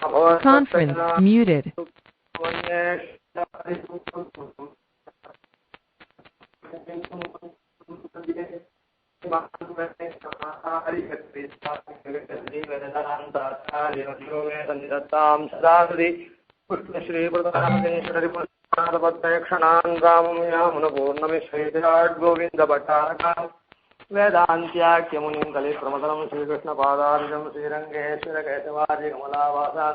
Conference muted. वेदांत्याख्यमुनिं कलि प्रमदनं श्रीकृष्ण पादार्जं श्रीरंगेश्वर केशवार्य कमलावासा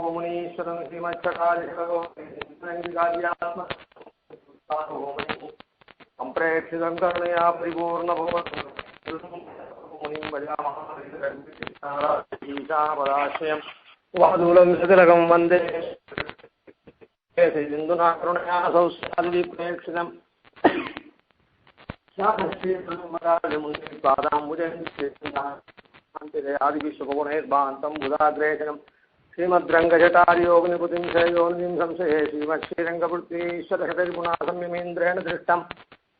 मुनीश्वरं संप्रेक्षितं करुणया परिपूर्णभवतु मुनिं वादूलं सतिलकं वन्दे सिन्धुना करुणया सौस्यादिप्रेक्षितं आदिविश्वभुवनैर्भान्तं बुधाग्रेशनं श्रीमद्रङ्गजटार्योगनिपुतिं शयोनिं संशये श्रीमच्छ्रीरङ्गपुत्रीश्वरषटरिपुना संयमेन्द्रेण दृष्टम्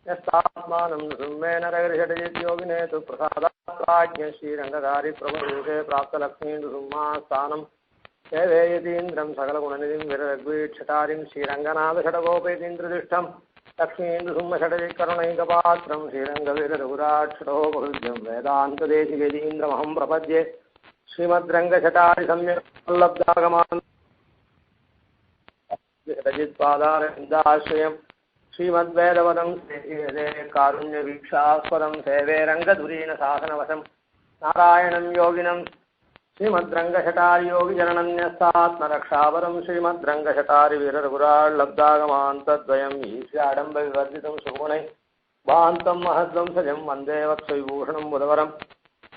यस्तात्मानं सुम्मेन रगर्षटयोगिने तु प्रसादाज्ञ श्रीरङ्गधारी प्रभुरूपे प्राप्तलक्ष्मीन्दुसुम्मास्थानं सेवेयतीन्द्रं सकलगुणनिधिं विररग्वीक्षटारिं श्रीरङ्गनाथषटगोपेतीन्द्रदृष्टं लक्ष्मीन्दुसुम्मषटविकरुणैकपात्रं श्रीरङ्गवीररघुराक्षटोपहृद्यं वेदान्तदेशिकेतीन्द्रमहं प्रपद्ये श्रीमद्रङ्गषटारि सम्यक्लब्धागमान् षटजित्पादारविन्दाश्रयम् श्रीमद्वेदवदं श्रीहरे कारुण्यवीक्षास्पदं सेवे रङ्गधुरीन शासनवशं नारायणं योगिनं श्रीमद्रङ्गषटारियोगिजननन्यस्तात्मरक्षापदं श्रीमद्रङ्गषटारिवीररघुराल्लब्धागमान् तद्वयम् ईश्याडम्बविवर्जितं सुगुणैः भान्तं महद्वंसजं वन्दे वत्सविभूषणं बुधवरं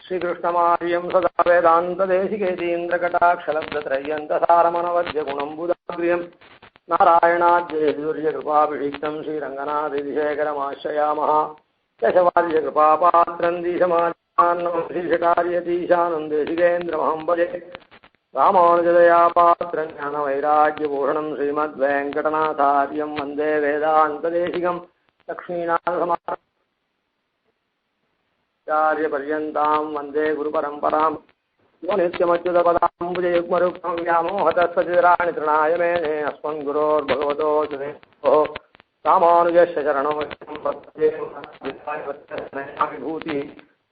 श्रीकृष्णमार्यं सदा वेदान्तदेशिकेतीन्द्रकटाक्षलब्धत्रय्यन्तसारमनवद्यगुणं बुधाग्र्यम् नारायणाद्यैर्यकृपाभिषिक्तं श्रीरङ्गनाथेशेखरमाश्रयामः केशवार्यकृपापात्रं दीशमार्यतीशानन्देशिकेन्द्रमहं भजे रामानुजदया पात्रं ज्ञानवैराग्यभूषणं श्रीमद्वेङ्कटनाथार्यं वन्दे वेदान्तदेशिकं लक्ष्मीनाथसमाचार्यपर्यन्तां वन्दे गुरुपरम्पराम् यो नित्यमच्युतपदाम्बुजयुग्मरुक्तं व्यामोहतस्सचिराणि तृणाय मेने अस्मन् गुरोर्भगवतोऽस्य रामानुजस्य शरणो विभूतिः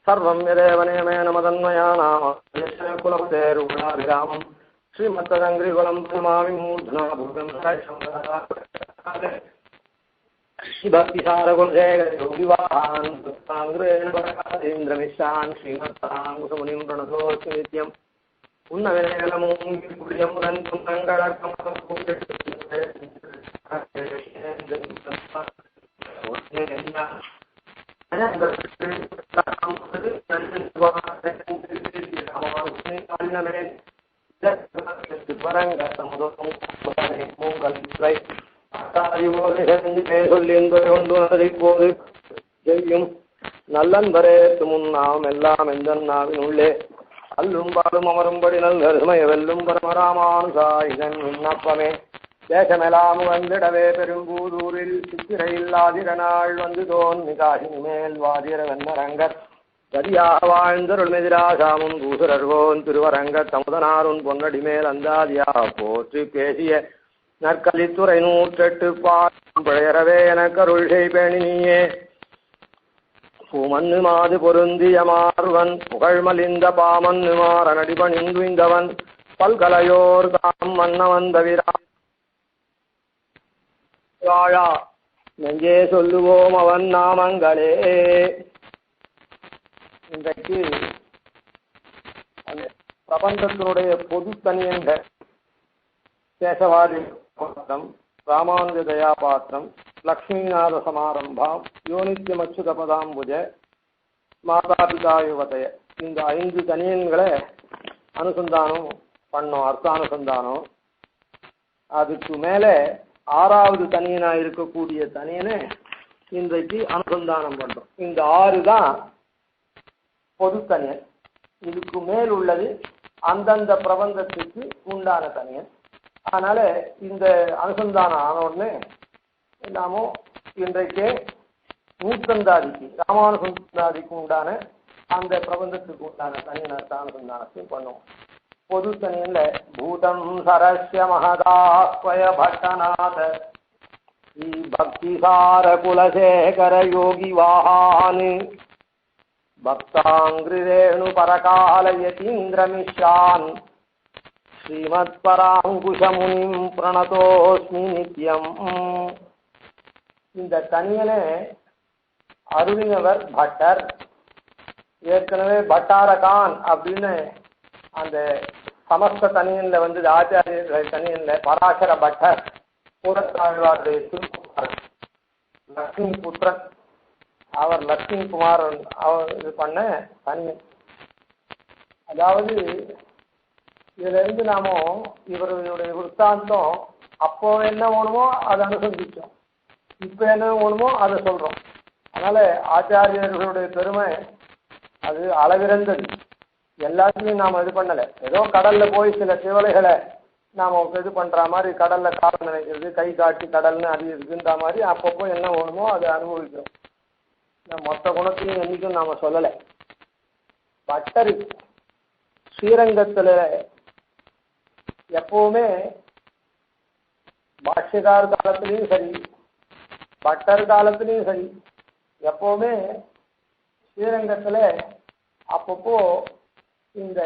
सर्वं यदेव नियमेन मदन्वयानां कुलपतेरुगुणाभिरामं श्रीमत्तदङ्घ्रिकुलं प्रणमामि मूर्ध्ना भूतं श्रीभक्तिसारकुलशेखरयोगिवाहान् श्रीमत्ताङ्गुसमुनिं प्रणतोऽस्मि नित्यम् उन्नविनयनमूर्तिपुर्यमुदन्तं நல்லன்பரேத்து முன்னாம் எல்லாம் எந்தன் நாவின் உள்ளே அல்லும் பாலும் அமரும்படி நல்கருமய வெல்லும் பரமராமானுசா இதன் விண்ணப்பமே தேசமெல்லாம் வந்திடவே பெரும்பூதூரில் சித்திரையில்லாதிரநாள் வந்து தோன்றி காசினி மேல் வாதிர வெண்ணரங்கர் கதியாக வாழ்ந்தருள்மெதிராசாமும் பூசுரர்கோன் திருவரங்கத் தமுதனாருன் பொன்னடி மேல் அந்தாதியாக போற்றி பேசிய நற்கலித்துறை 108 பாடும் பிழையறவே எனக்கருள் செய்பேணினியே பூமன்னு மாது பொருந்திய மார்வன் புகழ்மலிந்த பாமன்னு மாறனடிபணிந்துய்ந்தவன் பல்கலையோர் தாம் மன்னவந்தவிரா நெஞ்சே சொல்லுவோம் அவன் நாமங்களே. இன்றைக்கு பிரபந்தத்தினுடைய பொது தனியங்கள் கேசவாதி பாத்திரம், ராமானுஜ தயா பாத்திரம், லக்ஷ்மீநாத சமாரம்பாம், யோனித்யமச்சுதபதாம்புஜ, மாதாபிதா யுவதய, இந்த 5 தனியன்களை அனுசந்தானம் பண்ணோம், அர்த்தானுசந்தானம். அதுக்கு மேலே 6வது தனியனா இருக்கக்கூடிய தனியனை இன்றைக்கு அனுசந்தானம் பண்றோம். இந்த 6 தான் பொது தனியன். இதுக்கு மேல் உள்ளது அந்தந்த பிரபந்தத்துக்கு உண்டான தனியன். அதனால இந்த அனுசந்தானம் ஆன உடனே நாமும் இன்றைக்கே நூற்றந்தாதிக்கு ராமானுசந்தாதிக்கு உண்டான அந்த பிரபந்தத்துக்கு உண்டான தனியனர்த்த அனுசந்தானத்தையும் பண்ணுவோம். பொது தனியன்ல பூதம் சரஸ்ய மகதாஸ்வய பட்டநாத ஸ்ரீ பக்திசார குலசேகர யோகி வாஹான் பக்தாங்கிரேணு பரகாலயதீந்திரமிஷான் ஸ்ரீமத் பராங்குஷமுனிம் பிரணதோஸ்மி நித்யம். இந்த தனியனை அருளினவர் பட்டர். ஏற்கனவே பட்டாரகான் அப்படின்னு அந்த சமஸ்த தனியன்ல வந்து ஆச்சாரியர்கள் தனியன்ல பராசர பட்டர் பூரத்தாழ்வாருடைய திருக்குமாரன் லக்ஷ்மி புத்திரன். அவர் லக்ஷ்மி குமாரன் அவர் இது பண்ண தனியன். அதாவது இதுல இருந்து நாம இவர்களுடைய விற்த்தாந்தம் அப்போ என்ன வேணுமோ அதை அனுசந்திச்சோம், இப்ப என்ன வேணுமோ அதை சொல்றோம். அதனால ஆச்சாரியர்களுடைய பெருமை அது அளவிறந்தது. எல்லாத்தையும் நாம் இது பண்ணலை. ஏதோ கடல்ல போய் சில திவலைகளை நாம் இது பண்ற மாதிரி கடல்ல காலம் நினைக்கிறது, கை காட்டி கடல்னு அது இருக்குன்ற மாதிரி அப்பப்போ என்ன வேணுமோ அதை அனுபவிக்கிறோம். மொத்த குணத்தையும் என்னைக்கும் நாம சொல்லலை. பட்டர் ஸ்ரீரங்கத்துல எப்பவுமே பாஷ்யக்கார காலத்திலையும் சரி பட்டர் காலத்திலையும் சரி எப்பவுமே ஸ்ரீரங்கத்துல அப்பப்போ இந்த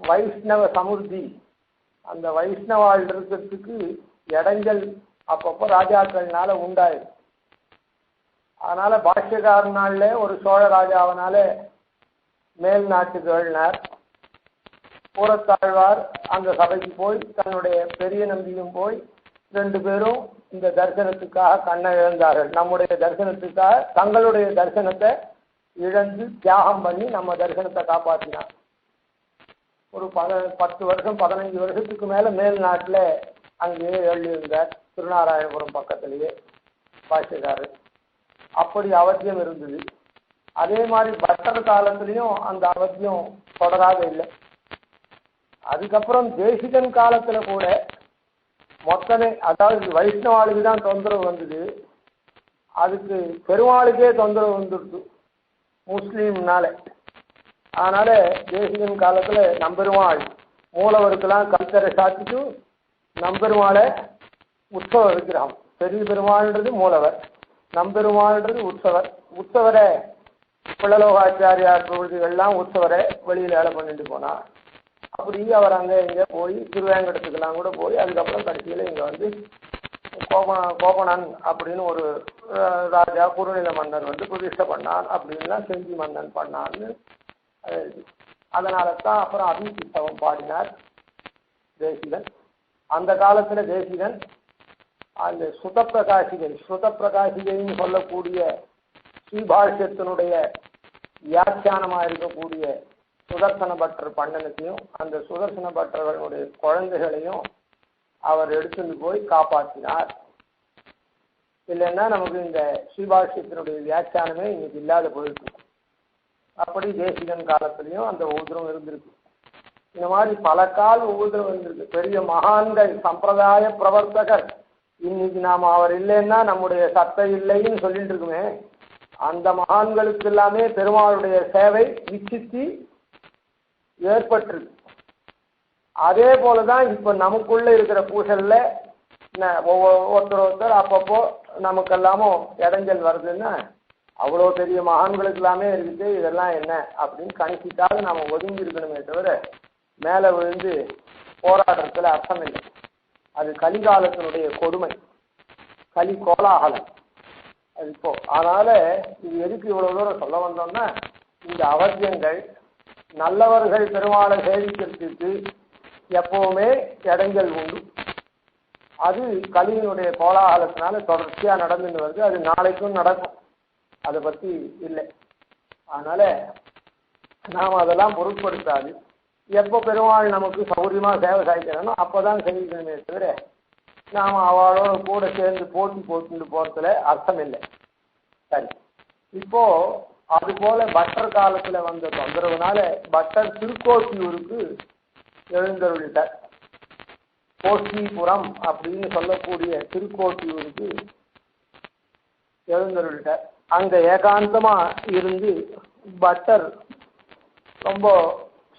வைஷ்ணவ சமுர்த்தி அந்த வைஷ்ணவாள் இருக்கிறதுக்கு இடைஞ்சல் அப்பப்போ ராஜாக்கள்னால உண்டாயிடும். அதனால பாஷ்யக்காரனால ஒரு சோழ ராஜாவனால மேல் நாட்டுக்கு எழுதினார். பூரத்தாழ்வார் அந்த சபைக்கு போய் தன்னுடைய பெரிய நம்பியும் போய் 2 பேரும் இந்த தரிசனத்துக்காக கண்ணை இழந்தார்கள். நம்முடைய தரிசனத்துக்காக தங்களுடைய தரிசனத்தை இழந்து தியாகம் பண்ணி நம்ம தரிசனத்தை காப்பாற்றினார். ஒரு 10 வருஷம் 15 வருஷத்துக்கு மேல மேல் நாட்டில் அங்கேயே எழுதியிருந்தார், திருநாராயணபுரம் பக்கத்திலேயே பாஷ்யக்காரர். அப்படி அவசியம் இருந்தது. அதே மாதிரி பட்டர் காலத்திலையும் அந்த அவசியம் தொடராக இல்லை. அதுக்கப்புறம் தேசிகன் காலத்துல கூட மொத்தமே அதாவது வைஷ்ணவாளுக்கு தான் தொந்தரவு வந்தது, அதுக்கு பெருமாளுக்கே தொந்தரவு வந்துடுது முஸ்லீம்னால. அதனால தேசிகன் காலத்துல நம்பெருமாள் மூலவருக்கெல்லாம் கல்தரை சாத்திட்டு நம்பெருமாளை உற்சவ விக்கிரகம், பெரிய பெருமாள்ன்றது மூலவர், நம்பெருமாள்ன்றது உற்சவர். உற்சவரை பிள்ளலோகாச்சாரியார் பிரபுதிகள்லாம் உற்சவரை வெளியில் வேலை பண்ணிட்டு போனார். அப்படி அவர் அங்கே இங்கே போய் திருவேங்கடத்துக்கெல்லாம் கூட போய் அதுக்கப்புறம் கடைசியில் இங்கே வந்து கோபனன் அப்படின்னு ஒரு ராஜா குறுநில மன்னர் வந்து பிரதிஷ்டை பண்ணான் அப்படின்லாம் செஞ்சி மன்னன் பண்ணான்னு. அதனால தான் அப்புறம் அபிஷித்தவம் பாடினார் தேசிகன். அந்த காலத்தில் தேசிகன் அந்த ஸ்ருதப்பிரகாசிகைன்னு சொல்லக்கூடிய ஸ்ரீபாஷ்யத்தினுடைய வியாக்கியானமாக இருக்கக்கூடிய சுதர்சன பட்டர் பண்ணனத்தையும் அந்த சுதர்சன பட்டர்களுடைய குழந்தைகளையும் அவர் எடுத்துட்டு போய் காப்பாற்றினார். இல்லைன்னா நமக்கு இந்த ஸ்ரீபாஷ்யத்தினுடைய வியாக்கியானமே இன்னைக்கு இல்லாத போயிருக்கு. அப்படி தேசிகன் காலத்திலையும் அந்த உபதிரம் இருந்திருக்கு. இந்த மாதிரி பல கால் உபதிரம் இருந்திருக்கு. பெரிய மகான்கள் சம்பிரதாய பிரவர்த்தகர் இன்னைக்கு நாம் அவர் இல்லைன்னா நம்முடைய சத்தை இல்லைன்னு சொல்லிட்டு இருக்குமே, அந்த மகான்களுக்கு எல்லாமே பெருமாளுடைய சேவை விச்சித்தி ஏற்பட்டிருக்கு. அதே போலதான் இப்ப நமக்குள்ள இருக்கிற பூசல்ல ஒருத்தர் அப்பப்போ நமக்கெல்லாமும் இடைஞ்சல் வருதுன்னா அவ்வளோ பெரிய மகான்களுக்கு எல்லாமே இருக்குது, இதெல்லாம் என்ன அப்படின்னு கணிச்சிட்டாலும் நாம ஒதுங்கி இருக்கணுமே தவிர மேலே விழுந்து போராடுறதுல அர்த்தம் இல்லை. அது கலிகாலத்தினுடைய கொடுமை, கலி கோலாகலம் அது இப்போ. அதனால இது எதுக்கு இவ்வளவு தூரம் சொல்ல வந்தோம்னா, இந்த அவசியங்கள் நல்லவர்கள் பெருமாளை சேவிக்கிறதுக்கு எப்பவுமே இடைஞ்சல் உண்டு. அது கலியினுடைய கோலாகலத்தினால தொடர்ச்சியா நடந்துன்னு வருது. அது நாளைக்கும் நடக்கும், அதை பத்தி இல்லை. அதனால நாம் அதெல்லாம் பொருட்படுத்தாது. எப்போ பெருமாள் நமக்கு சௌரியமா சேவை சாய்க்கிறோனோ அப்போதான் செய்யணுமே தவிர நாம் அவளோட கூட சேர்ந்து போட்டுட்டு போறதுல அர்த்தம் இல்லை. சரி, இப்போ அது போல பட்டர் காலத்துல வந்த தொந்தரவுனால பட்டர் திருக்கோட்டியூருக்கு எழுந்தருளிட்டார். கோஷ்டிபுரம் அப்படின்னு சொல்லக்கூடிய திருக்கோட்டியூருக்கு எழுந்தருள்கிட்ட அங்க ஏகாந்தமா இருந்து பட்டர் ரொம்ப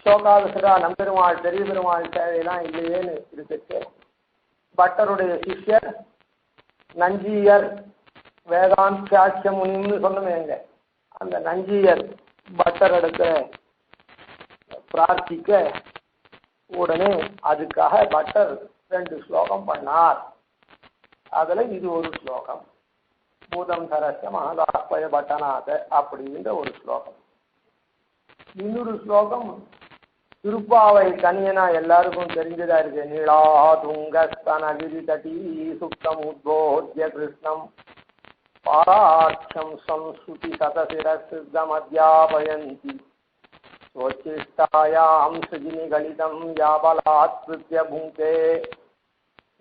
சோகாவசரா நம்பெருமாள் பெரிய பெருமாள் சேவையெல்லாம் இல்லையேன்னு இருக்கு. பட்டருடைய சிஷ்யர் நஞ்சியர் வேதாந்தாட்சிய முனின்னு சொன்னமேங்க, அந்த நஞ்சியர் பட்டர் எடுக்க பிரார்த்திக்க உடனே அதுக்காக பட்டர் 2 ஸ்லோகம் பண்ணார். அதுல இது ஒரு ஸ்லோகம், பூதம் சரஸ்ய மகதாஸ்பய பட்டநாத அப்படின்ற ஒரு ஸ்லோகம். இன்னொரு ஸ்லோகம் திருப்பாவை கனியனா எல்லாருக்கும் தெரிஞ்சதா இருக்கு. நீளா துங்கஸ்தனகிரி தட்டி சுத்தம் உத்போத்ய கிருஷ்ணம் பாராட்சம் சம்ஸ்ருதி சதசிரசித்தம் அத்தியாபயந்தி ஸ்வச்சிஷ்டாயாம் சுஜினி கலிதம் யாபலாத்கிருத்ய புங்கே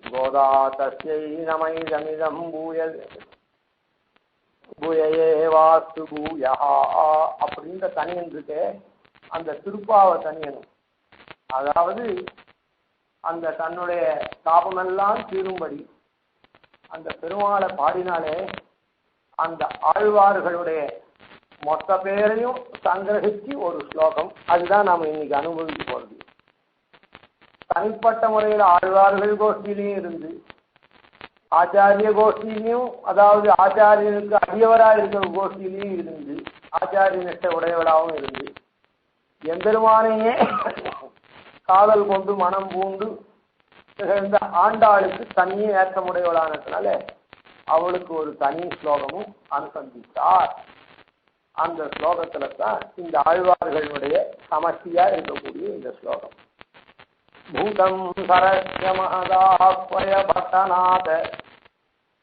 கோதா தஸ்யை நமைதமிதம் பூயயே வாஸ்து பூயா அப்படின்ற தனியன் இருக்கு. அந்த திருப்பாவை தனியனும், அதாவது அந்த தன்னுடைய தாபமெல்லாம் தீரும்படி அந்த பெருமாளை பாடினாலே அந்த ஆழ்வார்களுடைய மொத்த பேரையும் சங்கிரகிச்சு ஒரு ஸ்லோகம். அதுதான் நாம் இன்னைக்கு அனுபவிக்க போறது. தனிப்பட்ட முறையில் ஆழ்வார்கள் கோஷ்டியிலையும் இருந்து ஆச்சாரிய கோஷ்டியிலையும், அதாவது ஆச்சாரியனுக்கு அடியவராக இருக்கிற கோஷ்டியிலையும் இருந்து ஆச்சாரிய நிஷ்டை உடையவளாகவும் இருந்து எம்பெருமானையே காதல் கொண்டு மனம் பூண்டு திகழ்ந்த ஆண்டாளுக்கு தனியே ஏற்றமுடையவளானதுனால அவளுக்கு ஒரு தனி ஸ்லோகமும் அனுசந்தித்தார். அந்த ஸ்லோகத்துல தான் இந்த ஆழ்வார்களுடைய சமஷ்டியா இருக்கக்கூடிய இந்த ஸ்லோகம். பூதம் சரஸ்ய மகதாஸ்வய பட்டநாத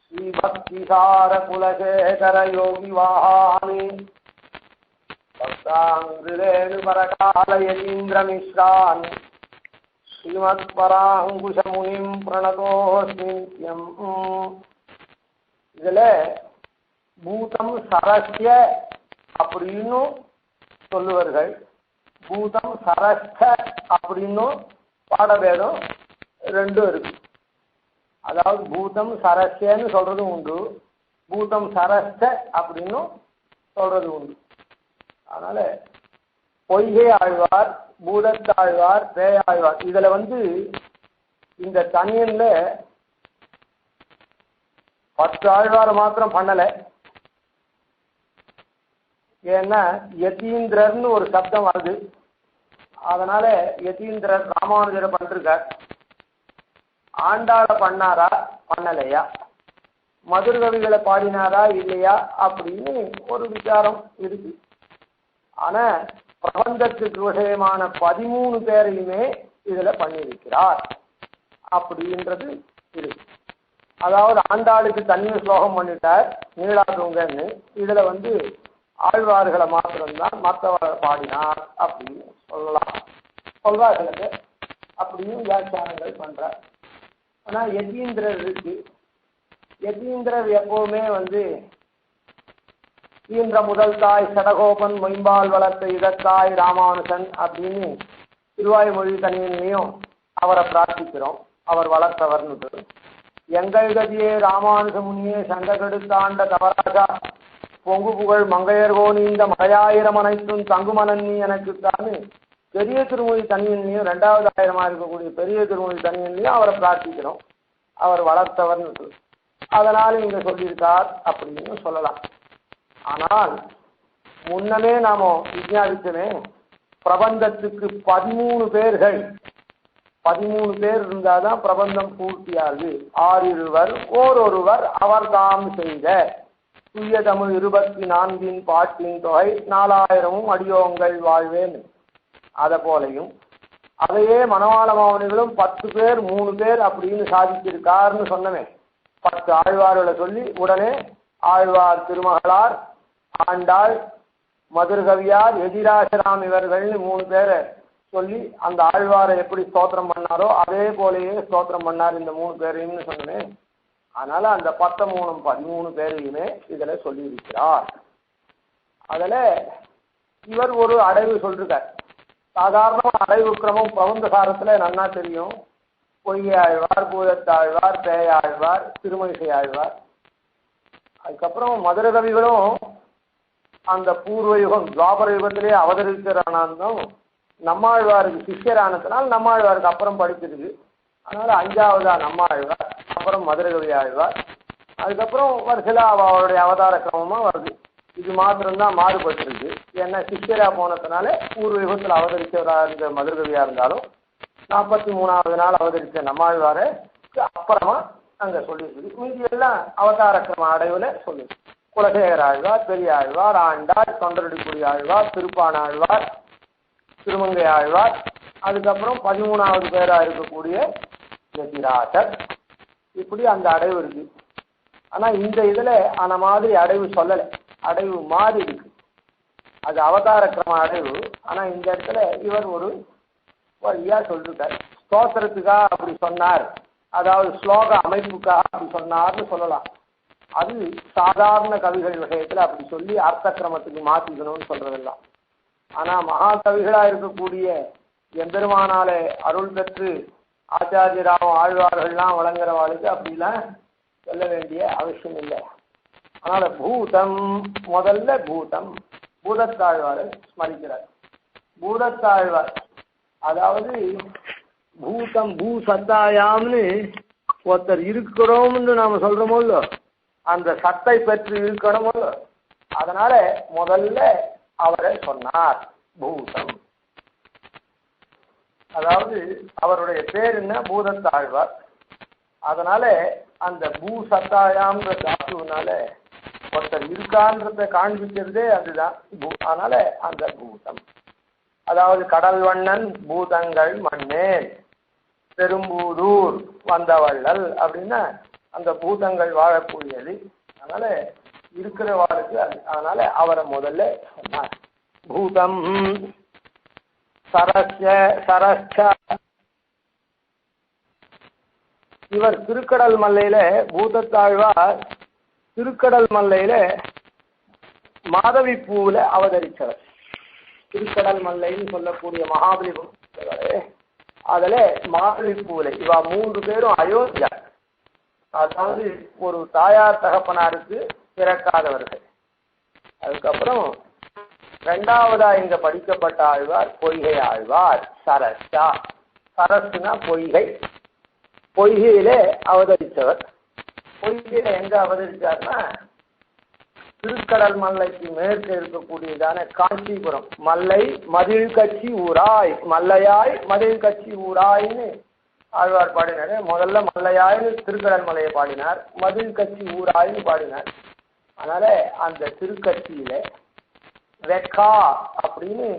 ஸ்ரீ பக்தி சார குலசேகர யோகி வாஹாமி பக்தாங்கிரேணு பரகாலயீந்திரமிஸ்ரான் ஸ்ரீமத் பராங்குஷ முனிம் பிரணதோஸ்மி நித்யம். இதுல பூதம் சரஸ்ய அப்படின்னு சொல்லுவார்கள், பூதம் சரஸ்த அப்படின்னு பாடபேதம் 2 இருக்கு. அதாவது பூதம் சரஸ்யன்னு சொல்றதும் உண்டு, பூதம் சரஸ்த அப்படின்னு சொல்றது உண்டு. அதனால பொய்கை ஆழ்வார், பூதத்தாழ்வார், பேயாழ்வார் இதுல இந்த தனியன்ல 10 ஆழ்வார் மாத்திரம் பண்ணல. ஏன்னா யதீந்திரர்னு ஒரு சப்தம் வருது, அதனால யதீந்திரர் ராமானுஜரை பண்ணிருக்கார். ஆண்டாள பண்ணாரா பண்ணலையா, மதுரகவிகளை பாடினாரா இல்லையா அப்படின்னு ஒரு விசாரம் இருக்கு. ஆனா பிரபந்தத்துக்கு விஷயமான 13 பேரையுமே இதுல பண்ணியிருக்கிறார் அப்படின்றது இருக்கு. அதாவது ஆண்டாளுக்கு தனியாக ஸ்லோகம் பண்ணிட்டார் நீளாதுங்கன்னு, இதுல ஆழ்வார்களை மாத்திரம்தான் மற்றவரை பாடினார் அப்படின்னு சொல்லலாம் சொல்றார்களுக்கு, அப்படியும் வியாக்கியானங்கள் பண்றார். ஆனா யதீந்திரர் இருக்கு. யதீந்திரர் எப்பவுமே ஈன்ற முதல் தாய் சடகோபன் மொயம்பால் வளர்த்த இதத்தாய் ராமானுசன் அப்படின்னு திருவாய்மொழி தனியிலையும் அவரை பிரார்த்திக்கிறோம். அவர் வளர்த்தவர்னு. எங்கள் கதியே ராமானுஜ முனியே சங்க கெடுத்தாண்ட தவராஜா பொங்கு புகழ் மங்கையர்கோ நீந்த மலையாயிரம் அனைத்தும் தங்குமனன் நீ எனக்குத்தான்னு பெரிய திருமொழி தனியன்லையும் 2வது ஆயிரமா இருக்கக்கூடிய பெரிய திருமொழி தனியன்லையும் அவரை பிரார்த்திக்கிறோம். அவர் வளர்த்தவர்னு அதனால இங்க சொல்லியிருக்கார் அப்படின்னு சொல்லலாம். ஆனால் முன்னமே நாம விஞ்ஞாபித்தமே பிரபந்தத்துக்கு 13 பேர்கள், 13 பேர் இருந்தாதான் பிரபந்தம் பூர்த்தியாகுது. 6 இருவர் ஓரொருவர் அவர் தாம் செய்த தூய தமிழ் 24 பாட்டின் தொகை 4000 அடியோங்கள் வாழ்வேன். அதை போலையும் அதையே மணவாள மாமனிகளும் 10 பேர் 3 பேர் அப்படின்னு சாதிச்சிருக்காருன்னு சொன்னமே. 10 ஆழ்வார்களை சொல்லி உடனே ஆழ்வார் திருமகளார், ஆண்டாள், மதுரகவியார், எதிராசராம் இவர்கள்னு 3 பேரை சொல்லி அந்த ஆழ்வாரை எப்படி ஸ்தோத்திரம் பண்ணாரோ அதே போலேயே ஸ்தோத்திரம் பண்ணார் இந்த 3 பேரையும்னு சொன்னேன். அதனால அந்த 13 பேரையுமே இதுல சொல்லி இருக்கிறார். அதுல இவர் ஒரு அடைவு சொல்றார். சாதாரண அடைவு கிரமம் பிரபந்த சாரத்துல நன்னா தெரியும். பொய்கை ஆழ்வார், பூதத்தாழ்வார், பேயாழ்வார், திருமணிசை ஆழ்வார். அதுக்கப்புறம் மதுர கவிகளும் அந்த பூர்வ யுகம் துவாபர யுகத்திலே அவதரிக்கிறானதும் நம்மாழ்வாருக்கு சிஷ்யரானதுனால் நம்மாழ்வாருக்கு அப்புறம் படிச்சிருக்கு. அதனால 5வதா நம்மாழ்வார், அப்புறம் மதுர கவி ஆழ்வார். அதுக்கப்புறம் வரிசையில் அவருடைய அவதார கிரமமாக வருது. இது மாத்திரம்தான் மாறுபட்டிருக்கு. ஏன்னா சிஷ்யரா போனதுனால பூர்வ யுகத்தில் அவதரிச்சவராக இருந்த மதுர கவியாக இருந்தாலும் 43வது நாள் அவதரித்த நம்மாழ்வாருக்கு அப்புறமா அங்கே சொல்லியிருக்கு. மீதி எல்லாம் அவதார கிரம அடைவில் சொல்லியிருக்கு. குலசேகர ஆழ்வார், பெரிய ஆழ்வார், ஆண்டாள், தொண்டரடிக்குடி ஆழ்வார், திருப்பான ஆழ்வார், திருமங்கை ஆழ்வார், அதுக்கப்புறம் 13வது பேராக இருக்கக்கூடிய யதிராஜர். இப்படி அந்த அடைவு இருக்கு. ஆனால் இந்த இதில் அந்த மாதிரி அடைவு சொல்லலை, அடைவு மாறி இருக்கு. அது அவதார கிரம அடைவு. ஆனால் இந்த இடத்துல இவர் ஒரு வழியா சொல்லிருக்கார். ஸ்தோத்திரத்துக்காக அப்படி சொன்னார், அதாவது ஸ்லோக அமைப்புக்காக அப்படி சொன்னார்னு சொல்லலாம். அது சாதாரண கவிகள் விஷயத்தில் அப்படி சொல்லி அர்த்த கிரமத்துக்கு மாற்றிக்கணும்னு சொல்றதெல்லாம். ஆனால் மகாகவிகளாக இருக்கக்கூடிய எம்பெருமானாலே அருள் பெற்று ஆச்சாரியராகவும் ஆழ்வார்கள்லாம் வழங்குறவாளுக்கு அப்படிலாம் சொல்ல வேண்டிய அவசியம் இல்லை. அதனால பூதம், முதல்ல பூதம், பூதத்தாழ்வாரை ஸ்மரிக்கிறார். பூதத்தாழ்வார் அதாவது பூதம் பூ சத்தாயாம்னு ஒருத்தர் இருக்கிறோம்னு நாம சொல்றோமோ இல்லோ, அந்த சத்தை பெற்று இருக்கணுமோ. அதனால முதல்ல அவரை சொன்னார் பூதம். அதாவது அவருடைய பேர் என்ன, பூதத்தாழ்வார். அதனால அந்த பூ சத்தாயாம்ன்ற தாத்துனால ஒருத்தர் இருக்கான்றத காண்பிக்கிறதே அதுதான். அதனால அந்த பூதம், அதாவது கடல் வண்ணன் பூதங்கள் மண்ணேன் பெரும்பூதூர் வந்தவள்ளல் அப்படின்னா அந்த பூதங்கள் வாழக்கூடியது. அதனால இருக்கிறவாளுக்கு அதனால அவரை முதல்ல சொன்னார். பூதம் சரஸ்ச. இவர் திருக்கடல் மல்லையில பூதத்தாழ்வார் திருக்கடல் மல்லையில மாதவி பூவில் அவதரித்தவர். திருக்கடல் மல்லைன்னு சொல்லக்கூடிய மகாபலிபுரம் அதில் மாதவி பூவில் இவா 3 பேரும் அயோத்தியா, அதாவது ஒரு தாயார் தகப்பனாருக்கு பிறக்காதவர்கள். அதுக்கப்புறம் 2வதா இங்க படிக்கப்பட்ட ஆழ்வார் பொய்கை ஆழ்வார். சரஸ்ஸா, சரஸ்னா பொய்கை, பொய்கையிலே அவதரித்தவர். பொய்கையில எங்க அவதரித்தார்னா திருக்கடல் மல்லைக்கு மேற்கு இருக்கக்கூடியதான காஞ்சிபுரம். மல்லை மதில் கட்சி ஊராய், மல்லையாய் மதில் கட்சி ஊராய்ன்னு ஆழ்வார் பாடினார். முதல்ல மல்லையாய்னு திருக்கடல் மலையை பாடினார், மதில் கட்சி ஊராய்னு பாடினார். அதனால அந்த திருக்கட்சியில வெக்கா அப்படின்னு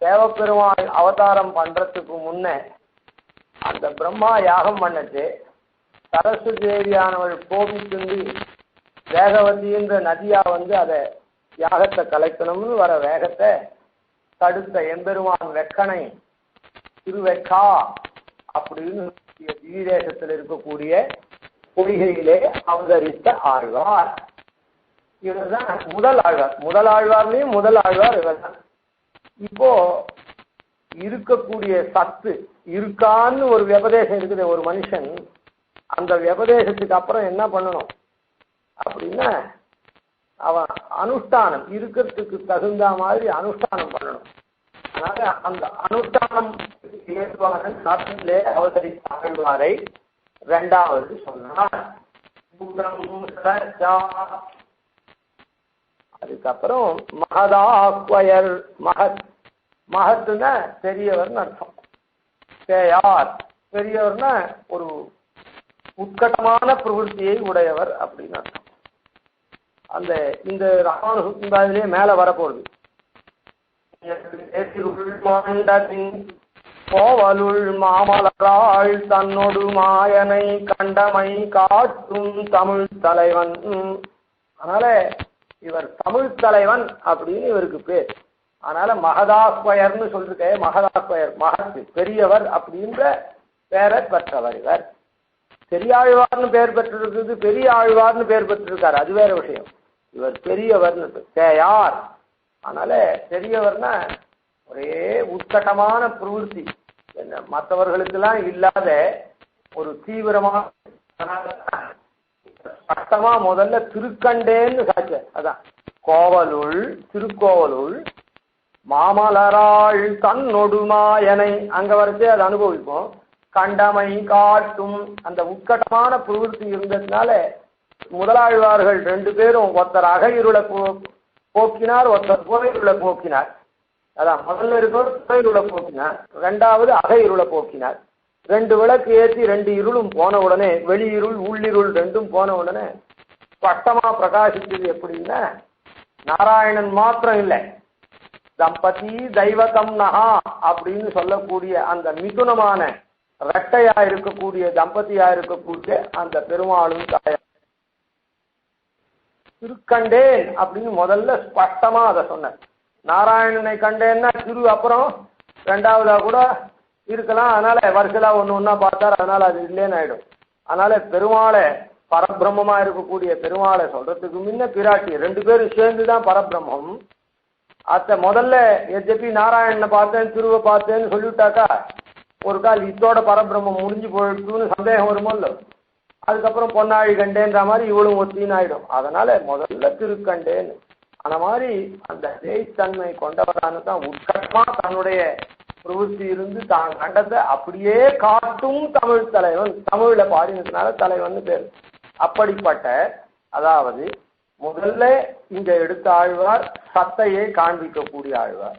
தேவப்பெருமாள் அவதாரம் பண்றதுக்கு முன்ன அந்த பிரம்மா யாகம் பண்ணது சரஸ்வதி தேவியானவள் கோபித்துண்டு வேகவதின்ற நதியா அதை யாகத்தை கலைக்கணும்னு வர வேகத்தை தடுத்த எம்பெருமான் வெக்கனை திருவெக்கா அப்படின்னு திவ்யதேசத்தில் இருக்கக்கூடிய பொய்கையிலே அவதரித்த ஆழ்வார். இவர் தான் முதல் ஆழ்வார். முதல் ஆழ்வார்லையும் முதல் ஆழ்வார் இவர் தான். இப்போ இருக்கக்கூடிய சத்து இருக்கான்னு ஒரு விபதேசம் இருக்குது ஒரு மனுஷன். அந்த விபதேசத்துக்கு அப்புறம் என்ன பண்ணணும் அப்படின்னா அவன் அனுஷ்டானம் இருக்கிறதுக்கு தகுந்த மாதிரி அனுஷ்டானம் பண்ணணும். அதனால அந்த அனுஷ்டானம் ஏற்பாடு நாட்டிலே அவதரித்த ஆழ்வாரை 2வது சொன்னார். அதுக்கப்புறம் மகதாக்வயர், மகத், மகத்துனா பெரியவர்னு அர்த்தம். பேயார் பெரியவர்னா ஒரு உட்கட்டமான பிரவೃத்தியை உடையவர் அப்படின்னு அர்த்தம். அந்த இந்த ராமானுஜத்திலே மேல வரப்போகுது. கோவலுள் மாமலராள் தன்னொடு மாயனை கண்டமை காற்றும் தமிழ் தலைவன். அதனால இவர் தமிழ் தலைவன் அப்படின்னு இவருக்கு பேர். அதனால மகதாஸ்வயர்னு சொல்லிருக்க. மகதாஸ்வயர் மகத்து பெரியவர் அப்படின்ற பேரை பெற்றவர் இவர். பெரியாழ்வார்னு பேர் பெற்றிருக்குது, பெரிய ஆழ்வார்னு பேர் பெற்றிருக்காரு, அது வேற விஷயம். இவர் பெரியவர்னு பேயார். அதனால பெரியவர்னா ஒரே உட்கட்டமான பிரவೃத்தி என்ன மற்றவர்களுக்கெல்லாம் இல்லாத ஒரு தீவிரமான சட்டமா முதல்ல திருக்கண்டேன்னு சாட்சி. அதான் கோவலுள் திருக்கோவலுள் மாமலராள் தன்னொடுமாயனை அங்க வரைச்சே அதை அனுபவிப்போம். கண்டமை காட்டும் அந்த உட்கட்டமான பிரவೃತ್ತಿ இருந்ததுனால முதலாழ்வார்கள் ரெண்டு பேரும் ஒருத்தர் அகையிருளை போக்கினார், ஒருத்தர் புகையிருளை போக்கினார். அதான் முதல்ல இருக்கிறவர் புகையிருளை போக்கினார், ரெண்டாவது அகையிருளை போக்கினார். ரெண்டு விளக்கு ஏற்றி ரெண்டு இருளும் போன உடனே வெளியிருள் உள்ளிருள் ரெண்டும் போன உடனே ஸ்பஷ்டமா பிரகாசிச்சது. எப்படின்னா நாராயணன் மாத்திரம் இல்லை, தம்பதி தெய்வதம் நகா அப்படின்னு சொல்லக்கூடிய அந்த மிதுனமான இரட்டையா இருக்கக்கூடிய தம்பதியா இருக்கக்கூடிய அந்த பெருமாளும் தாயார் திருக்கண்டேன் அப்படின்னு முதல்ல ஸ்பஷ்டமா அதை சொன்னார். நாராயணனை கண்டேன்னா திரு அப்புறம் ரெண்டாவதா கூட இருக்கலாம். அதனால வருஷலா ஒன்று ஒன்றா பார்த்தார், அதனால அது இல்லைன்னு ஆயிடும். அதனால பெருமாளை பரபிரம்மமா இருக்கக்கூடிய பெருமாளை சொல்றதுக்கு முன்ன பிராட்டி ரெண்டு பேரும் சேர்ந்துதான் பரபிரம்மம். அத்த முதல்ல எஜப்பி நாராயணனை பார்த்தேன் திருவை பார்த்தேன்னு சொல்லிவிட்டாக்கா ஒரு கால் இத்தோட பரபிரம்மம் முடிஞ்சு போயிடுன்னு சந்தேகம் வருமோ. அதுக்கப்புறம் பொன்னாழி கண்டேன்ற மாதிரி இவளும் ஒத்தின்னு ஆயிடும். அதனால முதல்ல திருக்கண்டேன்னு அந்த மாதிரி அந்த தேய்த்தன்மை கொண்டவரான தான் உட்கட்டமா தன்னுடைய பிரவೃತ್ತಿ இருந்து தான் கண்டத்தை அப்படியே காட்டும் தமிழ் தலைவன். தமிழ்ல பாடினதுனால தலைவன் பேர். அப்படிப்பட்ட அதாவது முதல்ல இங்க எடுத்த ஆழ்வார் சத்தையை காண்பிக்கக்கூடிய ஆழ்வார்,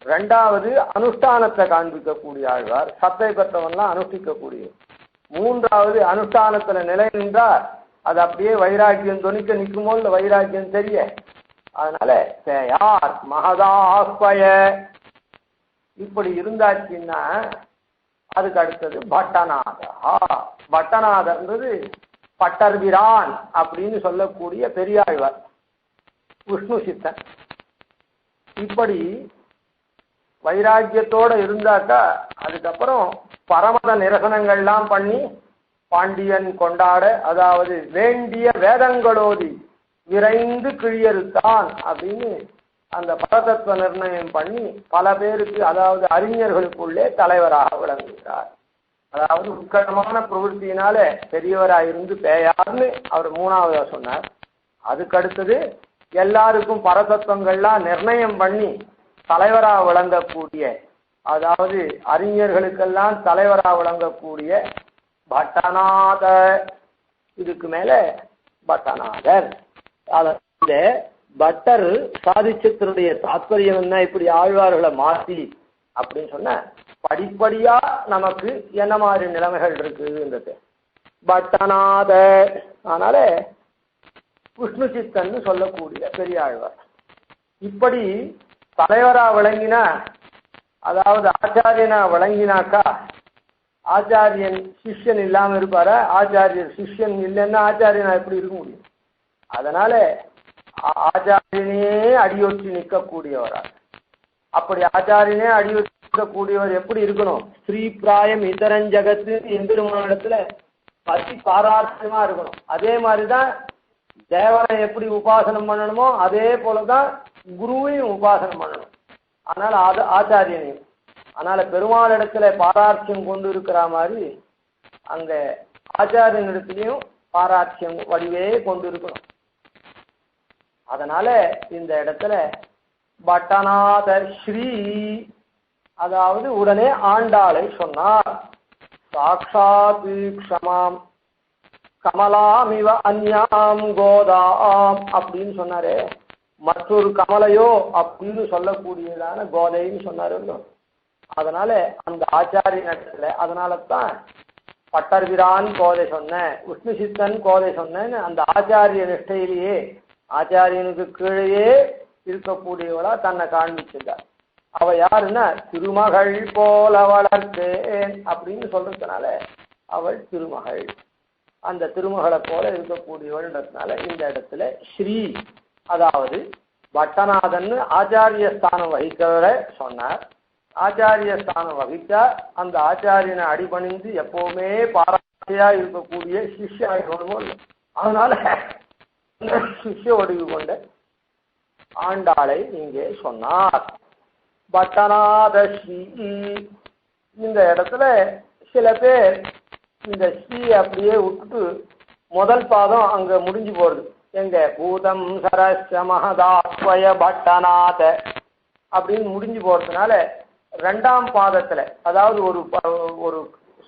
ரெண்டாவது அனுஷ்டானத்தை காண்பிக்கக்கூடிய ஆழ்வார், சத்தை பெற்றவன்லாம் அனுஷ்டிக்கக்கூடிய, மூன்றாவது அனுஷ்டானத்துல நிலை நின்றார் அது அப்படியே வைராக்கியம் துணிக்க நிற்குமோ இல்லை வைராக்கியம் தெரிய. அதனால யார் மகதாஸ்பய இப்படி இருந்தாச்சுன்னா அதுக்கு அடுத்தது பட்டநாதா. பட்டநாதர்ன்றது பட்டர்பிரான் அப்படின்னு சொல்லக்கூடிய பெரியாழ்வார் விஷ்ணு சித்தன். இப்படி வைராக்கியத்தோட இருந்தாக்கா அதுக்கப்புறம் பரமத நிரசனங்கள்லாம் பண்ணி பாண்டியன் கொண்டாட, அதாவது வேண்டிய வேதங்களோதி விரைந்து கிழியறுத்தான் அப்படின்னு அந்த பரதத்துவ நிர்ணயம் பண்ணி பல பேருக்கு அதாவது அறிஞர்களுக்குள்ளே தலைவராக விளங்குகிறார். அதாவது உட்கட்டமான பிரவೃತ್ತಿயினால பெரியவராயிருந்து பேயார்னு அவர் மூணாவதா சொன்னார். அதுக்கு அடுத்தது எல்லாருக்கும் பரதத்துவங்கள்லாம் நிர்ணயம் பண்ணி தலைவராக விளங்கக்கூடிய, அதாவது அறிஞர்களுக்கெல்லாம் தலைவராக விளங்கக்கூடிய பட்டநாதர். இதுக்கு மேல பட்டநாதர். இந்த பட்டர் சாதிச்சத்தினுடைய தாத்பரியம் என்ன, இப்படி ஆழ்வார்களை மாற்றி அப்படின்னு சொன்ன படிப்படியா நமக்கு என்ன மாதிரி நிலைமைகள் இருக்குன்றது பட்டநாதர். அதனால விஷ்ணு சித்தன்னு சொல்லக்கூடிய பெரிய ஆழ்வார். இப்படி தலைவரா விளங்கினா, அதாவது ஆச்சாரியனா விளங்கினாக்கா ஆச்சாரியன் சிஷ்யன் இல்லாம இருப்பார, ஆச்சாரியர் சிஷ்யன் இல்லைன்னா ஆச்சாரியனா எப்படி இருக்க முடியும்? அதனால ஆச்சாரியனே அடியொற்றி நிற்கக்கூடியவரா. அப்படி ஆச்சாரியனே அடியொற்றி நிற்கக்கூடியவர் எப்படி இருக்கணும்? ஸ்ரீ பிராயம் இதரஞ்சகத்து எம்பெருமானிடத்துல பசி பாரார்த்தமா இருக்கணும். அதே மாதிரிதான் தேவனை எப்படி உபாசனம் பண்ணணுமோ அதே போலதான் குருவையும் உபாசனம் பண்ணணும். அதனால ஆச்சாரியனையும். அதனால பெருமாள் இடத்துல பாராட்சியம் கொண்டு இருக்கிற மாதிரி அங்க ஆச்சாரியன் இடத்துலையும் பாராட்சியம் வடிவே கொண்டு இருக்கணும். அதனால இந்த இடத்துல பட்டநாத ஸ்ரீ, அதாவது உடனே ஆண்டாளை சொன்னார். சாக்ஷாத் க்ஷமாம் கமலாமிவ அந்யாம் கோதாம் அப்படின்னு சொன்னாரு. மற்றொரு கமலையோ அப்படின்னு சொல்லக்கூடியதான கோதைன்னு சொன்னாரு. அதனால அந்த ஆச்சாரிய இடத்துல அதனால தான் பட்டர்பிரான் கோதை சொன்னேன், விஷ்ணு சித்தன் கோதை சொன்னேன்னு அந்த ஆச்சாரிய நிஷ்டையிலேயே ஆச்சாரியனுக்கு கீழே இருக்கக்கூடியவளா தன்னை காண்பிச்சிருக்கார். அவ யாருன்னா திருமகள் போல வளர்த்தேன் அப்படின்னு சொல்றதுனால அவள் திருமகள். அந்த திருமகளை போல இருக்கக்கூடியவள்ன்றதுனால இந்த இடத்துல ஸ்ரீ, அதாவது பட்டநாதன் ஆச்சாரிய ஸ்தானம் வகிக்கிறவரை சொன்னார். ஆச்சாரிய ஸ்தானம் வகித்தா அந்த ஆச்சாரியனை அடிபணிந்து எப்பவுமே பாராட்டியா இருக்கக்கூடிய சிஷ்யா இருக்கணுமோ. அதனால சிஷ்ய ஒடுங்கி கொண்ட ஆண்டாளை இங்கே சொன்னார். பட்டநாத ஸ்ரீ. இந்த இடத்துல சில பேர் இந்த ஸ்ரீ அப்படியே விட்டுட்டு முதல் பாதம் அங்க முடிஞ்சு போறது. எங்க பூதம் சரஸ்ய மகதாஸ்வய பட்டநாத அப்படின்னு முடிஞ்சு போறதுனால ரெண்டாம் பாதத்துல, அதாவது ஒரு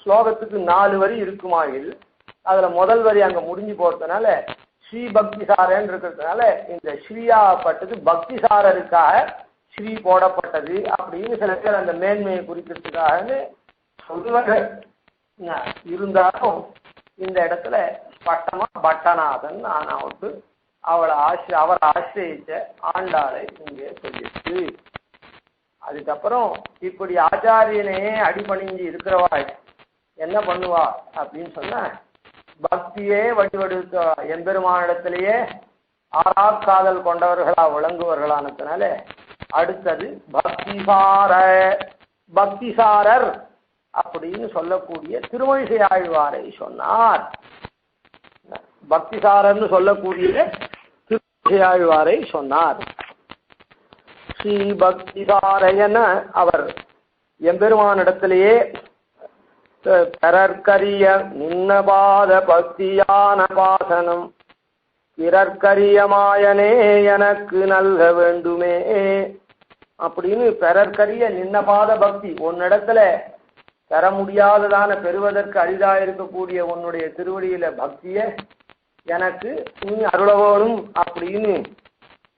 ஸ்லோகத்துக்கு 4 வரி இருக்குமாயில் அதுல முதல் வரி அங்க முடிஞ்சு போறதுனால ஸ்ரீ பக்தி சாரன்னு இருக்கிறதுனால இந்த ஸ்ரீயாப்பட்டது பக்தி சாரருக்காக ஸ்ரீ போடப்பட்டது அப்படின்னு சில பேர் அந்த மேன்மையை குறிக்கிறதுக்காக சொல்லுவார்கள். இருந்தாலும் இந்த இடத்துல பட்டமா பட்டநாதன் ஆனாவுட்டு அவரை ஆசிரியிச்ச ஆண்டாளை இங்கே சொல்லிட்டு, அதுக்கப்புறம் இப்படி ஆச்சாரியனையே அடிபணிஞ்சு இருக்கிறவா என்ன பண்ணுவா அப்படின்னு சொன்ன, பக்தியே வடிவெடுக்க எம்பெருமானிடத்திலேயே ஆறாக்காதல் கொண்டவர்களா விளங்குவர்களானதுனால அடுத்தது பக்திசாரர் அப்படின்னு சொல்லக்கூடிய திருமழிசை ஆழ்வாரை சொன்னார். பக்திசாரர்னு சொல்லக்கூடிய திருமழிசை ஆழ்வாரை சொன்னார். ஸ்ரீ பக்திசாரையன அவர் எம்பெருமானிடத்திலேயே பிறர்க்கரிய நின்னபாத பக்தியான பாசனம் பிறர்க்கரியமாயனே எனக்கு நல்க வேண்டுமே அப்படின்னு பிறர்க்கரிய நின்னபாத பக்தி, உன்னிடத்துல பெற முடியாததான பெறுவதற்கு அரிதா இருக்கக்கூடிய உன்னுடைய திருவடியில பக்திய எனக்கு நீ அருளவோடும் அப்படின்னு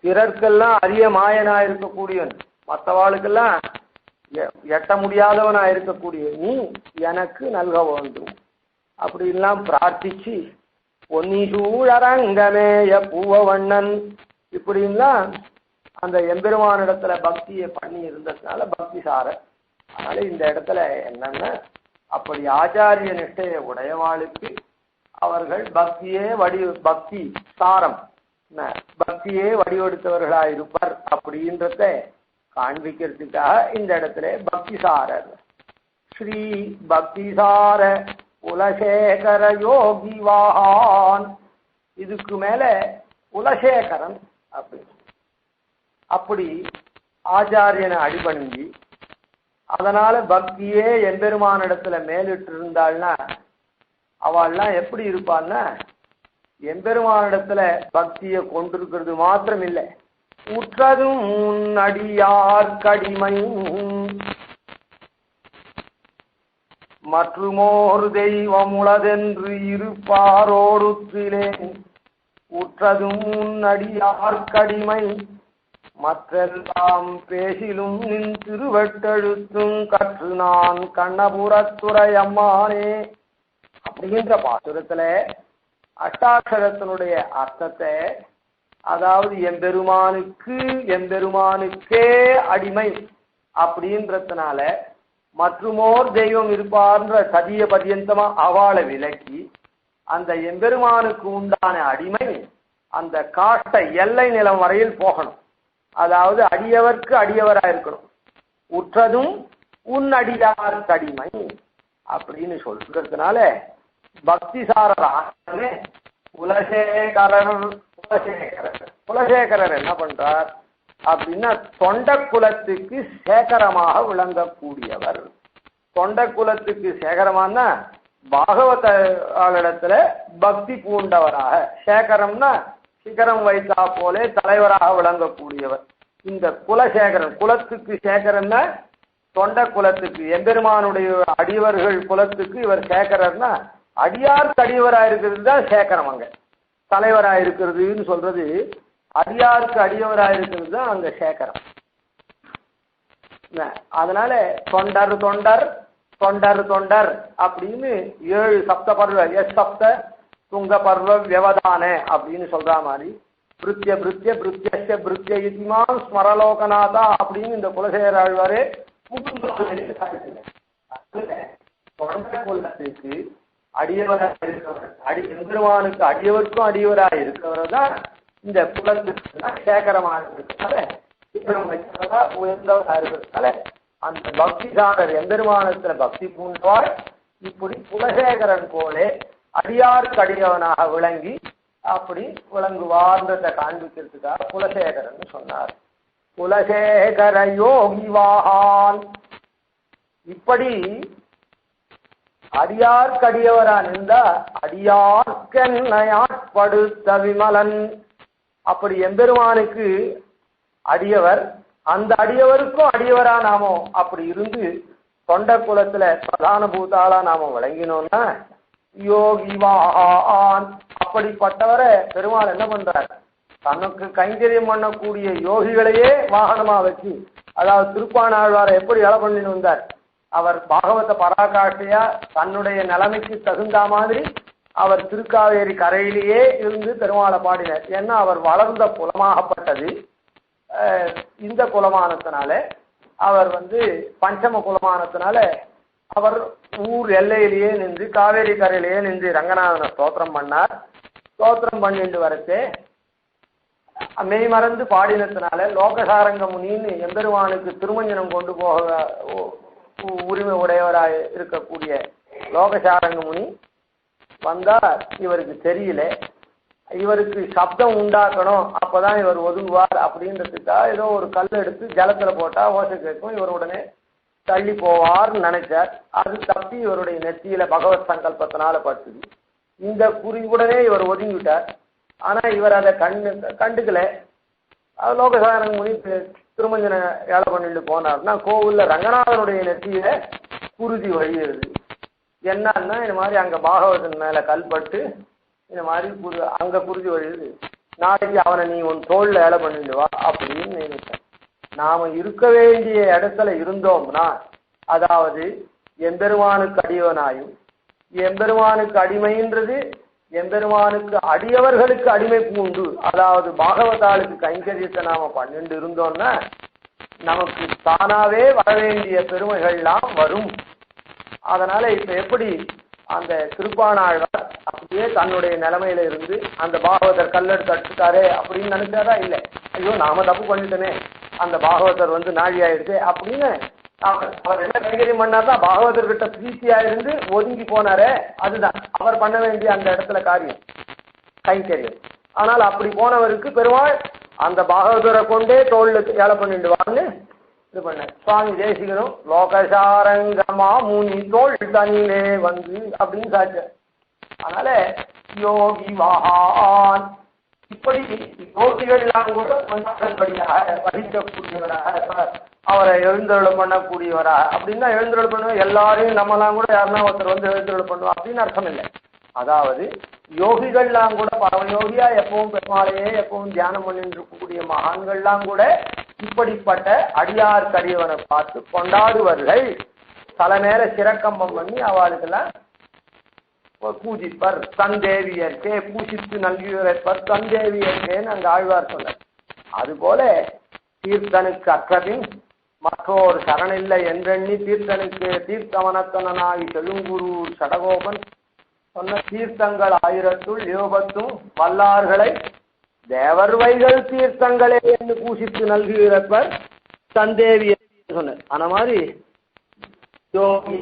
பிறர்க்கெல்லாம் அரிய மாயனா இருக்கக்கூடியவன், மற்றவாளுக்கெல்லாம் எட்ட முடியாதவனா இருக்கக்கூடிய நீ எனக்கு நல்க வேண்டும் அப்படின்லாம் பிரார்த்திச்சு பொன்னிசூழரங்கமேய பூவவண்ணன் இப்படின்லாம் அந்த எம்பெருமானிடத்துல பக்தியை பண்ணி இருந்ததுனால பக்தி சார. அதனால இந்த இடத்துல என்னன்னா, அப்படி ஆச்சாரிய நிஷ்டையை உடையவாளுக்கு அவர்கள் பக்தி சாரம் பக்தியே வடிவெடுத்தவர்களாயிருப்பர் அப்படின்றத காண்பிக்கிறதுக்காக இந்த இடத்துல பக்திசாரர் ஸ்ரீ பக்திசார குலசேகர யோகி வாஹான். இதுக்கு மேல குலசேகரன் அப்படி ஆச்சாரியனை அடிபணிஞ்சி அதனால பக்தியே எம்பெருமானிடத்துல மேலிட்டு இருந்தாள்னா அவள்லாம் எப்படி இருப்பான்னா, எம்பெருமானிடத்துல பக்தியை கொண்டிருக்கிறது மாத்திரம் இல்லை, உற்றதும் அடியார் கடிமை மற்றுமோர் தெய்வம் உளதென்று இருப்பாரோடுத்திலே உற்றதும் அடியார் கடிமை மற்றெல்லாம் பேசிலும் நின் திருவெட்டெழுத்தும் கற்று நான் கண்ணபுரத்துறை அம்மானே அப்படிங்கிற பாசுரத்துல அஷ்டாட்சரத்தினுடைய அர்த்தத்தை, அதாவது எம்பெருமானுக்கே அடிமை அப்படின்றதுனால மற்றுமோர் தெய்வம் இருப்பார்ன்ற சதிய பர்யந்தமா அவளை விலக்கி அந்த எம்பெருமானுக்கு உண்டான அடிமை அந்த காஷ்ட எல்லை நிலம் வரையில் போகணும். அதாவது அடியவர்க்கு அடியவராக இருக்கணும். உற்றதும் உன் அடியார் கடிமை அப்படின்னு சொல்றதுனால பக்திசாரர் குலசேகரர் என்ன பண்றார் அப்படின்னா, தொண்ட குலத்துக்கு சேகரமாக விளங்கக்கூடியவர். தொண்ட குலத்துக்கு சேகரமான பாகவதத்துல பக்தி பூண்டவராக, சேகரம்னா சிகரம் வைத்தா போலே தலைவராக விளங்கக்கூடியவர். இந்த குலசேகரன் குலத்துக்கு சேகரன்னா தொண்ட குலத்துக்கு எம்பெருமானுடைய அடியவர்கள் குலத்துக்கு இவர் சேகரர்னா அடியார்க்கு அடியவராக இருக்கிறது தான் சேகரம். அங்க தலைவராக இருக்கிறதுன்னு சொல்றது அடியாருக்கு அடியவராக இருக்கிறது தான் அங்க சேகரம். அதனால தொண்டர் தொண்டர் தொண்டர் தொண்டர் அப்படின்னு 7 சப்த பர்வ சப்த துங்க பர்வ வியவதான அப்படின்னு சொல்ற மாதிரி பிருத்திய பிருத்திய பிருத்திய பிருத்திய இதிமான் ஸ்மரலோகநாதா அப்படின்னு இந்த குலசேகர ஆழ்வாரே தொண்ட குலத்துக்கு அடியவராக இருக்கிறவர், எம்பெருமானுக்கு அடியவருக்கும் அடியவராக இருக்கிறவர் தான் இந்த குலத்துக்கு சேகரமாக இருக்கிறதுனால உயர்ந்தவராக இருக்கிறதுனால அந்த பக்திசாரர் எம்பெருமானத்துல பக்தி பூண்டவாள் இப்படி குலசேகரன் போலே அடியார்க்கு அடியவனாக விளங்கி அப்படி விளங்குவார்ன்றதை காண்பிக்கிறதுக்காக குலசேகரன் சொன்னார். குலசேகர யோகி வாஹான் இப்படி அடியார்க்கடியவரா நின்றா அடியார்க்கென்னையாட்படுத்த விமலன். அப்படி எம்பெருமானுக்கு அடியவர், அந்த அடியவருக்கும் அடியவரா நாமோ அப்படி இருந்து தொண்ட குலத்துல பிரதான பூதாளா நாம விளங்கினோம்னா யோகிவான். அப்படிப்பட்டவரை பெருமாள் என்ன பண்றார், தனக்கு கைங்கரியம் பண்ணக்கூடிய யோகிகளையே வாகனமா வச்சு, அதாவது திருப்பாணாழ்வாரை எப்படி இலை பண்ணின்னு வந்தார், அவர் பாகவத பராகாஷ்டையா தன்னுடைய நிலைமைக்கு தகுந்த மாதிரி அவர் திருக்காவேரி கரையிலேயே இருந்து பெருமாளை பாடினார். ஏன்னா அவர் வளர்ந்த குலமாகப்பட்டது இந்த குலமானத்தினால, அவர் பஞ்சம குலமானத்தினால அவர் ஊர் எல்லையிலேயே நின்று காவேரி கரையிலேயே நின்று ரங்கநாதனை ஸ்தோத்திரம் பண்ணார். ஸ்தோத்திரம் பண்ணிட்டு வரச்சே மெய் மறந்து பாடினத்தினால லோகசாரங்க முனின்னு எம்பெருமானுக்கு திருமஞ்சனம் கொண்டு போக உரிமை உடையவராக இருக்கக்கூடிய லோகசாரங்க முனி வந்தா இவருக்கு தெரியல, இவருக்கு சப்தம் உண்டாக்கணும், அப்பதான் இவர் ஒதுங்குவார் அப்படின்றதுக்காக ஏதோ ஒரு கல் எடுத்து ஜலத்துல போட்டா ஓசை கேட்கும், இவர் உடனே தள்ளி போவார்னு நினைச்சார். அது தப்பி இவருடைய நெத்தியில பகவத் சங்கல்பத்தினால பட்டுது. இந்த குறிவுடனே இவர் ஒதுங்கிவிட்டார். ஆனா இவர் அதை கண்டுக்கல. லோகசாரங்க முனி திருமஞ்சன ஏழை பண்ணிட்டு போனார்னா கோவில்ல ரங்கநாதனுடைய நெத்தியில குருதி வழியிறது. என்னன்னா இந்த மாதிரி அங்க பாகவதன் மேல கல்பட்டு இந்த மாதிரி அங்க குருதி வழியுது, நாளைக்கு அவனை நீ உன் தோல்ல ஏழை பண்ணிட்டு வா அப்படின்னு நினைச்சேன். நாம இருக்க வேண்டிய இடத்துல இருந்தோம்னா, அதாவது எம்பெருமானுக்கு அடியவனாயும், எம்பெருமானுக்கு அடிமைன்றது எம்பெருமானுக்கு அடியவர்களுக்கு அடிமை பூண்டு, அதாவது பாகவதாளுக்கு கைங்கரியத்தை நாம பண்ணிட்டு இருந்தோம்னா நமக்கு தானாவே வர வேண்டிய பெருமைகள்லாம் வரும். அதனால இப்ப எப்படி அந்த திருப்பாணாழ்வார் அப்படியே தன்னுடைய நிலைமையில இருந்து அந்த பாகவதர் கல்லெடுத்து அடிச்சுட்டாரே அப்படின்னு நினைச்சாரா? இல்லை, ஐயோ நாம தப்பு பண்ணிட்டோமே, அந்த பாகவதர் நாழி ஆயிடுச்சு அப்படின்னு அவர் என்ன கைங்கரியம் பண்ணார்தான் பாகவதர்கிட்ட பிரீத்தியா இருந்து ஒதுங்கி போனாரே, அதுதான் அவர் பண்ண வேண்டிய அந்த இடத்துல காரியம் கைங்கரியம். ஆனால் அப்படி போனவருக்கு பெருமாள் அந்த பாகவதரை கொண்டே தோல்ல ஏழை பண்ணிடுவான்னு இது பண்ண. சுவாமி தேசிகனும் லோகசாரங்கமா முனி தோல் தனியிலே அப்படின்னு சாட்சி. அதனால யோகி வான் இப்படி யோகிகள் எல்லாம் கூட கொண்டாடும்படியாக வகிக்கக்கூடியவராக, அவரை எழுந்தருள் பண்ணக்கூடியவரா அப்படின்னா எழுந்தருள் பண்ணுவோம் எல்லாரையும் நம்மலாம் கூட யாருன்னா ஒருத்தர் எழுந்தருள் பண்ணுவோம் அப்படின்னு அர்த்தம் இல்லை. அதாவது யோகிகள்லாம் கூட பரமயோகியா எப்பவும் பெருமாளையே எப்பவும் தியானம் பண்ணிட்டு இருக்கக்கூடிய மகான்கள்லாம் கூட இப்படிப்பட்ட அடியார் கடியவனை பார்த்து கொண்டாடுவர்கள். தலை மேல சிறக்கம்பம் பண்ணி அவளுக்கெல்லாம் பூஜிப்பர். தந்தேவியர்க்கே பூசித்து நல்கியவர் தந்தேவியர்க்கேன்னு அங்க ஆழ்வார் சொன்னார். அதுபோல தீர்த்தனுக்கு அற்றபின் மற்றொரு சரணில்லை என்றெண்ணி தீர்த்தனுக்கு தீர்த்தவனத்தனாகி செழுங்குரு சடகோபன் சொன்ன தீர்த்தங்கள் 1000த்துள் யோகத்தும் வல்லார்களை தேவர்வைகள் தீர்த்தங்களே என்று பூசித்து நல்கியிருப்பர் தந்தேவி சொன்னார். அந்த மாதிரி யோகி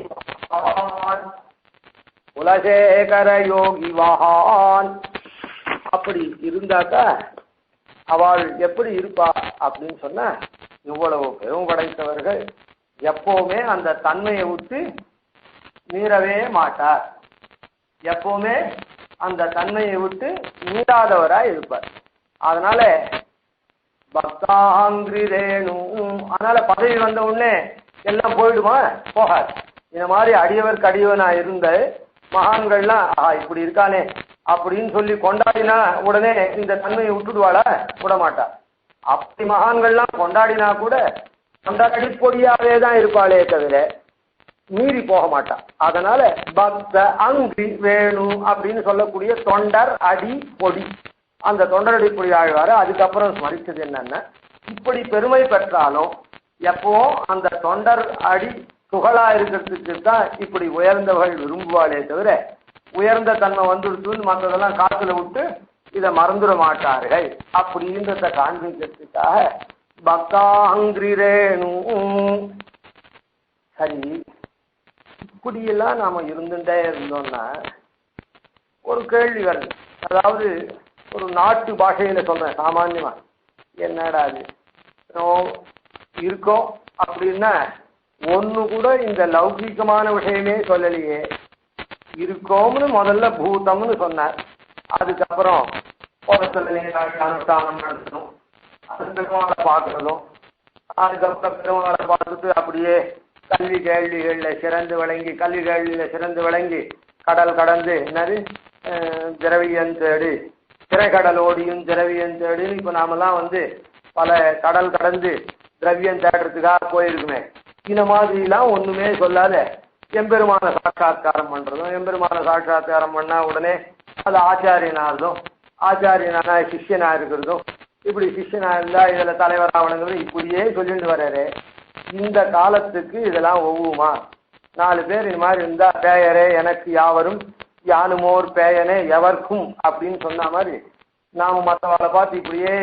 குலசேகர யோகி வஹான் அப்படி இருந்தாக்கா அவள் எப்படி இருப்பா அப்படின்னு சொன்ன, இவ்வளவு பெரும் படைத்தவர்கள் எப்பவுமே அந்த தன்மையை விட்டு மீறவே மாட்டார், எப்பவுமே அந்த தன்மையை விட்டு மீறாதவராய் இருப்பார். அதனால பக்தாங்கிரி ரேணும், அதனால பதவி வந்த உடனே எல்லாம் போயிடுமா? போகாது. இந்த மாதிரி அடியவருக்கு அடியவனா இருந்த மகான்கள்லாம் இப்படி இருக்கானே அப்படின்னு சொல்லி கொண்டாடினா உடனே இந்த தன்மையை விட்டுடுவாளா? விட மாட்டா. அப்படி மகான்கள்லாம் கொண்டாடினா கூட கொண்டாடி பொடியாவே தான் இருப்பாளே தவிர மீறி போக மாட்டா. அதனால பக்த அங்கி வேணும் அப்படின்னு சொல்லக்கூடிய தொண்டர் அடி பொடி, அந்த தொண்டரடி பொடி ஆழ்வாரு அதுக்கப்புறம் ஸ்மரிச்சது என்னன்னா, இப்படி பெருமை பெற்றாலும் எப்பவும் அந்த தொண்டர் அடி புகழா இருக்கிறதுக்கு தான் இப்படி உயர்ந்தவர்கள் விரும்புவாளே தவிர உயர்ந்த தன்மை வந்துடுத்துன்னு மற்றதெல்லாம் காத்துல விட்டு இதை மறந்துட மாட்டார்கள் அப்படின்றத காண்பிக்கிறதுக்காக பக்தாங்கிரேணும். சரி, இப்படியெல்லாம் நாம இருந்துட்டே இருந்தோம்னா ஒரு கேள்வி வருது. அதாவது ஒரு நாட்டு பாஷையில சொல்றேன் சாமான்யமா, என்னடா அது இருக்கோம் அப்படின்னா ஒண்ணு கூட இந்த லௌகிகமான விஷயமே சொல்லலையே. இருக்கோம்னு முதல்ல பூதம்னு சொன்னார். அதுக்கப்புறம் அனுஷ்டானம் நடத்தணும், அது பெருமாளை பார்க்கறதும், அதுக்கப்புறம் பெருமாளை பார்த்துட்டு அப்படியே கல்வி கேள்விகளில் சிறந்து விளங்கி, கல்வி கேள்வியில் சிறந்து விளங்கி கடல் கடந்து என்னது திரவியம் தேடு, திரைக்கடல் ஓடியும் திரவியம் தேடுன்னு இப்போ நாமெல்லாம் பல கடல் கடந்து திரவியம் தேடுறதுக்காக போயிருக்குமே. இந்த மாதிரிலாம் ஒன்றுமே சொல்லாத எம்பெருமான சாட்சாத்காரம் பண்ணுறதும், எம்பெருமான சாட்சாத்காரம் பண்ணால் உடனே அது ஆச்சாரியனாகிறதும், ஆச்சாரியனான சிஷ்யனாக இருக்கிறதும், இப்படி சிஷ்யனாக இருந்தால் இதில் தலைவராக வணங்குறது, இப்படியே சொல்லிட்டு வர்றாரு. இந்த காலத்துக்கு இதெல்லாம் ஒவ்வுமா? 4 பேர் இது மாதிரி இருந்தால் பேயரே எனக்கு யாவரும் யானுமோர் பேயனே எவர்க்கும் அப்படின்னு சொன்ன மாதிரி நாம் மற்றவளை பார்த்து இப்படியே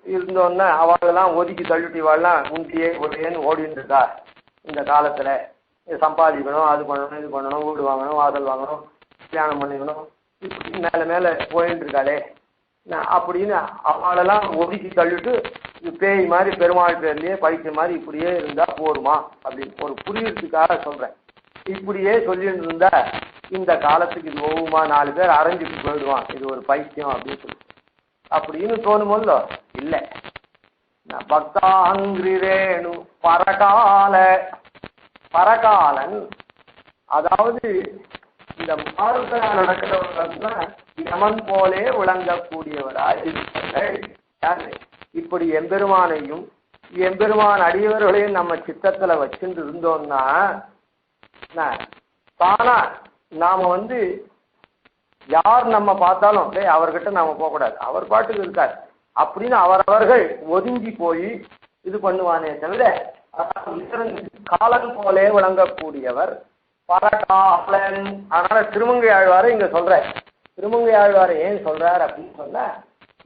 இருந்தோன்னா அவளெல்லாம் ஒதுக்கி தள்ளிட்டு வாழலாம் உண்டியே ஒரேன்னு ஓடிட்டு இருக்கா. இந்த காலத்தில் சம்பாதிக்கணும், அது பண்ணணும், இது பண்ணணும், வீடு வாங்கணும், வாசல் வாங்கணும், கல்யாணம் பண்ணிக்கணும், இப்படி மேலே மேலே போயின்னு இருக்காளே அப்படின்னு அவளெல்லாம் ஒதுக்கி தள்ளிட்டு பேய் மாதிரி பெருமாள் பேர்லேயே பைத்திய மாதிரி இப்படியே இருந்தால் போருமா அப்படின்னு ஒரு புரியறதுக்காக சொல்கிறேன். இப்படியே சொல்லிட்டு இருந்தா இந்த காலத்துக்கு இது ஒவ்வொருமா 4 பேர் அரைஞ்சிட்டு போயிடுவான், இது ஒரு பைத்தியம் அப்படின்னு சொல்லி அப்படின்னு தோணுமோல்ல. இல்லை, பக்தாங்கிரேணு பரகாலன், அதாவது இந்த மாறுதலா நடக்கிறவர்கள் யமன் போலே விளங்கக்கூடியவராய் இருப்பார்கள். இப்படி எம்பெருமானையும் எம்பெருமான் அடியவர்களையும் நம்ம சித்தத்துல வச்சுட்டு இருந்தோம்னா தானா நாம யார் நம்ம பார்த்தாலும் அவர்கிட்ட நாம போகக்கூடாது, அவர் பாட்டுக்கு இருக்கார் அப்படின்னு அவரவர்கள் ஒதுங்கி போய் இது பண்ணுவானே தவிர காலன் போலே விளங்கக்கூடியவர் பரகாலன். அதனால திருமங்கை ஆழ்வாரை இங்க சொல்ற. திருமங்கை ஆழ்வாரை ஏன் சொல்றார் அப்படின்னு சொன்னா,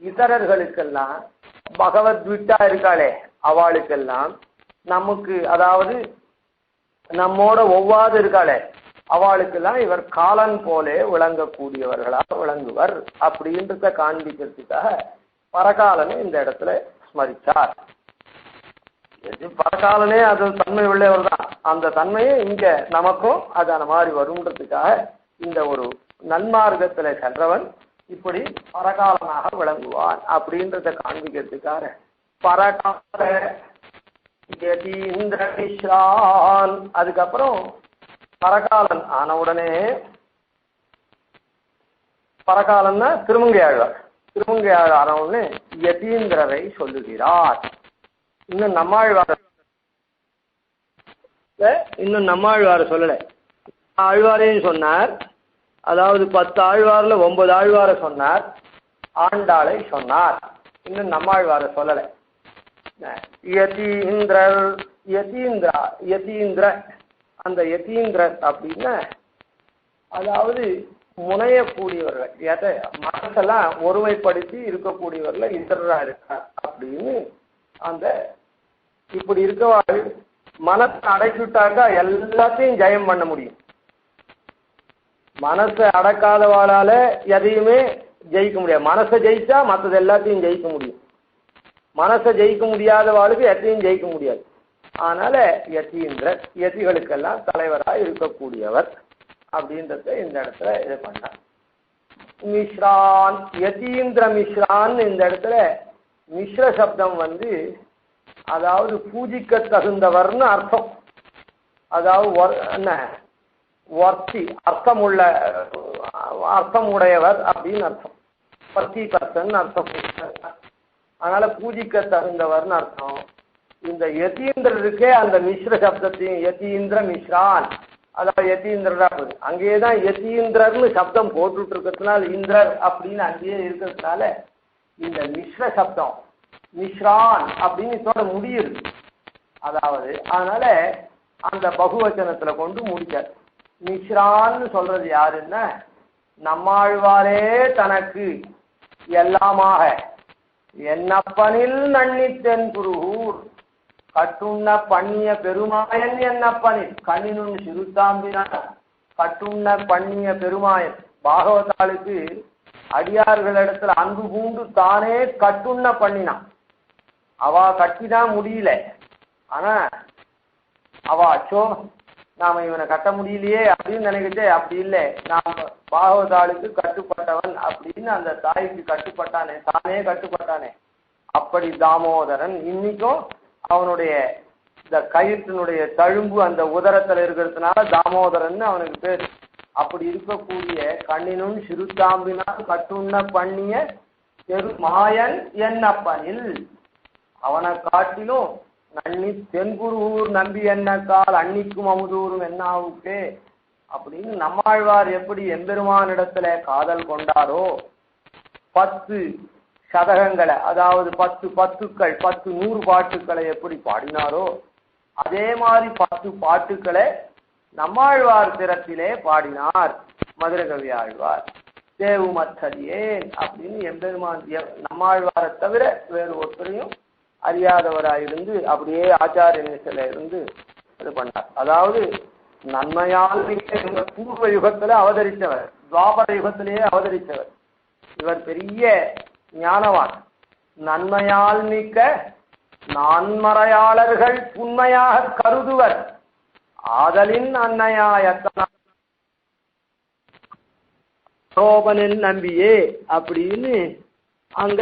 இதரர்களுக்கெல்லாம் பகவத் விட்டா இருக்காளே அவளுக்கெல்லாம் நமக்கு, அதாவது நம்மோட ஒவ்வாது இருக்காளே அவளுக்கெல்லாம் இவர் காலன் போலே விளங்கக்கூடியவர்களாக விளங்குவர் அப்படின்றத காண்பிக்கிறதுக்காக பரகாலனை இந்த இடத்துல ஸ்மரிச்சார். பரகாலனே அது தன்மை உள்ளவர் தான், அந்த தன்மையை இங்க நமக்கும் அது அந்த மாதிரி வரும்ன்றதுக்காக இந்த ஒரு நன்மார்க்கத்துல சென்றவன் இப்படி பரகாலனாக விளங்குவான் அப்படின்றத காண்பிக்கிறதுக்காக பரகால யதீந்திர மிஸ்ரான். அதுக்கப்புறம் பரகாலன் ஆன உடனே பரகாலன்னா திருமங்கை ஆழ்வார். திருமங்கை ஆழ்வார் ஆன உடனே யதீந்திரரை சொல்லுகிறார். இன்னும் நம்மாழ்வார சொல்லலை, ஆழ்வாரையும் சொன்னார். அதாவது 10 ஆழ்வார்ல 9 ஆழ்வாரை சொன்னார், ஆண்டாளை சொன்னார். இன்னும் நம்மாழ்வார சொல்லலை. யதீந்திரர் யதீந்திர அந்த யதீந்திரர் அப்படின்னா அதாவது முனையக்கூடியவர்கள், மனசெல்லாம் ஒருமைப்படுத்தி இருக்கக்கூடியவர்கள் இந்திரரா இருக்கார் அப்படின்னு. அந்த இப்படி இருக்கவாள் மனசை அடைச்சுட்டாக்கா எல்லாத்தையும் ஜெயம் பண்ண முடியும். மனசை அடக்காதவாளால எதையுமே ஜெயிக்க முடியாது. மனசை ஜெயிச்சா மற்றது எல்லாத்தையும் ஜெயிக்க முடியும். மனசை ஜெயிக்க முடியாதவாளுக்கு எத்தையும் ஜெயிக்க முடியாது. அதனால யதீந்திரர் யதிகளுக்கெல்லாம் தலைவராக இருக்கக்கூடியவர் அப்படின்றத இந்த இடத்துல இது பண்ணார். மிஸ்ரான் யதீந்திர மிஸ்ரான், இந்த இடத்துல மிஸ்ர சப்தம் அதாவது பூஜிக்க தகுந்தவர்னு அர்த்தம். அதாவது என்ன வர்த்தி அர்த்தம் உடையவர் அப்படின்னு அர்த்தம். வர்த்தி கர்த்தன் அர்த்தம். அதனால பூஜிக்க தகுந்தவர்னு அர்த்தம். இந்த யதீந்திரருக்கே அந்த மிஸ்ர சப்தத்தையும் யதீந்திர மிஸ்ரான், அதாவது யதீந்திரரா போகுது. அங்கேயேதான் யதீந்திரர்னு சப்தம் போட்டுட்டு இருக்கிறதுனால இந்திரர் அப்படின்னு அங்கேயே இருக்கிறதுனால இந்த மிஸ்ர சப்தம் மிஸ்ரான் அப்படின்னு இதோட முடியுது. அதாவது அதனால அந்த பகுவச்சனத்துல கொண்டு முடிச்சார். மிஸ்ரான்னு சொல்றது யாருன்னா, நம்மாழ்வாரே தனக்கு எல்லாமாக என்னப்பனில் நன்னித்தென் குருகூர் கட்டுண்ண பண்ணிய பெருமாயன் என்னப்பனில் கண்ணினும் சிறுத்தாம்பினார் கட்டுண்ண பண்ணிய பெருமாயன். பாகவதாளுக்கு அடியார்களிடத்துல அன்பு பூண்டு தானே கட்டுண்ண பண்ணினான். அவ கட்டிதான் முடியல, ஆனா அச்சோ நாம இவனை கட்ட முடியலையே அப்படின்னு நினைக்கிட்டே, அப்படி இல்லை, நாம் பாகவதாளுக்கு கட்டுப்பட்டவன் அப்படின்னு அந்த தாய்க்கு கட்டுப்பட்டானே, தானே கட்டுப்பட்டானே, அப்படி தாமோதரன் இன்னைக்கும் அவனுடைய இந்த கயிற்றினுடைய தழும்பு அந்த உதரத்துல இருக்கிறதுனால தாமோதரன் அவனுக்கு பேர். அப்படி இருக்கக்கூடிய கண்ணினும் சிறுத்தாம்பினால் கட்டுண்ண பண்ணிய பெருமாயன் என்னப்பனில், அவனை காட்டிலும் நன்னி தென்குருகூர் நம்பி என்னக்கால் அன்னிக்கும் அமுதூரும் என்னாவுக்கே அப்படின்னு நம்மாழ்வார் எப்படி எம்பெருமானிடத்துல காதல் கொண்டாரோ, 10 சதகங்களை, அதாவது 10 பத்துக்கள், 10 100 பாட்டுக்களை எப்படி பாடினாரோ அதே மாதிரி 10 பாட்டுக்களை நம்மாழ்வார் திறத்திலே பாடினார் மதுரகவி ஆழ்வார். தேவுமற்றறியேன் அப்படின்னு எம்பெருமான் நம்மாழ்வாரை தவிர வேறு ஒருத்தரையும் அறியாதவராயிருந்து அப்படியே ஆச்சாரிய நிலையில இருந்து இது பண்ணார். அதாவது நன்மையால் மிக்க பூர்வ யுகத்துல அவதரித்தவர், துவாபர யுகத்திலேயே அவதரித்தவர். இவர் பெரிய ஞானவான். நன்மையால் மிக்க நான்மறையாளர்கள் உண்மையாக கருதுவர் ஆதலின் அன்னையாயத்தனோபனின் நம்பியே அப்படின்னு அங்க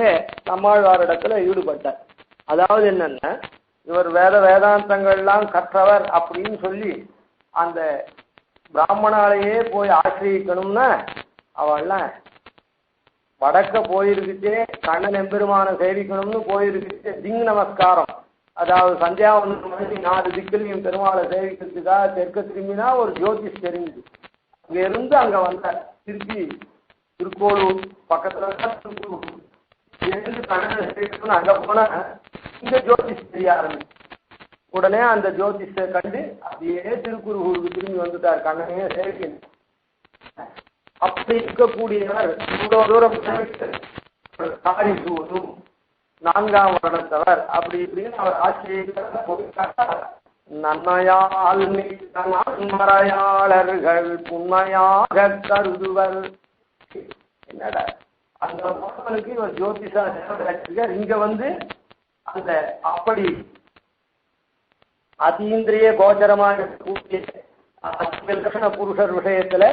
நம்மாழ்வாரிடத்துல ஈடுபட்டார். அதாவது என்னன்னா, இவர் வேதாந்தங்கள்லாம் கற்றவர் அப்படின்னு சொல்லி அந்த பிராமணாலேயே போய் ஆசிரியக்கணும்னா அவள்லாம் வடக்க போயிருக்குச்சே, கண்ணன் எம்பெருமான சேவிக்கணும்னு போயிருக்குச்சு திங் நமஸ்காரம், அதாவது சந்தியாவந்தனம் பண்ணி 4 திக்கிலையும் பெருமாளை சேவிக்கிறதுக்காக தெற்க திரும்பினா ஒரு ஜோதிஷ் தெரிஞ்சுது. அங்க இருந்து அங்க வந்தார். திருப்பி திருக்கோளூர் பக்கத்துல திருக்கோளூர் இருந்து கண்ணனை சேவிக்கணும்னு அங்க போனா இந்த ஜோதிஷ் தெரிய ஆரம்பிச்சு. உடனே அந்த ஜோதிஷை கண்டு அப்படியே திருக்குறுகூருக்கு திரும்பி வந்துட்டார், கண்ணனையே சேவிக்கணும். அப்படி இருக்கக்கூடியவர் இவ்வளவு தூரம் காரி சூதும் 4ஆம் வருடத்தவர் அப்படி இப்படின்னு அவர் ஆசிரியர் நன்மையால் மறையாளர்கள் உண்மையாக கருதுவர். என்னடா அந்த மக்களுக்கு இவர் ஜோதிஷா இங்க வந்து அந்த அப்படி அதீந்திரிய கோச்சரமாக லட்சண புருஷர் விஷயத்துல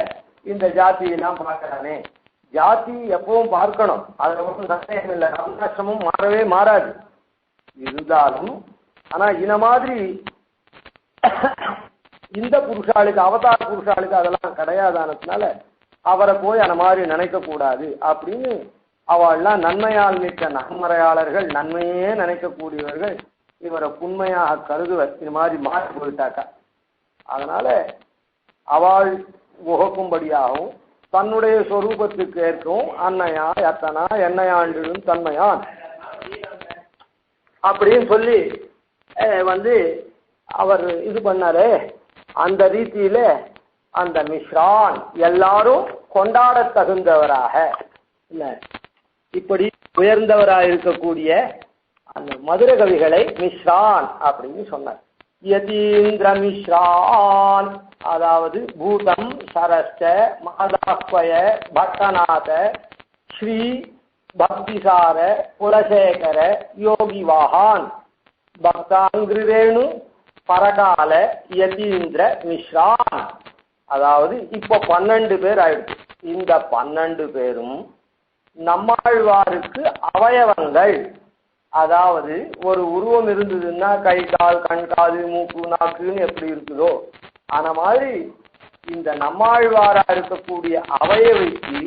இந்த ஜாதியெல்லாம் பார்க்கறானே. ஜாதி எப்பவும் பார்க்கணும், அதுல ஒன்றும் சந்தேகம் இல்லை, அவகாசமும் மாறவே மாறாது. இருந்தாலும் ஆனா இந்த மாதிரி இந்த புருஷாளுக்கு அவதார புருஷாளுக்கு அதெல்லாம் கிடையாதானதுனால அவரை போய் அந்த மாதிரி நினைக்க கூடாது அப்படின்னு அவள்லாம் நன்மையால் மிக்க நன்மறையாளர்கள், நன்மையே நினைக்கக்கூடியவர்கள் இவரை உண்மையாக கருதுவர். இது மாதிரி மாறி போயிட்டாக்கா அதனால அவள் உகக்கும்படியாகவும் தன்னுடைய சொரூபத்துக்கு ஏற்கவும் அன்னையா அத்தனா என்னையாண்டிடும் தன்மையான் அப்படின்னு சொல்லி வந்து அவர் இது பண்ணாரு. அந்த ரீதியில அந்த மிஸ்ரான் எல்லாரும் கொண்டாட தகுந்தவராக இல்ல, இப்படி உயர்ந்தவராக இருக்கக்கூடிய அந்த மதுர கவிகளை மிஸ்ரான் அப்படின்னு சொன்னார். யதீந்திர மிஸ்ரான், அதாவது பூதம் சரஸ்ட மாதாஸ்வய பட்டநாத ஸ்ரீ பக்திசார குலசேகர யோகிவாகான் பக்தாங்கிரேணு பரகால யதீந்திர மிஸ்ரான். அதாவது இப்போ 12 பேர் ஆயிடுச்சு. இந்த 12 பேரும் நம்மாழ்வாருக்கு அவயவங்கள். அதாவது ஒரு உருவம் இருந்ததுன்னா கை கால் கண் காது மூக்கு நாக்குன்னு எப்படி இருக்குதோ அந்த மாதிரி இந்த நம்மாழ்வாரா இருக்கக்கூடிய அவயவைக்கு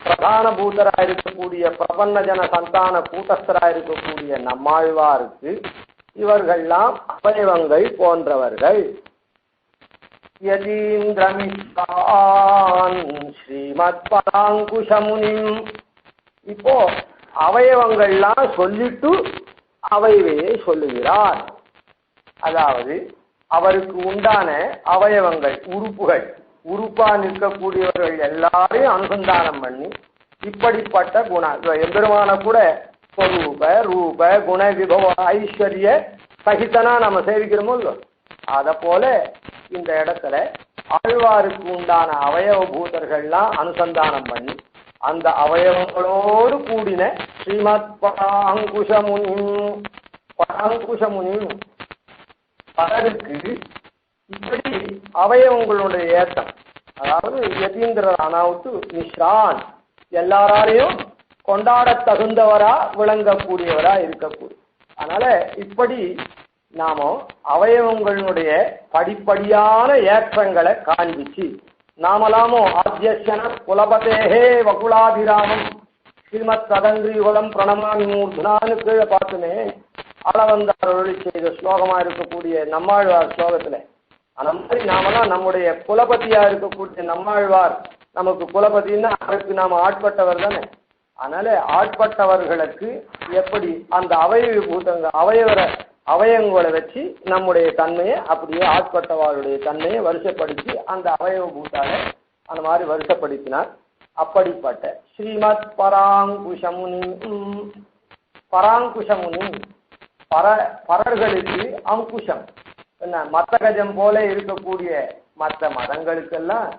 பிரதான பூதரா இருக்கக்கூடிய பிரபன்ன ஜன சந்தான கூட்டஸ்தரா இருக்கக்கூடிய நம்மாழ்வாருக்கு இவர்கள்லாம் அவயவங்கள் போன்றவர்கள். யதீந்திரமிஸ்ரான் ஸ்ரீமத் பராங்குஷமுனிம். இப்போ அவயவங்கள்லாம் சொல்லிட்டு அவைவே சொல்லுகிறார். அதாவது அவருக்கு உண்டான அவயவங்கள் உறுப்புகள், உறுப்பா நிற்கக்கூடியவர்கள் எல்லாரையும் அனுசந்தானம் பண்ணி இப்படிப்பட்ட குண எம்பெருமான கூட ஸ்வரூப ரூப குண விபவ ஐஸ்வர்ய சகிதனா நம்ம சேவிக்கிறோமோ இல்லோ, அதை போல இந்த இடத்துல ஆழ்வாருக்கு உண்டான அவயவ பூதர்கள்லாம் அனுசந்தானம் பண்ணி அந்த அவயவங்களோடு கூடின ஸ்ரீமத் பராங்குஷமுனி. பராங்குஷமுனி பலருக்கு இப்படி அவயவங்களுடைய ஏற்றம், அதாவது யதீந்திர அனாவுத்து மிஸ்ரான், எல்லாராலையும் கொண்டாட தகுந்தவரா விளங்கக்கூடியவரா இருக்கக்கூடிய. அதனால இப்படி நாம அவயவங்களுடைய படிப்படியான ஏற்றங்களை காண்பிச்சு நாமலாமோ ஆத்யசன குலபதேகே வகுலாபிராமம் ஸ்ரீமத் சதங்கிரிகுலம் பிரணமாமி மூர்தனான்னு கீழே பார்த்துமே அளவந்தார் ஒளி செய்த ஸ்லோகமா இருக்கக்கூடிய நம்மாழ்வார் ஸ்லோகத்துல அந்த மாதிரி நாமெல்லாம் நம்முடைய குலபதியா இருக்கக்கூடிய நம்மாழ்வார் நமக்கு குலபதினா அதற்கு நாம ஆட்பட்டவர் தானே. அதனால ஆட்பட்டவர்களுக்கு எப்படி அந்த அவயவங்களை வச்சு நம்முடைய தன்மையை அப்படியே ஆட்பட்டவர்களுடைய தன்மையை வருஷப்படுத்தி அந்த அவயவ பூத்தால அந்த மாதிரி வருஷப்படுத்தினார். அப்படிப்பட்ட ஸ்ரீமத் பராங்குஷமுனி பரர்களுக்கு அங்குஷம் என்ன, மத்தகஜம் போல இருக்கக்கூடிய மற்ற மதங்களுக்கெல்லாம்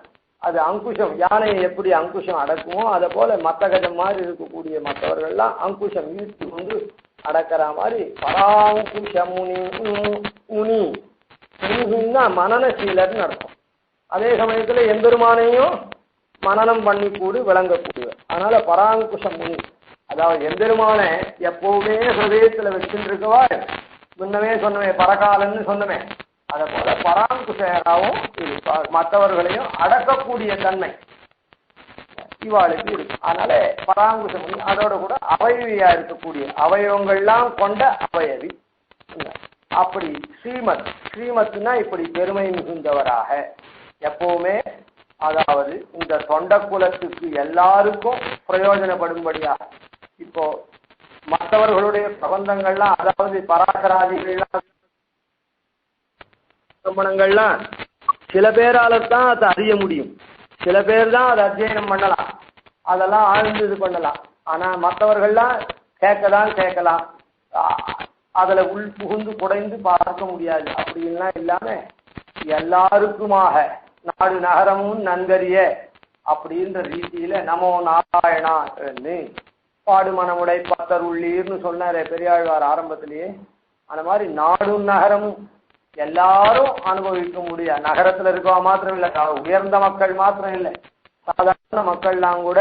அது அங்குஷம், யானையை எப்படி அங்குஷம் அடக்குமோ அதை போல மத்தகஜம் மாதிரி இருக்கக்கூடிய மற்றவர்கள்லாம் அங்குஷம் ஈர்த்து கொண்டு அடக்கிற மாதிரி பராங்குஷமுனி முனி முனின்னா மனநசீலர்னு அர்த்தம். அதே சமயத்துல எம்பெருமானையும் மனனம் பண்ணி கூடு விளங்கக்கூடியவர். அதனால பராங்குஷம் முனி, அதாவது எம்பெருமான எப்பவுமே ஹிருதயத்துல வச்சுட்டு இருக்கவா. முன்னமே சொன்னமே பரகாலன்னு சொன்னமே, அதை போல பராங்குஷராகவும் மற்றவர்களையும் அடக்கக்கூடிய தன்மை இவாளுக்கு இருக்கு. அதனால பராங்குஷம் முனி, அதோட கூட அவயவியா இருக்கக்கூடிய அவயவங்கள்லாம் கொண்ட அவயவி. அப்படி ஸ்ரீமத்னா இப்படி பெருமை மிகுந்தவராக எப்பவுமே, அதாவது இந்த தொண்ட குலத்துக்கு எல்லாருக்கும் பிரயோஜனப்படும்படியாக. இப்போ மற்றவர்களுடைய பிரபந்தங்கள்லாம், அதாவது பராசராதிகள்லாம் சம்பளங்கள்லாம் சில பேரால தான் அதை அறிய முடியும், சில பேர் தான் அதை அத்தியனம் பண்ணலாம், அதெல்லாம் ஆழ்ந்து இது பண்ணலாம். ஆனா மற்றவர்கள்லாம் கேட்கலாம், அதுல உள் புகுந்து குடைந்து பார்க்க முடியாது. அப்படின்லாம் இல்லாம எல்லாருக்குமாக நாடு நகரமும் நன்கறிய அப்படின்ற ரீதியில நமோ நாராயணான்னு பாடுமனமுடை பத்தர் உள்ளீர்னு சொன்னாரே பெரியாழ்வார் ஆரம்பத்திலேயே. அந்த மாதிரி நாடும் நகரமும் எல்லாரும் அனுபவிக்க முடியாது. நகரத்துல இருக்கவா மாத்திரம் இல்லை, உயர்ந்த மக்கள் மாத்திரம் இல்லை, சாதாரண மக்கள்லாம் கூட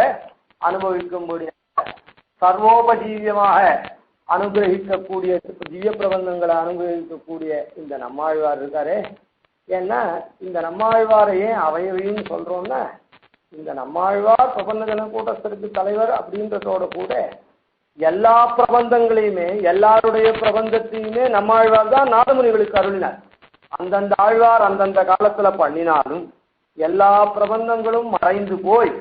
அனுபவிக்க முடியாது. சர்வோபஜீவியமாக அனுகிரகிக்கக்கூடிய திவ்ய பிரபந்தங்களை அனுகிரகிக்கக்கூடிய இந்த நம்மாழ்வார் இருக்காரே. ஏன்னா இந்த நம்மாழ்வாரையே அவயவின்னு சொல்றோம்னா, இந்த நம்மாழ்வார் பிரபந்த கூட்டத்திற்கு தலைவர் அப்படின்றதோட கூட எல்லா பிரபந்தங்களையுமே எல்லாருடைய பிரபந்தத்தையுமே நம்மாழ்வார் தான் நாதமுனிகளுக்கு அருளினார். அந்தந்த ஆழ்வார் அந்தந்த காலத்துல பண்ணினாலும் எல்லா பிரபந்தங்களும் மறைந்து போய்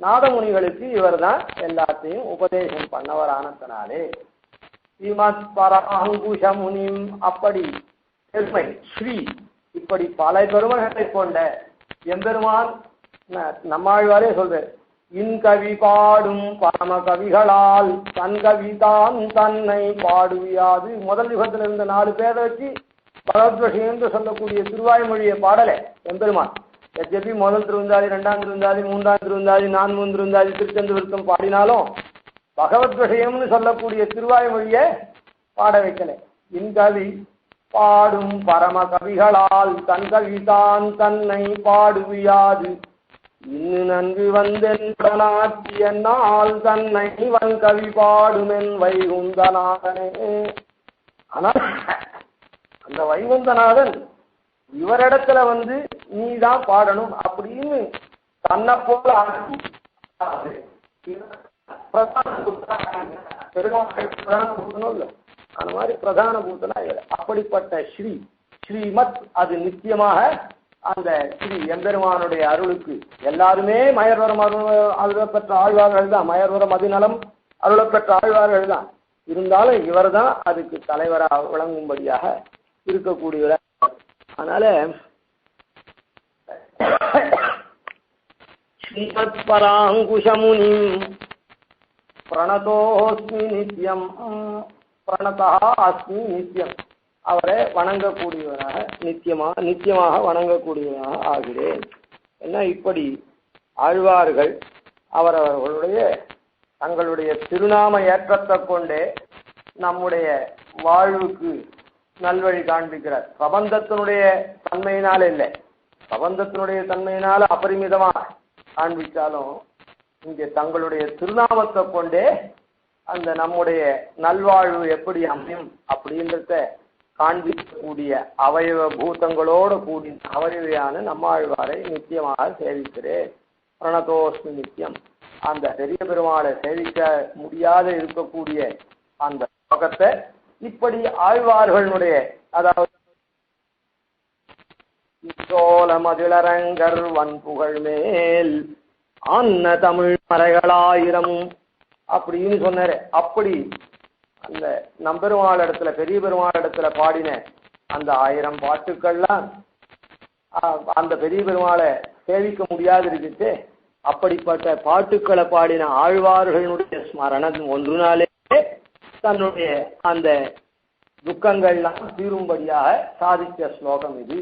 நாதமுனிகளுக்கு இவர் தான் எல்லாத்தையும் உபதேசம் பண்ணவரானதனாலே ஸ்ரீமத் பராங்குஷமுனி. அப்படி பெருமை ஸ்ரீ, இப்படி பல பெருமைகளை கொண்ட எம்பெருமான் நம்மாழ்வாரே சொல்றார், இன்கவி பாடும் பரம கவிகளால் தன் கவிதான் தன்னை பாடுவியாது. முதல் யுகத்தில் இருந்த 4 பேரை வச்சு பகவத்வஷம் என்று சொல்லக்கூடிய திருவாய்மொழியை பாடலை எம்பெருமான் எஜபி முதல் திருவந்தாதி, 2ஆம் திருவந்தாதி, 3ஆம் திருவந்தாதி, 4ஆம் திருவந்தாதி திருச்செந்து விருத்தம் பாடினாலும் பகவத் விஷயம்னு சொல்லக்கூடிய திருவாய்மொழியை பாட வைக்கல. இன்கவி பாடும் பரம கவிகளால் தன் கவிதான் தன்னை பாடுவியாது, இன்னு நன்கு வந்தென்றாட்சிய நாள் தன்னை வன் கவி பாடுமென் வைகுந்தநாதனே. ஆனால் அந்த வைகுந்தநாதன் இவரிடத்துல நீதான் பாடணும் அப்படின்னு தன்னை போல பிரதான பூத்தனும் இல்லை, அந்த மாதிரி பிரதான பூத்தனா. அப்படிப்பட்ட ஸ்ரீமத் அது நித்தியமாக அந்த ஸ்ரீ எம்பெருமானுடைய அருளுக்கு எல்லாருமே மயர்வரம் அருளப்பெற்ற ஆழ்வார்கள் தான், மயர்வரம் அதிநலம் அருளப்பெற்ற ஆழ்வார்கள் தான். இருந்தாலும் இவர் தான் அதுக்கு தலைவராக விளங்கும்படியாக இருக்கக்கூடியவர். அதனால ஸ்ரீமத் பராங்குஷமுனி பிரணதோஸ்மி நித்யம், பிரணதா அஸ்மி நித்யம், அவரை வணங்கக்கூடியவராக நித்தியமாக வணங்கக்கூடியவராக ஆகிறேன். என்ன இப்படி ஆழ்வார்கள் அவரவர்களுடைய தங்களுடைய திருநாம ஏற்றத்தை கொண்டே நம்முடைய வாழ்வுக்கு நல்வழி காண்பிக்கிறார். பிரபந்தத்தினுடைய தன்மையினால இல்லை, பிரபந்தத்தினுடைய தன்மையினால அபரிமிதமா காண்பிச்சாலும் இங்கே தங்களுடைய திருநாமத்தை கொண்டே அந்த நம்முடைய நல்வாழ்வு எப்படி அமையும் அப்படின்றத காண்பிக்கக்கூடிய அவயவ பூதங்களோடு கூடிய அவயவையான நம்மாழ்வாரை நித்தியமாக சேவிக்கிறேன். பிரணதோஸ்மி நித்தியம். அந்த பெரிய பெருமாளை சேவிக்க முடியாத இருக்கக்கூடிய அந்த லோகத்தை இப்படி ஆழ்வார்களுடைய, அதாவது மதிலரங்கர் வன்புகழ் மேல் அன்ன தமிழ் மறைகளாயிரம் அப்படின்னு சொன்னாரு. அப்படி அந்த நம்பெருமாள் இடத்துல, பெரிய பெருமாள் இடத்துல பாடின அந்த 1000 பாட்டுக்கள்லாம் அந்த பெரிய பெருமாளை சேவிக்க முடியாது இருக்குது. அப்படிப்பட்ட பாட்டுக்களை பாடின ஆழ்வார்களுடைய ஸ்மரணம் ஒன்றுனாலே தன்னுடைய அந்த துக்கங்கள்லாம் தீரும்படியாக சாதித்த ஸ்லோகம் இது.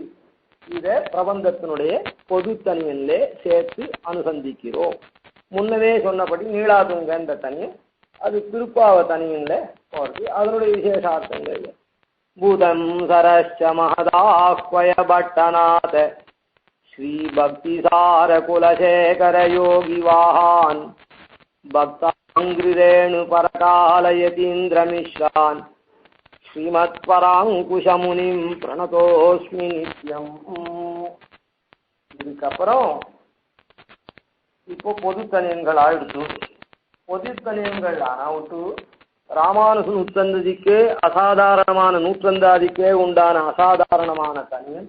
இதை பிரபந்தத்தினுடைய பொது தனியனிலே சேர்த்து அனுசந்திக்கிறோம். முன்னவே சொன்னபடி நீளாதுங்கன்ற தனியன் அது திருப்பாவ தனியன்ல போறது. அதனுடைய விசேஷார்த்தங்கள் பூதம் சரஸ்ச மகதாஹ்வய பட்டநாத ஸ்ரீ பக்தி சார குலசேகர யோகி வாஹான் பக்தாங்கிரேணு பரகாலயதீந்திர மிஸ்ரான் ஸ்ரீமத் பராங்குஷமுனிம் பிரணதோஸ்மி நித்யம். இதுக்கப்புறம் இப்போ பொது தனியன்கள் ஆயிடுச்சு. பொது தனியன்கள் ஆனாவிட்டு ராமானுஜ நூற்றந்ததிக்கே அசாதாரணமான நூற்றந்தாதிக்கே உண்டான அசாதாரணமான தனியன்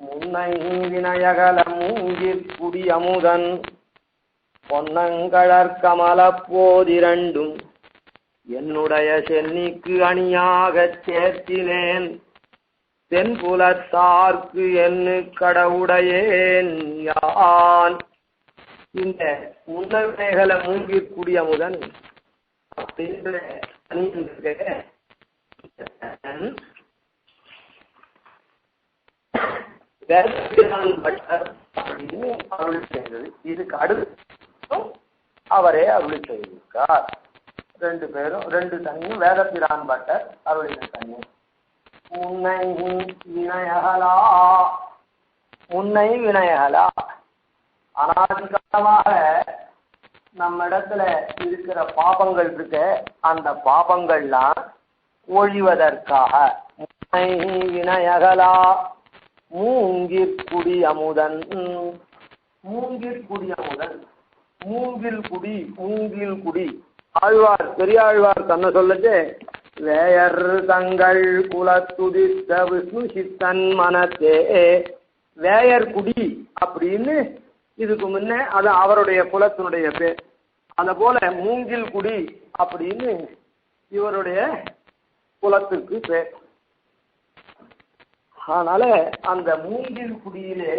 முன்னை வினயகல மூங்கிற் குடி அமுதன் பொன்னங்கழற் கமல போதிரண்டும் என்னுடைய சென்னிக்கு அணியாகச் சேர்த்தினேன் தென்புலத்தார்க்கு என்னு கடவுடையேன் யான். இந்த முன்னவைகளை மூங்கிற்குடிய முதன் அப்படின்ற அப்படின்னு அருள் செய்தது. இதுக்கு அடுத்து அவரே அருள் செய்திருக்கார். 2 பேரும் 2 தனியும் வேதப்பிரான் பட்டர் அருளின தனியும். முன்னை வினயகலா, முன்னை வினயகலா அனாதிகாலமாக நம்ம இடத்துல இருக்கிற பாபங்கள் இருக்க, அந்த பாபங்கள்லாம் ஒழிவதற்காக முன்னை வினயகலா மூங்கிற்குடி அமுதன். மூங்கிற்குடி அமுதன், மூங்கில் குடி, மூங்கில் குடி. ஆழ்வார் பெரியாழ்வார் தன்னை சொல்லச்சு வேயர் தங்கள் குலத்துதித்த விஷ்ணு சித்தன் மனத்தே. வேயர் குடி அப்படின்னு இதுக்கு முன்ன அது அவருடைய குலத்தினுடைய பேர். அதை போல மூங்கில் குடி அப்படின்னு இவருடைய குலத்திற்கு பேர். அதனால அந்த மூங்கில் குடியிலே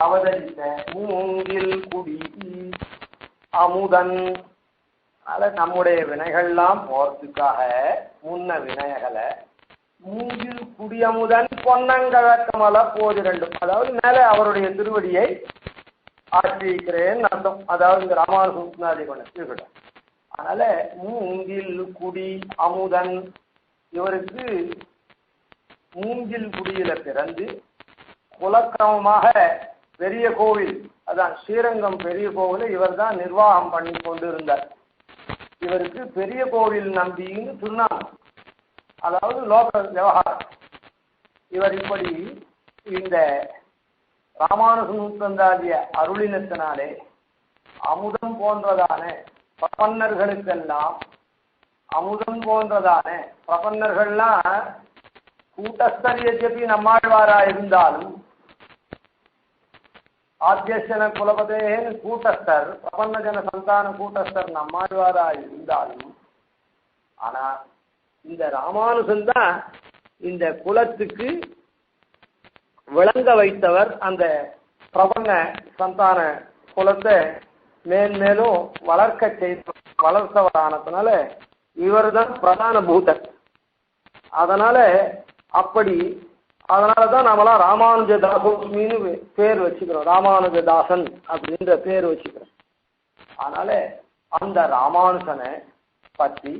அவதரித்த மூங்கில் குடி அமுதன். அதனால நம்முடைய வினைகள்லாம் போறதுக்காக முன்ன வினைகளை மூங்கில் குடி அமுதன் பொன்னங்கழக்கமல போதிரண்டும், அதாவது மேல அவருடைய திருவடியை ஆற்றியிருக்கிறேன் அர்த்தம். அதாவது இந்த ராமானுஜாதி கொண்ட இருக்கட்டும். அதனால மூங்கில் குடி அமுதன் இவருக்கு மூங்கில் குடியில பிறந்து குலக்கிரமமாக பெரிய கோவில், அதான் ஸ்ரீரங்கம் பெரிய கோவில இவர் தான் நிர்வாகம் பண்ணி கொண்டிருந்தார். இவருக்கு பெரிய கோவில் நம்பின்னு திருநாமம், அதாவது லோக விவகாரம். இவர் இப்படி இந்த ராமானுஜ நூற்றந்தாதிய அருளினத்தினாலே அமுதம் போன்றதான பிரபன்னர்களுக்கெல்லாம், அமுதம் போன்றதான பிரபன்னர்கள்லாம் கூட்டஸ்தரியஜபி நம்மாழ்வாரா இருந்தாலும் ஆத்தியசன குலபதேன்னு கூட்டஸ்தர், பிரபன்னஜன சந்தான கூட்டஸ்தர் நம்மாழ்வாரா இருந்தாலும், ஆனா இந்த ராமானுஜன் தான் இந்த குலத்துக்கு விளங்க வைத்தவர். அந்த பிரபன்ன சந்தான குலத்தை மேன்மேலும் வளர்த்தவரானதுனால இவர் தான் பிரதான பூதர். அதனால அதனாலதான் நாமெல்லாம் ராமானுஜ தாசோஸ்மின்னு பேர் வச்சுக்கிறோம், ராமானுஜதாசன் அப்படின்ற பேர் வச்சுக்கிறோம். அதனால அந்த ராமானுஜனை பற்றி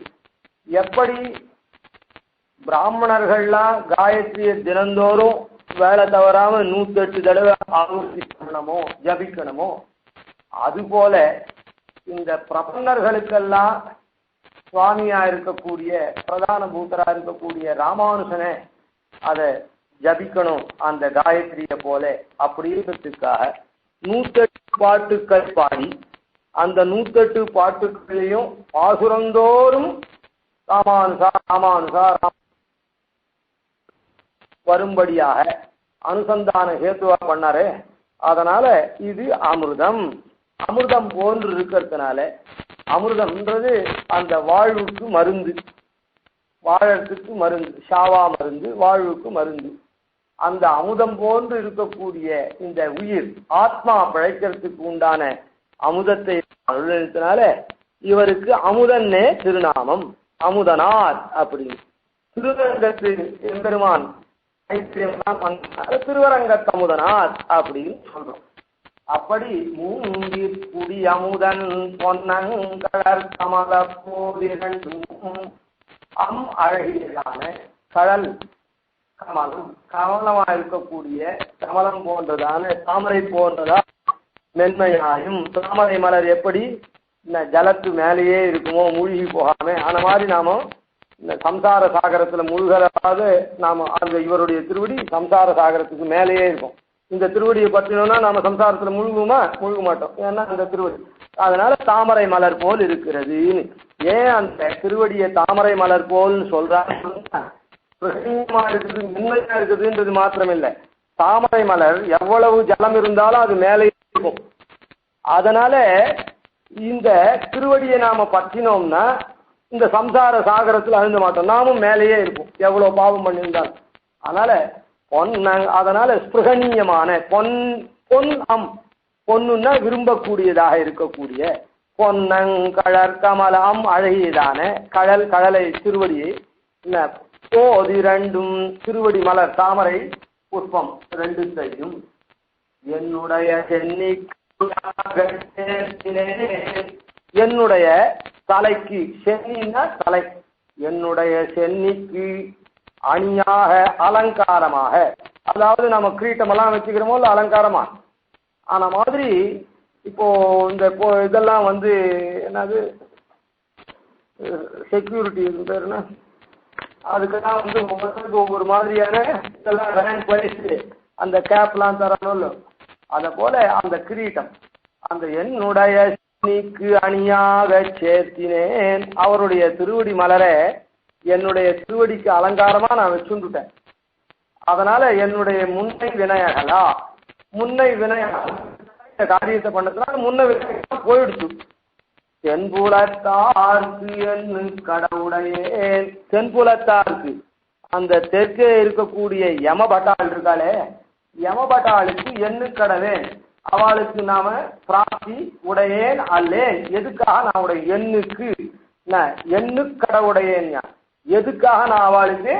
எப்படி பிராமணர்கள்லாம் காயத்ரியை தினந்தோறும் வேலை தவறாம 108 தடவை ஆவர்த்தி பண்ணணுமோ ஜபிக்கணுமோ, அதுபோல இந்த பிரபன்னர்களுக்கெல்லாம் சுவாமியா இருக்கக்கூடிய பிரதான பூத்தரா இருக்கக்கூடிய ராமானுஜனை அதை ஜபிக்கணும் அந்த காயத்ரிய போல. அப்படின்றதுக்காக 108 பாட்டுக்கள் பாடி அந்த 108 பாட்டுக்களையும் பாசுரந்தோறும் ராமானுசா ராமானுசா வரும்படியாக அனுசந்தான ஹேத்துவா பண்ணாரு. அதனால இது அமிர்தம். அமிர்தம் போன்று இருக்கிறதுனால அமிர்தம்ன்றது அந்த வாழ்வுக்கு மருந்து, வாழறதுக்கு மருந்து, ஷாவா மருந்து, வாழ்வுக்கு மருந்து. அந்த அமுதம் போன்று இருக்கக்கூடிய இந்த உயிர் ஆத்மா பிழைக்கிறதுக்கு உண்டான அமுதத்தை அருளினால இவருக்கு அமுதன்னே திருநாமம், அமுதனார் அப்படின்னு. திருவரங்கத்து எம்பெருமான் திருவரங்கத்து அமுதனார் அப்படின்னு சொல்றோம். அப்படி மூங்கில் குடி அமுதன் பொன்னங்கடற் கமல போதிரண்டும் அழகியலான கடல் கமலம், கமலமா இருக்கக்கூடிய கமலம் போன்றதான தாமரை போன்றதா மென்மையாயும், தாமரை மலர் எப்படி இந்த ஜலத்து மேலேயே இருக்குமோ மூழ்கி போகாம, அந்த மாதிரி நாம இந்த சம்சார சாகரத்துல முழுகலாத நாம அந்த இவருடைய திருவடி சம்சார சாகரத்துக்கு மேலேயே இருக்கும். இந்த திருவடியை பற்றினோம்னா நாம சம்சாரத்துல முழுகுமா? முழுக மாட்டோம். ஏன்னா அந்த திருவடி அதனால தாமரை மலர் போல் இருக்கிறது. ஏன் அந்த திருவடியை தாமரை மலர் போல்னு சொல்றாங்க? இருக்குது, உண்மையா இருக்குதுன்றது மாத்திரம் இல்லை, தாமரை மலர் எவ்வளவு ஜலம் இருந்தாலும் அது மேலே இருக்கும். அதனால இந்த திருவடியை நாம பற்றினோம்னா இந்த சம்சார சாகரத்தில் அழுந்த மாட்டோம், நாமும் மேலேயே இருப்போம் எவ்வளவு பாவம் பண்ணியிருந்தாலும். அதனால அதனால ஸ்பிருகணீயமான பொன்னுன்னா விரும்பக்கூடியதாக இருக்கக்கூடிய பொன்னங்கடற் கமலம் அழகியதான கடலை திருவடியை போதிரண்டும் திருவடி மலர் தாமரை புஷ்பம் ரெண்டு செய்யும் என்னுடைய என்னுடைய தலைக்கு, சென்னின்னா தலை, என்னுடைய சென்னிக்கு அணியாக அலங்காரமாக, அதாவது நம்ம கிரீட்டமெல்லாம் வச்சுக்கிறோமோ இல்லை அலங்காரமா ஆன மாதிரி. இப்போ இந்த இதெல்லாம் வந்து என்னது செக்யூரிட்டி பேருன்னா அதுக்கெல்லாம் வந்து ஒவ்வொருத்தருக்கு ஒவ்வொரு மாதிரியான இதெல்லாம் ரேங்க் வைஸ் அந்த கேப்லாம் தரணும். அதை போல அந்த கிரீட்டம் அந்த என்னுடைய சென்னிக்கு அணியாக சேர்த்தினேன், அவருடைய திருவடி மலரை என்னுடைய திருவடிக்கு அலங்காரமா நான் வச்சுட்டேன். அதனால என்னுடைய முன்னை வினயகலா, முன்னை வினயகலா இந்த காரியத்தை பண்ணதுனால முன்ன வினயகலா போயிடுச்சு. தென்புலத்தார்க்கு என்று கடவுடையேன், தென்புலத்தார்க்கு அந்த தெற்கே இருக்கக்கூடிய யமபட்டாள் இருக்காளே, யமபட்டாளுக்கு எண்ணு கடவேன், அவளுக்கு நாம பிராப்தி உடையேன் அல்லேன். எதுக்காக நான் உடைய எண்ணுக்கு எண்ணு கடவுடையேன், எதுக்காக நான் அவளுக்கு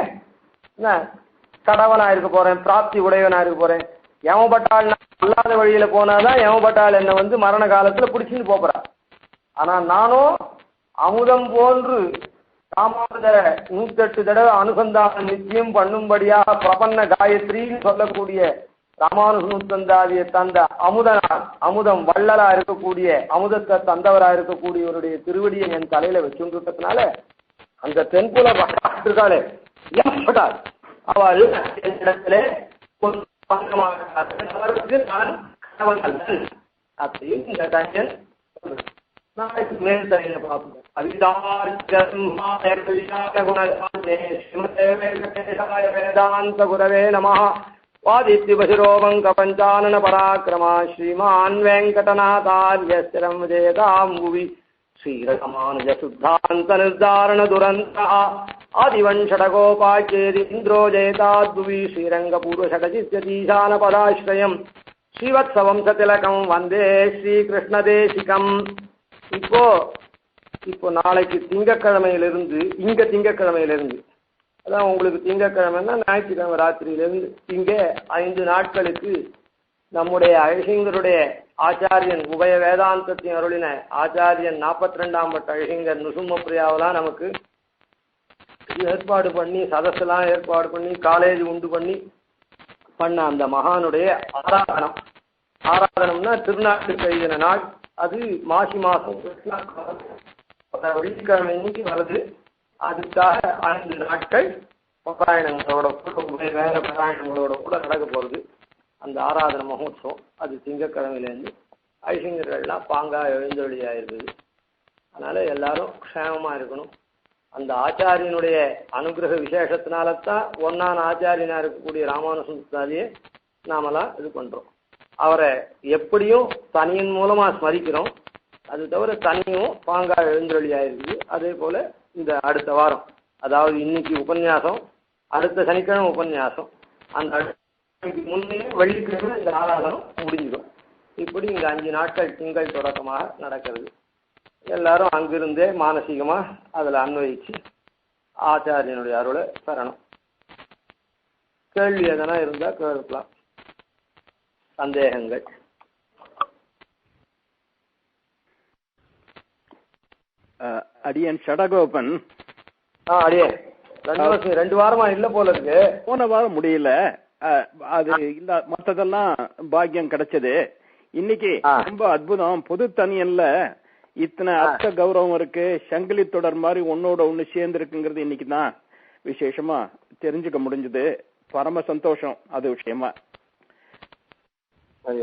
கடவனா இருக்க போறேன், பிராப்தி உடையவனா இருக்க போறேன். யமபட்டாள் அல்லாத வழியில போனாதான் யமபட்டாள் என்னை வந்து மரண காலத்துல பிடிச்சின்னு போறா. ஆனா நானும் அமுதம் போன்று ராமானுஜ 108 தடவை அனுசந்தானம் நிச்சயம் பண்ணும்படியாக பிரபன்ன காயத்ரின்னு சொல்லக்கூடிய ராமானுஜ நூத்தந்தாதியை தந்த அமுதம் வள்ளலா இருக்கக்கூடிய அமுதத்தை தந்தவரா இருக்கக்கூடியவருடைய திருவடியை என் தலையில வச்சுன்றதுனால அந்த தென்புல இருக்காளே யமபட்டாள் அவள் இடத்துல நான் அப்படின்னு இந்த கஞ்சன் நாளைக்கு மேல் தலையில பார்ப்போம். வேதாந்த குரவே நமः. வாதித்யுபசிரோபங்க பஞ்சானன பராக்கிரமா ஸ்ரீமான் வெங்கடநாதார்ய ஸ்திரம் விஜயதாம் புவி ஸ்ரீரமானுஜ சுத்தாந்த நிர்தாரண துரந்தः ஆதிவன்ஷடகோபாச்சேரி இந்திரோ ஜெயதாத்புவி ஸ்ரீரங்கபூர்வஷடஜித்யதீசான பதாஸ்ரயம் ஸ்ரீவத்சவம்சதிலகம் வந்தே ஸ்ரீகிருஷ்ணதேசிகம். இப்போ நாளைக்கு திங்கக்கிழமையிலிருந்து அதான் உங்களுக்கு திங்கக்கிழமைன்னா ஞாயிற்றுக்கிழமை ராத்திரியிலிருந்து இங்கே 5 நாட்களுக்கு நம்முடைய அழகிங்கருடைய ஆச்சாரியன் உபய வேதாந்தத்தின் அருளின ஆச்சாரியன் 42ஆம் பட்ட அழகிங்கர் நுசும்ம பிரியாவெல்லாம் நமக்கு ஏற்பாடு பண்ணி சதஸ்லாம் ஏற்பாடு பண்ணி காலேஜ் உண்டு பண்ண அந்த மகானுடைய ஆராதனம்னா திருநாட்டுக்கு எழுதின நாள். அது மாசி மாதம் வெள்ளிக்கிழமை இன்னைக்கு வருது. அதுக்காக 5 நாட்கள் பாராயணங்களோட கூட வேற பாராயணங்களோட கூட நடக்க போகிறது அந்த ஆராதன மகோத்சவம். அது திங்கக்கிழமையிலேருந்து ஐசிங்கர்கள்லாம் பாங்காக எழுந்தொழியாக இருக்குது. அதனால் எல்லாரும் க்ஷேமமாக இருக்கணும். அந்த ஆச்சாரியனுடைய அனுகிரக விசேஷத்தினால்தான் ஒன்னான ஆச்சாரியனாக இருக்கக்கூடிய ராமானுஜாதியை நாமெல்லாம் இது பண்ணுறோம். அவரை எப்படியும் தனியின் மூலமாக ஸ்மரிக்கிறோம். அது தவிர தனியும் பாங்காக எழுந்தொழியாக இருக்குது. அதே போல் இந்த அடுத்த வாரம், அதாவது இன்னைக்கு உபன்யாசம், அடுத்த சனிக்கிழமை உபன்யாசம், அந்த முன்னே வெள்ளிக்கிழமை இந்த ஆராதனம் முடிஞ்சிடும். இப்படி இங்கே 5 நாட்கள் திங்கள் தொடக்கமாக நடக்கிறது. எல்லாரும் அங்கிருந்தே மானசீகமாக அதில் அன்வயிச்சு ஆச்சாரியனுடைய அருளை பெறணும். கேள்வி எதனா இருந்தால் கேட்கலாம், சந்தேகங்கள். அடியன் ஷடகோபன். அடியன் 2 வாரமா இல்லை போல இருக்கு. போன வாரம் முடியல, அது இல்ல, மற்றதெல்லாம் பாக்கியம் கிடைச்சது. இன்னைக்கு ரொம்ப அற்புதம். பொது தனியல்ல இத்தனை அர்த்த கௌரவம் இருக்கு, சங்கிலி தொடர் மாதிரி ஒன்னோட ஒண்ணு சேர்ந்து இருக்குங்கிறது இன்னைக்கு தான் விசேஷமா தெரிஞ்சுக்க முடிஞ்சது. பரம சந்தோஷம் அது விஷயமா.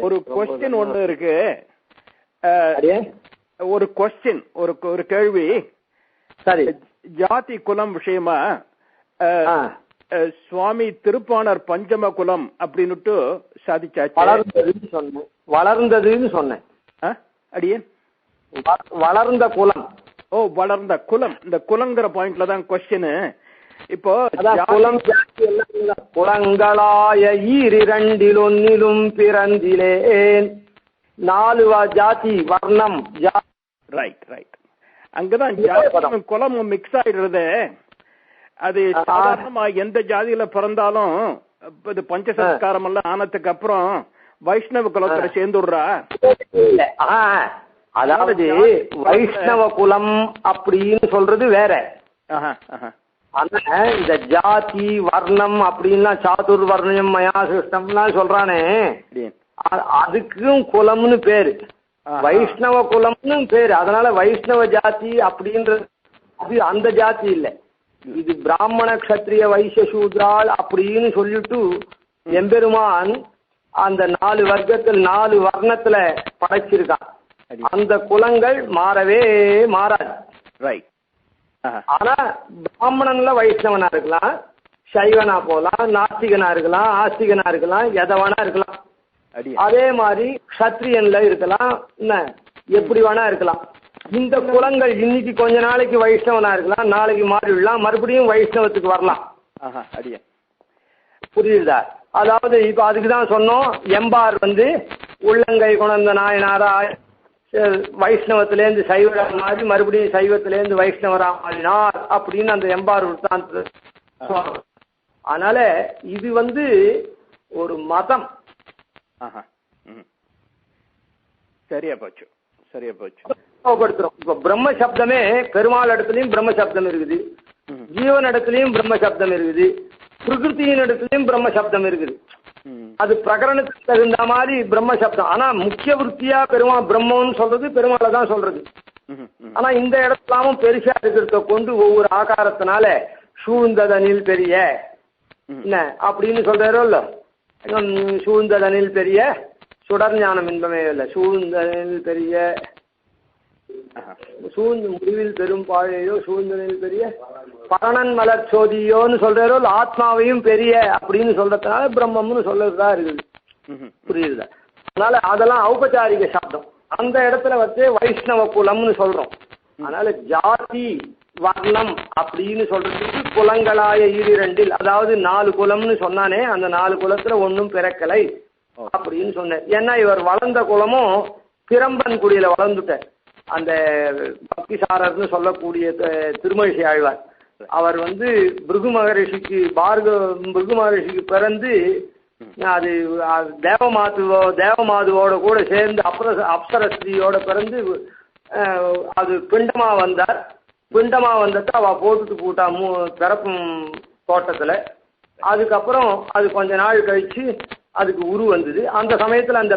ஒரு கொஸ்டின் ஒண்ணு இருக்கு, ஒரு கொஸ்டின், ஒரு கேள்வி. சரி. ஜாதி குலம் விஷயமா சுவாமி திருப்பாணர் பஞ்சம குலம் அப்படின்னுட்டு சாதிச்சாச்சு. வளர்ந்ததுன்னு சொன்னேன் அடியேன். வளர்ந்த குலம். ஓ, வளர்ந்த குலம். இந்த குலங்கிற பாயிண்ட்ல தான் கொஸ்டின். இப்போ குலம் குலங்களாய ஈரிரண்டிலொன்னிலும் பிறந்திலேன் 4 ஜாதி வர்ணம். Right right. அங்கதான் ஜாதி குலம் மிக்ஸ் ஆயிடுறது. அது சாதாரணமா எந்த ஜாதியில பிறந்தாலும் இது பஞ்சசம்ஸ்காரம் எல்லாம் ஆனதுக்கு அப்புறம் வைஷ்ணவ குலத்துல சேர்ந்துடுறா. அதாவது வைஷ்ணவ குலம் அப்படின்னு சொல்றது வேற. ஆனா இந்த ஜாதி வர்ணம் அப்படின்னா சாதுர் வர்ணம் மயா சிருஷ்டம்லாம் சொல்றானே, அதுக்கும் குலம்னு பேரு, வைஷ்ணவ குலம்னு பேரு. அதனால வைஷ்ணவ ஜாதி அப்படின்றது அது அந்த ஜாதி இல்லை. இது பிராமண கஷத்திரிய வைசிய சூத்ரால் அப்படின்னு சொல்லிட்டு எம்பெருமான் அந்த 4 வர்க்கத்தில் 4 வர்ணத்துல படைச்சிருக்கான். அந்த குலங்கள் மாறவே மாறாது. ஆனா பிராமணன்ல வைஷ்ணவனா இருக்கலாம், சைவனா போலாம், நாஸ்திகனா இருக்கலாம், ஆஸ்திகனா இருக்கலாம், எதவனா இருக்கலாம். அதே மாதிரி கஷத்திரியன்ல இருக்கலாம், என்ன எப்படி வேணா இருக்கலாம். இந்த குலங்கள் இன்னைக்கு கொஞ்ச நாளைக்கு வைஷ்ணவனா இருக்கலாம், நாளைக்கு மாறிவிடலாம், மறுபடியும் வைஷ்ணவத்துக்கு வரலாம். புரியுதா? அதாவது இப்ப அதுக்குதான் சொன்னோம், எம்பார் உள்ளங்கை குணர்ந்த நாயனாரா வைஷ்ணவத்திலேருந்து சைவரா மாறி மறுபடியும் சைவத்திலேருந்து வைஷ்ணவரா மாறினார் அப்படின்னு அந்த எம்பார் விற்த்தாந்த. அதனால இது ஒரு மதம். சரியா போச்சு, சரியா போச்சு. இப்ப பிரம்ம சப்தமே பெருமாள் இடத்துலயும் பிரம்ம சப்தம் இருக்குது, ஜீவன் இடத்துலயும் பிரம்ம சப்தம் இருக்குது, பிரகிருத்தியின் இடத்துலயும் பிரம்ம சப்தம் இருக்குது. அது பிரகரணத்துக்கு தகுந்த மாதிரி பிரம்ம சப்தம். ஆனா முக்கிய விற்த்தியா பிரம்மன்னு சொல்றது பெருமாளை தான் சொல்றது. ஆனா இந்த இடத்துலாமும் பெருசா இருக்கிறத கொண்டு ஒவ்வொரு ஆகாரத்தினால சூழ்ந்ததனில் பெரிய என்ன அப்படின்னு சொல்றாரோ இல்ல, சூழ்ந்ததனில் பெரிய சுடர் ஞானம் இன்பமே இல்லை, சூழ்ந்தனில் பெரிய சூழ்ந்து முடிவில் பெரும் பாழையோ சூழ்ந்தனில் பெரிய பரணன் மலர் சோதியோன்னு சொல்றாரோ, ஆத்மாவையும் பெரிய அப்படின்னு சொல்றதுனால பிரம்மம்னு சொல்றதா இருக்குது. புரியுதா? அதனால அதெல்லாம் ஔபச்சாரிக சப்தம். அந்த இடத்துல வைஷ்ணவ குலம்னு சொல்றோம். அதனால ஜாதி வர்ணம் அப்படின்னு சொல்றதுக்கு குலங்களாய 2 அதாவது 4 குலம்னு சொன்னானே, அந்த 4 குலத்துல ஒன்றும் பிறக்கலை அப்படின்னு சொன்னேன். ஏன்னா இவர் வளர்ந்த குலமும் பிரம்பன் குடியில வளர்ந்துட்டார். அந்த பக்திசாரர்னு சொல்லக்கூடிய திருமழிசை ஆழ்வார் அவர் பிருகு மகரிஷிக்கு பிருகு மகரிஷிக்கு பிறந்து அது தேவமாதுவோட கூட சேர்ந்து அப்சரஸ்திரியோட பிறந்து அது பிண்டமா வந்தார். பிண்டமா வந்தத அவ போட்டுட்டு போட்டா பிறப்பும் தோட்டத்துல. அதுக்கப்புறம் அது கொஞ்ச நாள் கழிச்சு அதுக்கு உரு வந்தது. அந்த சமயத்துல அந்த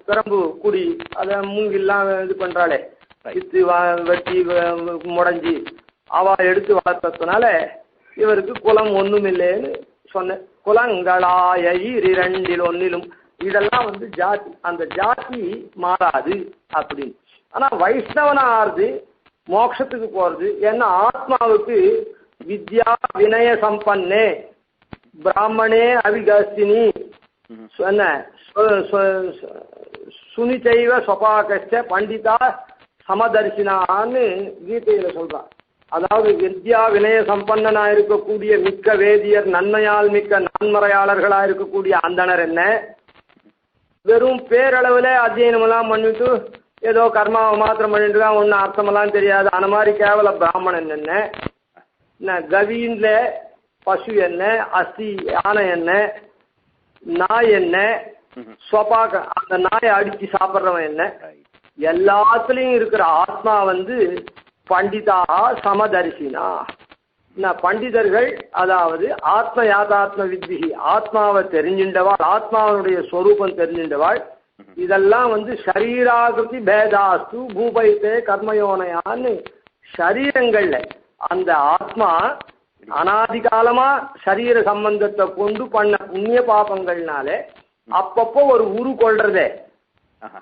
பிரம்பு குடி அத மூங்கில்லாம் இது பண்றாளே வித்து வெட்டி முடஞ்சி அவ எடுத்து வளர்த்ததுனால இவருக்கு குலம் ஒண்ணுமில்லைன்னு சொன்ன. குலங்களாய இரண்டில் ஒன்னிலும் இதெல்லாம் ஜாதி. அந்த ஜாதி மாறாது அப்படின்னு. ஆனா வைஷ்ணவனா ஆறுது மோட்சத்துக்கு போறது. ஏன்னா ஆத்மாவுக்கு வித்யா வினய சம்பன்னே பிராமணே அவிகாஸ்தினி சுனிச்சைவ சொபாகச்ச பண்டிதா சமதர்சினான்னு கீதையில சொல்றான். அதாவது வித்யா வினய சம்பன்னனா இருக்கக்கூடிய மிக்க வேதியர், நன்மையால் மிக்க நான்மறையாளர்களா இருக்கக்கூடிய அந்தனர் என்ன, வெறும் பேரளவுல அத்தியனம் எல்லாம் பண்ணிட்டு ஏதோ கர்மாவை மாத்திரம் பண்ணிட்டு தான் ஒன்னும் அர்த்தமெல்லாம் தெரியாது அந்த மாதிரி கேவல பிராமணன் என்ன, கவீன்ல பசு என்ன, அஸ்தி யானை என்ன, நாய் என்ன, சொபாக அந்த நாயை அடிச்சு சாப்பிட்றவன் என்ன, எல்லாத்துலயும் இருக்கிற ஆத்மா பண்டிதா சமதர்சினா. பண்டிதர்கள் அதாவது ஆத்ம யாதாத்ம வித்பிகி ஆத்மாவை தெரிஞ்சின்றவாள், ஆத்மாவனுடைய ஸ்வரூபம் தெரிஞ்சின்றவாள். இதெல்லாம் சரீராகிருதி பேதாஸ்து பூபைத்தே கர்மயோனையான்னு சரீரங்கள்ல அந்த ஆத்மா அனாதி காலமா சரீர சம்பந்தத்தை கொண்டு பண்ண புண்ணிய பாபங்கள்னால அப்பப்போ ஒரு உரு கொள்றதே,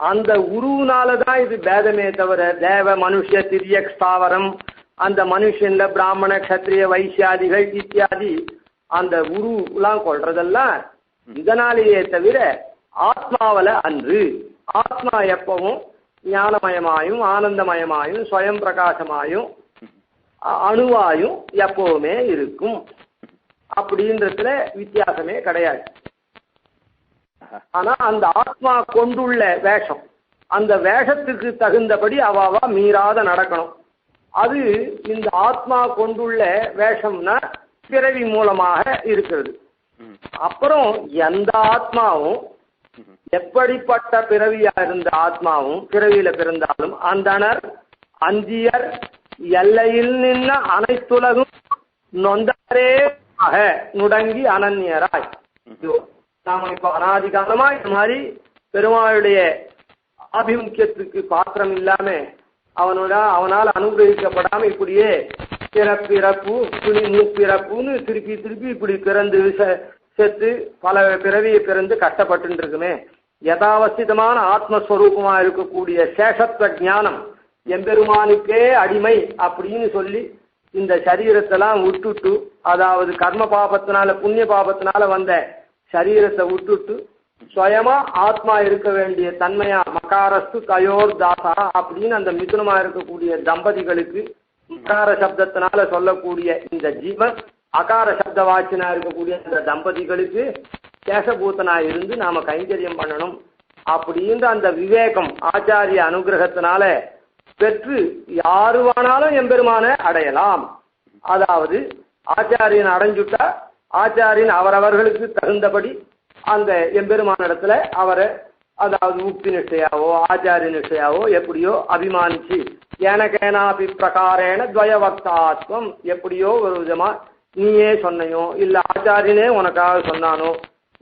அந்த உருவுனாலதான் இது பேதமே தவிர தேவ மனுஷ திரியக் ஸ்தாவரம் அந்த மனுஷன்ல பிராமண கத்திரிய வைசியாதிகள் இத்தியாதி அந்த உருலாம் கொள்றதெல்லாம் இதனாலேயே தவிர ஆத்மாவில அன்று. ஆத்மா எப்பவும் ஞானமயமாயும் ஆனந்தமயமாயும் ஸ்வயம் பிரகாசமாயும் அணுவாயும் எப்பவுமே இருக்கும். அப்படின்றதுல வித்தியாசமே கிடையாது. ஆனா அந்த ஆத்மா கொண்டுள்ள வேஷம், அந்த வேஷத்துக்கு தகுந்தபடி அவாவா மீறாத நடக்கணும். அது இந்த ஆத்மா கொண்டுள்ள வேஷம்னா பிறவி மூலமாக இருக்கிறது. அப்புறம் எந்த ஆத்மாவும் எப்படிப்பட்ட பிறவியா இருந்த ஆத்மாவும் பிறவியில பிறந்தாலும் அந்தனர் அஞ்சியர் எல்லையில் நின்ன அனைத்துலகும் நொந்தாரே நுடங்கி அனன்யராய். நாம இப்ப அனாதி காலமா இந்த மாதிரி பெருமாளுடைய ஆபிமுக்கியத்துக்கு பாத்திரம் இல்லாம அவனால் அனுகிரகிக்கப்படாம இப்படியே பிறப்பிறப்பு துணி மூப்பிறப்புன்னு திருப்பி திருப்பி இப்படி பிறந்து செத்து பல பிறவியை பிறந்து கஷ்டப்பட்டு இருக்குமே. யதாவஸ்திதமான ஆத்மஸ்வரூபமா இருக்கக்கூடிய சேஷத்துவ ஞானம் எம்பெருமானுக்கே அடிமை அப்படின்னு சொல்லி இந்த சரீரத்தெல்லாம் விட்டுட்டு, அதாவது கர்ம பாபத்தினால புண்ணிய பாபத்தினால வந்த சரீரத்தை விட்டுட்டு சுயமா ஆத்மா இருக்க வேண்டிய தன்மையா மகாரஸ்து கயோர் தாசா அப்படின்னு அந்த மிதுனமா இருக்கக்கூடிய தம்பதிகளுக்கு மகார சப்தத்தினால சொல்லக்கூடிய இந்த ஜீவன் அகார சப்த வாச்சினா இருக்கக்கூடிய அந்த தம்பதிகளுக்கு சேஷபூத்தனா இருந்து நாம கைங்கரியம் பண்ணணும் அப்படின்ற அந்த விவேகம் ஆச்சாரிய அனுகிரகத்தினால பெற்று யாரு வேணாலும் எம்பெருமான அடையலாம். அதாவது ஆச்சாரியன் அடைஞ்சுட்டா ஆச்சாரியன் அவரவர்களுக்கு தகுந்தபடி அந்த எம்பெருமான இடத்துல அவரை அதாவது உக்தி நிஷ்டையாவோ ஆச்சாரிய நிஷ்டையாவோ எப்படியோ அபிமானிச்சு ஏனகேனாபி பிரகாரேன துவயவக்தாத்வம் எப்படியோ ஒரு விதமா நீயே சொன்னையோ இல்ல ஆச்சாரியனே உனக்காக சொன்னானோ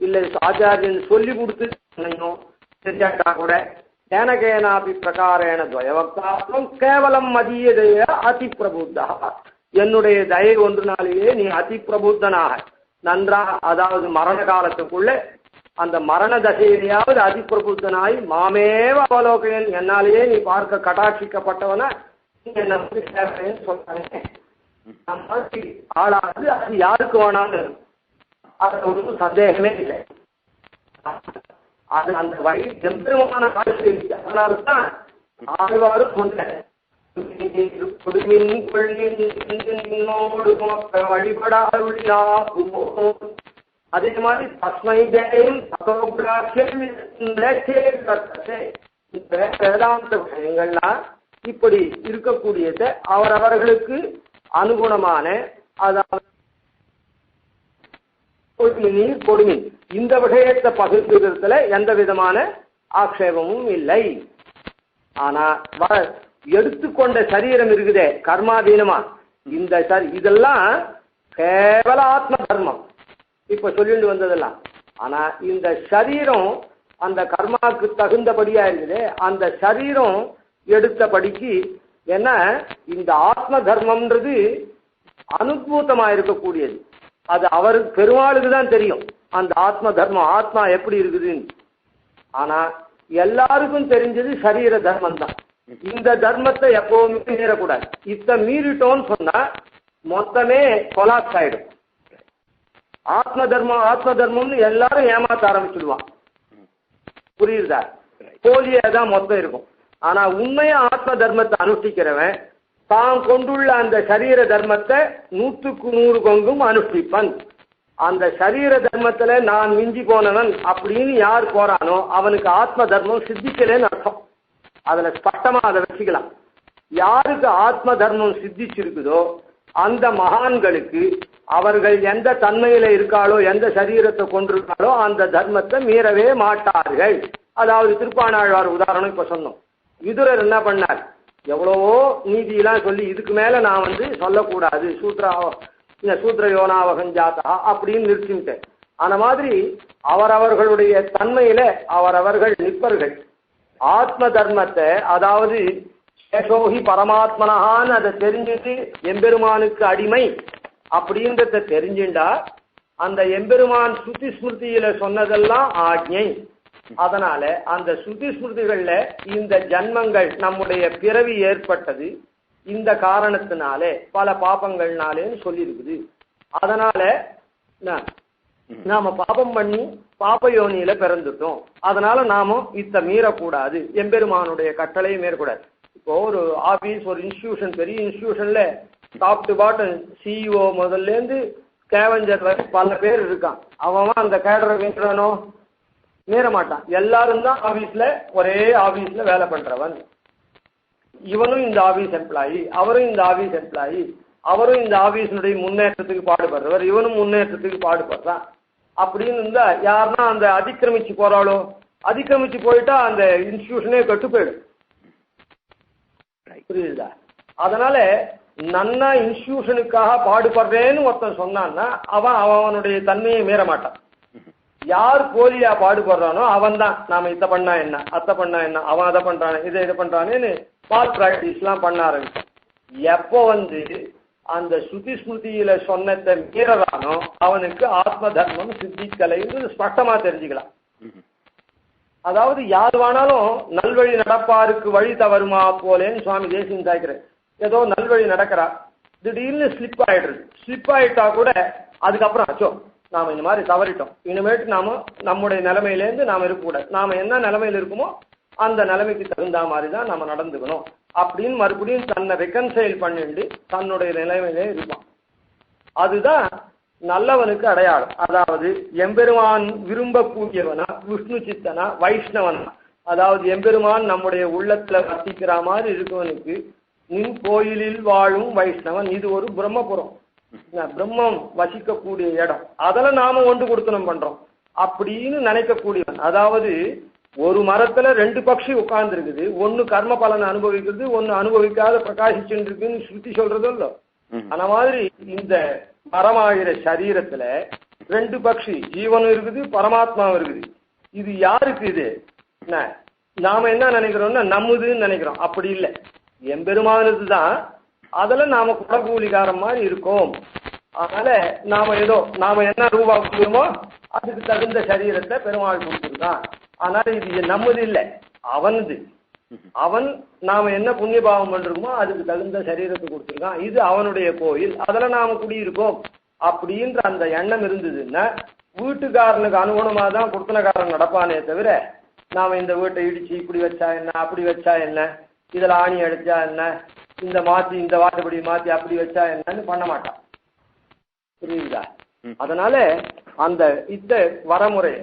இல்ல ஆச்சாரியன் சொல்லி கொடுத்து சொன்னையோ தெரியாட்டா கூட ஏனகேனாபி பிரகாரேன துவயவக்தாத்வம் கேவலம் மதிய தய அதி பிரபுத்தா என்னுடைய தயை ஒன்றுனாலேயே நீ அதி பிரபுத்தனாக நன்றா அதாவது மரண காலத்துக்குள்ள அந்த மரண தசையிலேயாவது அதிப்பிரபுத்தனாய் மாமேவ அவலோகையன் என்னாலேயே நீ பார்க்க கடாட்சிக்கப்பட்டவன என்ன சொல்றாங்க. ஆளாது அது யாருக்கு வேணாலும் அது ஒன்றும் சந்தேகமே இல்லை. அது அந்த வழி எம்பெருமான காட்சி அதனால்தான் ஆழ்வாரும் கொண்ட அதே மாதிரி தஸ்மை தேயம் வேதாந்த விஷயங்கள்லாம் இப்படி இருக்கக்கூடியதை அவரவர்களுக்கு அனுகுணமான அதாவது கொடுமின் இந்த விஷயத்தை பகிர்ந்துகிறதுல எந்த விதமான ஆக்ஷேபமும் இல்லை. ஆனா எடுத்துக்கொண்ட சரீரம் இருக்குதே கர்மாதீனமா, இந்த இதெல்லாம் கேவல ஆத்ம தர்மம் இப்ப சொல்லிட்டு வந்ததெல்லாம். ஆனா இந்த சரீரம் அந்த கர்மாவுக்கு தகுந்தபடியா இருக்குது. அந்த சரீரம் எடுத்தபடிக்கு என்ன, இந்த ஆத்ம தர்மம்ன்றது அனுபூதமா இருக்கக்கூடியது. அது அவருக்கு பெருமாளுக்கு தான் தெரியும் அந்த ஆத்ம தர்மம், ஆத்மா எப்படி இருக்குதுன்னு. ஆனா எல்லாருக்கும் தெரிஞ்சது சரீர தர்மம் தான். இந்த தர்மத்தை எப்பவுமே மீறக்கூடாது. இத்த மீறிட்டோம்னு சொன்னா மொத்தமே கொலாப்ஸ் ஆயிடும். ஆத்ம தர்மம் ஆத்ம தர்மம்னு எல்லாரும் ஏமாத்த ஆரம்பிச்சுடுவான். புரியுதா? போலியே தான் மொத்தம் இருக்கும். ஆனா உண்மையா ஆத்ம தர்மத்தை அனுஷ்டிக்கிறவன் தான் கொண்டுள்ள அந்த சரீர தர்மத்தை 100க்கு 100 பங்கும் அனுஷ்டிப்பன். அந்த சரீர தர்மத்துல நான் மிஞ்சி போனவன் அப்படின்னு யார் போறானோ அவனுக்கு ஆத்ம தர்மம் சித்திக்கலன்னு அர்த்தம். அதுல ஸ்பஷ்டமா அதை வச்சுக்கலாம். யாருக்கு ஆத்ம தர்மம் சித்திச்சிருக்குதோ அந்த மகான்களுக்கு அவர்கள் எந்த தன்மையில இருக்காளோ, எந்த சரீரத்தை கொண்டிருக்காளோ அந்த தர்மத்தை மீறவே மாட்டார்கள். அதாவது திருப்பாணாழ்வார் உதாரணம் இப்ப சொன்னோம். விதுரர் என்ன பண்ணார், எவ்வளவோ நீதியெல்லாம் சொல்லி இதுக்கு மேல நான் சொல்லக்கூடாது, சூத்ர யோனாவகஞ்சாத்தா அப்படின்னு நிறுத்திட்டேன். அந்த மாதிரி அவரவர்களுடைய தன்மையில அவரவர்கள் நிற்பர்கள். ஆத்ம தர்மத்தை, அதாவது சேஷோகி பரமாத்மனஹான்னு அதை தெரிஞ்சுட்டு எம்பெருமானுக்கு அடிமை அப்படின்றத தெரிஞ்சுண்டா அந்த எம்பெருமான் ஸ்ருதி ஸ்மிருதியில சொன்னதெல்லாம் ஆக்ஞை. அதனால அந்த ஸ்ருதி ஸ்மிருதிகள்ல இந்த ஜன்மங்கள் நம்முடைய பிறவி ஏற்பட்டது இந்த காரணத்தினாலே பல பாபங்கள்னாலேன்னு சொல்லியிருக்குது. அதனால நாம பாபம் பண்ணி பாப யோனியில பிறந்துட்டோம். அதனால நாம இத்த மீறக்கூடாது, எம்பெருமானுடைய கட்டளையை மீறக்கூடாது. இப்போ ஒரு ஆபீஸ், ஒரு இன்ஸ்டிடியூஷன், பெரிய இன்ஸ்டிடியூஷன்ல டாப் டு பாட்டம் சிஇஓ முதல்ல இருந்து ஸ்கேவஞ்சர் வரை பல பேர் இருக்கான். அவன் அந்த கேடரை மீறானோ? மீற மாட்டான். எல்லாரும் தான் ஆபீஸ்ல ஒரே ஆபீஸ்ல வேலை பண்றவன். இவனும் இந்த ஆபீஸ் எம்ப்ளாயி, அவரும் இந்த ஆபீஸ் எம்ப்ளாயி, அவரும் இந்த ஆபீஸினுடைய முன்னேற்றத்துக்கு பாடுபடுறவர், இவனும் முன்னேற்றத்துக்கு பாடுபடுறான். அப்படின்னு இருந்தா யாருன்னா அந்த அதிக்கிரமிச்சு போறாளோ, அதிக்கிரமிச்சு போயிட்டா அந்த இன்ஸ்டிடியூஷனே கெட்டு போயிடும். புரியுதா? அதனால நன்னா இன்ஸ்டிடியூஷனுக்காக பாடுபடுறேன்னு ஒருத்தன் சொன்னான்னா அவனுடைய தன்மையை மீற மாட்டான். யார் போலியா பாடுபடுறானோ அவன் தான் நாம இதை பண்ணா என்ன, அத்தை பண்ணா என்ன, அவன் அதை பண்றானே இதை பண்றானேன்னு பால் பிராக்டிஸ் எல்லாம் பண்ண ஆரம்பிச்சான். எப்போ அந்த ஸ்ருதி ஸ்மிருதியில சொன்னதை மீறறானோ அவனுக்கு ஆத்ம தர்மம் சித்திக்கலைன்னு ஸ்பஷ்டமா தெரிஞ்சுக்கலாம். அதாவது யார் வேணாலும் நல்வழி நடப்பாருக்கு வழி தவறுமா போலேன்னு சுவாமி தேசியம் தாய்க்கிறார். ஏதோ நல்வழி நடக்கிறா, திடீர்னு ஸ்லிப் ஆயிடுறது. ஸ்லிப் ஆயிட்டா கூட அதுக்கப்புறம் அச்சோ நாம இந்த மாதிரி தவறிட்டோம், இனிமேட்டு நாம நம்முடைய நிலைமையிலேருந்து நாம இருக்கக்கூடாது, நாம என்ன நிலைமையில இருக்குமோ அந்த நிலைமைக்கு தகுந்த மாதிரி தான் நம்ம நடந்துக்கணும் அப்படின்னு மறுபடியும் தன்னை ரெக்கன்சைல் பண்ணிட்டு தன்னுடைய நிலைமையிலே இருப்பான். அதுதான் நல்லவனுக்கு அடையாளம். அதாவது எம்பெருமான் விரும்பக்கூடியவனா, விஷ்ணு சித்தனா, வைஷ்ணவனா, அதாவது எம்பெருமான் நம்முடைய உள்ளத்துல வசிக்கிற மாதிரி இருக்கவனுக்கு நின் கோயிலில் வாழும் வைஷ்ணவன். இது ஒரு பிரம்மபுரம், பிரம்மம் வசிக்கக்கூடிய இடம். அதில் நாம ஒன்று கொடுத்தனம் பண்றோம் அப்படின்னு நினைக்கக்கூடியவன். அதாவது ஒரு மரத்துல 2 பட்சி உட்கார்ந்து இருக்குது, ஒன்னு கர்ம பலனை அனுபவிக்கிறது, ஒன்னு அனுபவிக்காத பிரகாசிச்சுட்டு இருக்குன்னு ஸ்ருதி சொல்றதோ இல்ல. அந்த மாதிரி இந்த மரமாகிற சரீரத்துல 2 பட்சி ஜீவனும் இருக்குது, பரமாத்மாவும் இருக்குது. இது யாருக்கு? இது நாம என்ன நினைக்கிறோம்னா நம்முதுன்னு நினைக்கிறோம். அப்படி இல்லை, எம்பெருமானது தான். அதுல நாம குடகூலிகாரம் மாதிரி இருக்கோம். அதனால நாம என்ன ரூபா கொடுக்குறோமோ அதுக்கு தகுந்த சரீரத்தை பெருமாள் கொடுத்துருக்கான். ஆனால் இது நம்மது இல்லை, அவனது. அவன் நாம என்ன புண்ணிய பாவம் பண்றோமோ அதுக்கு தகுந்த சரீரத்தை கொடுத்துருக்கான். இது அவனுடைய கோயில், அதுல நாம குடியிருக்கோம் அப்படின்ற அந்த எண்ணம் இருந்ததுன்னா வீட்டுக்காரனுக்கு அனுகுணமா தான் குடுத்தனக்காரன் நடப்பானே தவிர நாம இந்த வீட்டை இடிச்சு இப்படி வச்சா என்ன, அப்படி வச்சா என்ன, இதுல ஆணி அடிச்சா என்ன, இந்த வாட்டுப்படி மாத்தி அப்படி வச்சா என்னன்னு பண்ண மாட்டான். புரியுதா? அதனால அந்த வரமுறை,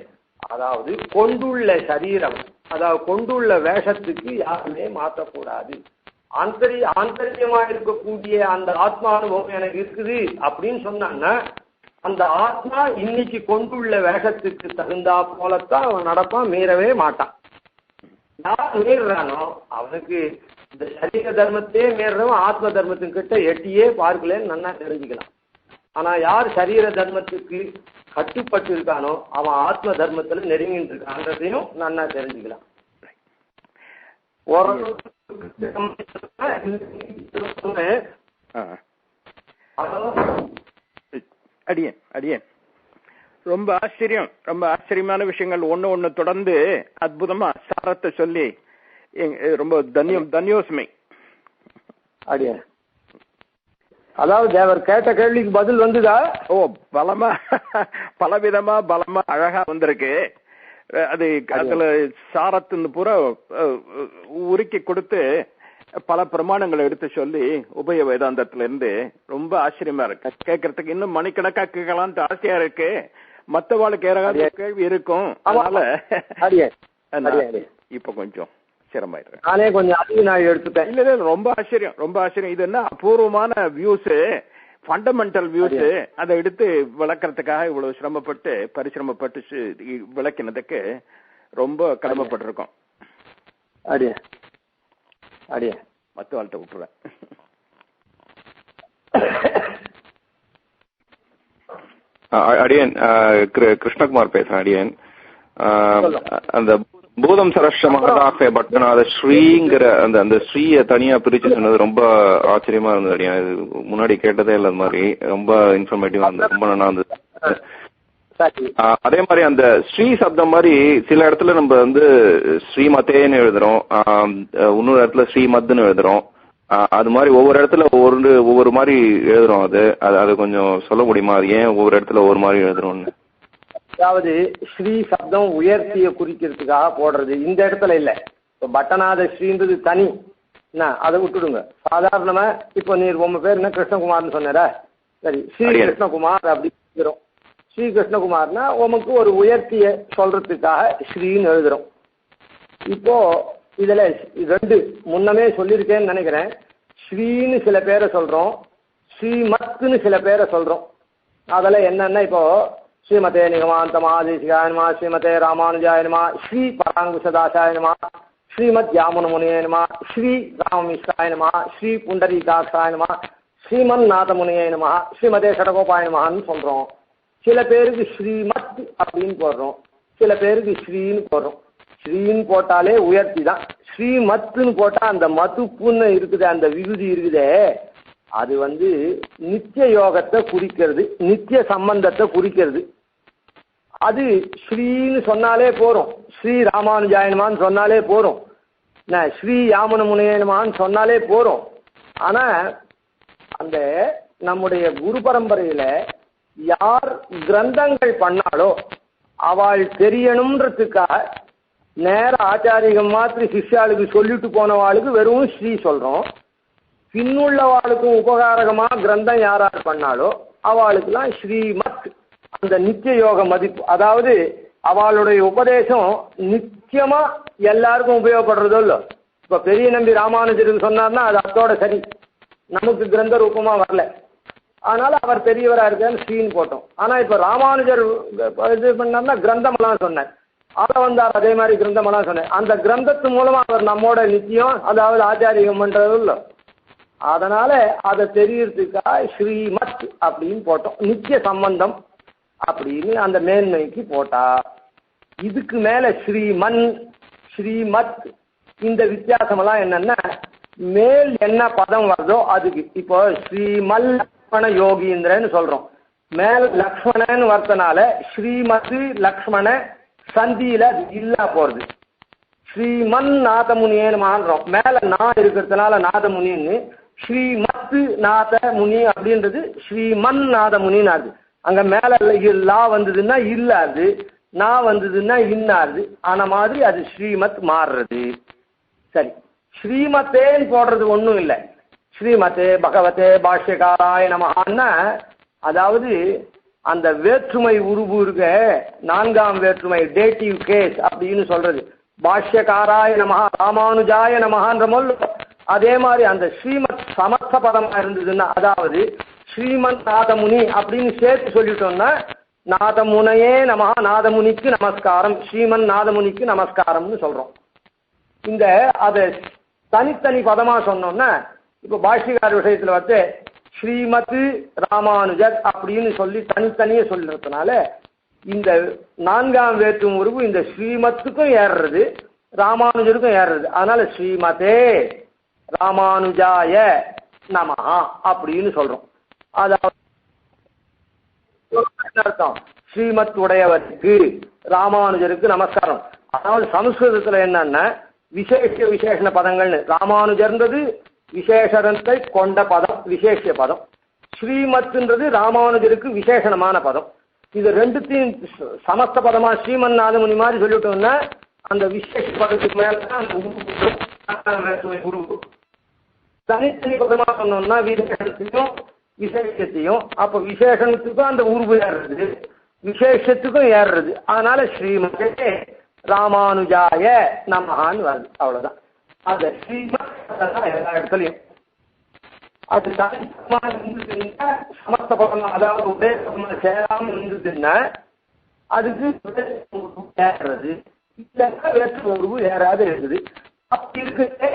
அதாவது கொண்டுள்ள சரீரம், அதாவது கொண்டுள்ள வேஷத்துக்கு யாருமே மாற்றக்கூடாது. ஆந்தரியமா இருக்கக்கூடிய அந்த ஆத்மா அனுபவம் எனக்கு இருக்குது அப்படின்னு சொன்னான்னா அந்த ஆத்மா இன்னைக்கு கொண்டுள்ள வேஷத்துக்கு தகுந்தா போலத்தான் அவன் நடப்பான், மீறவே மாட்டான். யார் மீறுறானோ அவனுக்கு இந்த சரீர தர்மத்தையே மீறவன் ஆத்ம தர்மத்தின் கிட்ட எட்டியே பார்க்கலன்னு நல்லா தெரிஞ்சுக்கலாம். ஆனா யார் சரீர தர்மத்துக்கு கட்டுப்பட்டு இருக்கானோ அவன் ஆத்ம தர்மத்துல நெருங்கிட்டு இருக்கான்றதையும் நல்லா தெரிஞ்சுக்கலாம். அடியேன் அடியேன் ரொம்ப ஆச்சரியமான விஷயங்கள் ஒண்ணு தொடர்ந்து அற்புதமா சாரத்தை சொல்லி ரொம்ப தன்யோஸ்மை. அடியே அதாவது தேவர் கேட்ட கேள்விக்கு பதில் வந்துதா? ஓ, பலவிதமா பலமா அழகா வந்திருக்கு. அது அதுல சாரத்தின் பூரா உருக்கி கொடுத்து பல பிரமாணங்களை எடுத்து சொல்லி உபய வேதாந்தத்துல இருந்து ரொம்ப ஆச்சரியமா இருக்கு. கேட்கறதுக்கு இன்னும் மணிக்கணக்கா கேட்கலான்ட்டு ஆசையா இருக்கு. மத்தவாளுக்கு ஏதாவது கேள்வி இருக்கும். அதனால இப்ப கொஞ்சம் சிரமாயிடுறேன். நானே கொஞ்சம் அதிக நான் எடுத்துட்டேன். இல்ல ரொம்ப ஆச்சரியம். இது என்ன அபூர்வமான வியூஸ், ஃபண்டமெண்டல் வியூஸ். அதை எடுத்து விளக்கறதுக்காக இவ்வளவு பரிசிரமப்பட்டு விளக்கினதுக்கு ரொம்ப கடமைப்பட்டிருக்கோம். மத்த வாழ்க்கை விட்டுருவேன். அடியன் கிருஷ்ணகுமார் பேசுறேன். அடியன் அந்த பூதம் சரஸ்வ மகதாசே பட்டநாத ஸ்ரீங்கிற அந்த ஸ்ரீய தனியா பிரிச்சு சொன்னது ரொம்ப ஆச்சரியமா இருந்தது. அடியன் இது முன்னாடி கேட்டதே இல்லை. அது மாதிரி ரொம்ப இன்ஃபர்மேட்டிவா இருந்தது, ரொம்ப நல்லா இருந்தது. அதே மாதிரி அந்த ஸ்ரீ சப்தம் மாதிரி சில இடத்துல நம்ம வந்து ஸ்ரீமதேன்னு எழுதுறோம், இன்னொரு இடத்துல ஸ்ரீமத்னு எழுதுறோம். அது மாதிரி ஒவ்வொரு இடத்துல ஒவ்வொரு மாதிரி எழுதுறோம். அது கொஞ்சம் சொல்ல முடியுமா? அது ஏன் ஒவ்வொரு இடத்துல ஒவ்வொரு மாதிரி எழுதுறோம்னு? அதாவது ஸ்ரீ சப்தம் உயர்த்திய குறிக்கிறதுக்காக போடுறது. இந்த இடத்துல இல்லை. இப்போ பட்டநாத ஸ்ரீன்றது தனி, என்ன அதை விட்டுடுங்க. சாதாரணமா இப்போ நீர் உங்க பேர் என்ன கிருஷ்ணகுமார்னு சொன்னார, சரி ஸ்ரீ கிருஷ்ணகுமார் அப்படி எழுதுறோம். ஸ்ரீ கிருஷ்ணகுமார்னா உமக்கு ஒரு உயர்த்திய சொல்றதுக்காக ஸ்ரீன்னு எழுதுறோம். இப்போ இதுல ரெண்டு முன்னமே சொல்லியிருக்கேன்னு நினைக்கிறேன். ஸ்ரீன்னு சில பேரை சொல்றோம், ஸ்ரீமத்னு சில பேரை சொல்றோம். அதெல்லாம் என்னன்னா இப்போ ஸ்ரீமதே நிகமாந்த மகாதேசிகாய நம, ஸ்ரீமதே ராமானுஜாய நம, ஸ்ரீ பராங்குஷதாசாய நம, ஸ்ரீமத் யாமுன முனியே நம, ஸ்ரீ ராமமிஸ்ராய நம, ஸ்ரீ புண்டரீகாட்சாய நம, ஸ்ரீமன் நாதமுனியே நம, ஸ்ரீமதே சடகோபாய நமன்னு சொல்றோம். சில பேருக்கு ஸ்ரீமத் அப்படின்னு போடுறோம், சில பேருக்கு ஸ்ரீன்னு போடுறோம். ஸ்ரீன்னு போட்டாலே உயர்த்தி தான். ஸ்ரீமத்துன்னு போட்டா அந்த மதுப்புன்னு இருக்குது, அந்த விகுதி இருக்குதே, அது வந்து நித்திய யோகத்தை குறிக்கிறது, நித்திய சம்பந்தத்தை குறிக்கிறது. அது ஸ்ரீன்னு சொன்னாலே போறோம், ஸ்ரீ ராமானுஜாயனமான்னு சொன்னாலே போறோம், ஸ்ரீ யாமுன முனியனமான்னு சொன்னாலே போறோம். ஆனா அந்த நம்முடைய குரு பரம்பரையில யார் கிரந்தங்கள் பண்ணாலோ அவள் தெரியணும்ன்றதுக்காக நேர ஆச்சாரியம் மாத்திரி சிஷ்யாளுக்கு சொல்லிட்டு போனவாளுக்கு வெறும் ஸ்ரீ சொல்றோம். பின்னுள்ளவாளுக்கும் உபகாரகமா கிரந்தம் யாரார் பண்ணாலோ அவளுக்குலாம் ஸ்ரீமத், அந்த நித்திய யோக மதிப்பு. அதாவது அவளுடைய உபதேசம் நித்தியமா எல்லாருக்கும் உபயோகப்படுறதோ இல்லை. இப்ப பெரிய நம்பி ராமானுஜருக்கு சொன்னார்னா அது அதோட சரி, நமக்கு கிரந்த ரூபமா வரல, அதனால அவர் பெரியவரா இருக்கான்னு ஸ்ரீன்னு போட்டோம். ஆனா இப்ப ராமானுஜர் இது பண்ணார்னா கிரந்தமெல்லாம் சொன்னார், அதை வந்தார் அதே மாதிரி கிரந்தமெல்லாம் சொன்னார். அந்த கிரந்தத்து மூலமா அவர் நம்மோட நித்தியம், அதாவது ஆச்சாரியம் பண்றது இல்லை. அதனால அதை தெரியறதுக்காக ஸ்ரீமத் அப்படின்னு போட்டோம், நித்திய சம்பந்தம் அப்படின்னு அந்த மேன்மைக்கு போட்டா. இதுக்கு மேல ஸ்ரீமன் ஸ்ரீமத் இந்த வித்தியாசமெல்லாம் என்னன்னா மேல் என்ன பதம் வருதோ அதுக்கு. இப்போ ஸ்ரீமல் லக்ஷ்மண யோகீந்திரன்னு சொல்றோம், மேல லக்ஷ்மணன்னு வரதுனால ஸ்ரீமத் லக்ஷ்மண சந்தியில இல்லா போறது. ஸ்ரீமன் நாதமுனியன்னு மாறுறோம், மேல நான் இருக்கிறதுனால நாதமுனின்னு. ஸ்ரீமத் நாத முனி அப்படின்றது ஸ்ரீமன் நாதமுனின்னு ஆகுது. அங்க மேல லா வந்ததுன்னா இல்லாது, நான் வந்ததுன்னா இன்னாது, ஆன மாதிரி அது ஸ்ரீமத் மாறுறது. சரி, ஸ்ரீமத்தேன்னு போடுறது ஒன்றும் இல்லை. ஸ்ரீமதே பகவதே பாஷ்யகாராய நமஹான்னா, அதாவது அந்த வேற்றுமை உருவு இருக்க, நான்காம் வேற்றுமை டேட்டிவ் கேஸ் அப்படின்னு சொல்றது. பாஷ்யகாராய நமஹா ராமானுஜாய நமஹான்ற மொழி. அதே மாதிரி அந்த ஸ்ரீமத் சமர்த்த பதமா இருந்ததுன்னா, அதாவது ஸ்ரீமன் நாதமுனி அப்படின்னு சேர்த்து சொல்லிட்டோம்னா, நாதமுனையே நமஹா, நாதமுனிக்கு நமஸ்காரம், ஸ்ரீமன் நாதமுனிக்கு நமஸ்காரம்னு சொல்றோம். இந்த அதை தனித்தனி பதமா சொன்னோம்னா இப்ப பாஷ்யக்கார விஷயத்துல வந்து ஸ்ரீமத் ராமானுஜர் அப்படின்னு சொல்லி தனித்தனியே சொல்றதுனால இந்த நான்காம் வேற்றும் உருவு இந்த ஸ்ரீமத்துக்கும் ஏறுறது ராமானுஜருக்கும் ஏறுறது. அதனால ஸ்ரீமதே ராமானுஜாய நமஹா அப்படின்னு சொல்றோம். அதாவது அர்த்தம் ஸ்ரீமத் உடையவருக்கு ராமானுஜருக்கு நமஸ்காரம். அதாவது சமஸ்கிருதத்துல என்னன்னா விசேஷ பதங்கள்னு ராமானுஜர்ன்றது விசேஷத்தை கொண்ட பதம், விசேஷ பதம். ஸ்ரீமத்ன்றது ராமானுஜருக்கு விசேஷணமான பதம். இது ரெண்டுத்தையும் சமஸ்த பதமா ஸ்ரீமன்னாதமுனி மாதிரி சொல்லிட்டோம்னா அந்த விசேஷ பதத்துக்கு மேலதான் உருவு. தனித்தனி பதமா சொன்னோம்னா விசேஷத்தையும் விசேஷத்தையும், அப்ப விசேஷத்துக்கும் அந்த உருவு ஏறுறது, விசேஷத்துக்கும் ஏறுறது. அதனால ஸ்ரீமதே ராமானுஜாய நமஹான்னு வருது. அவ்வளவுதான். அந்த ஸ்ரீமத் எல்லா இடத்துலையும் அது தனித்தமாக இருந்ததுன்னா சமஸ்த பதமா, அதாவது ஒரே பதமா சேராம இருந்ததுன்னா அதுக்கு ஏறுறது, இல்லைன்னா வேற்று உருவு ஏறாது இருக்குது. அப்படி இருக்குது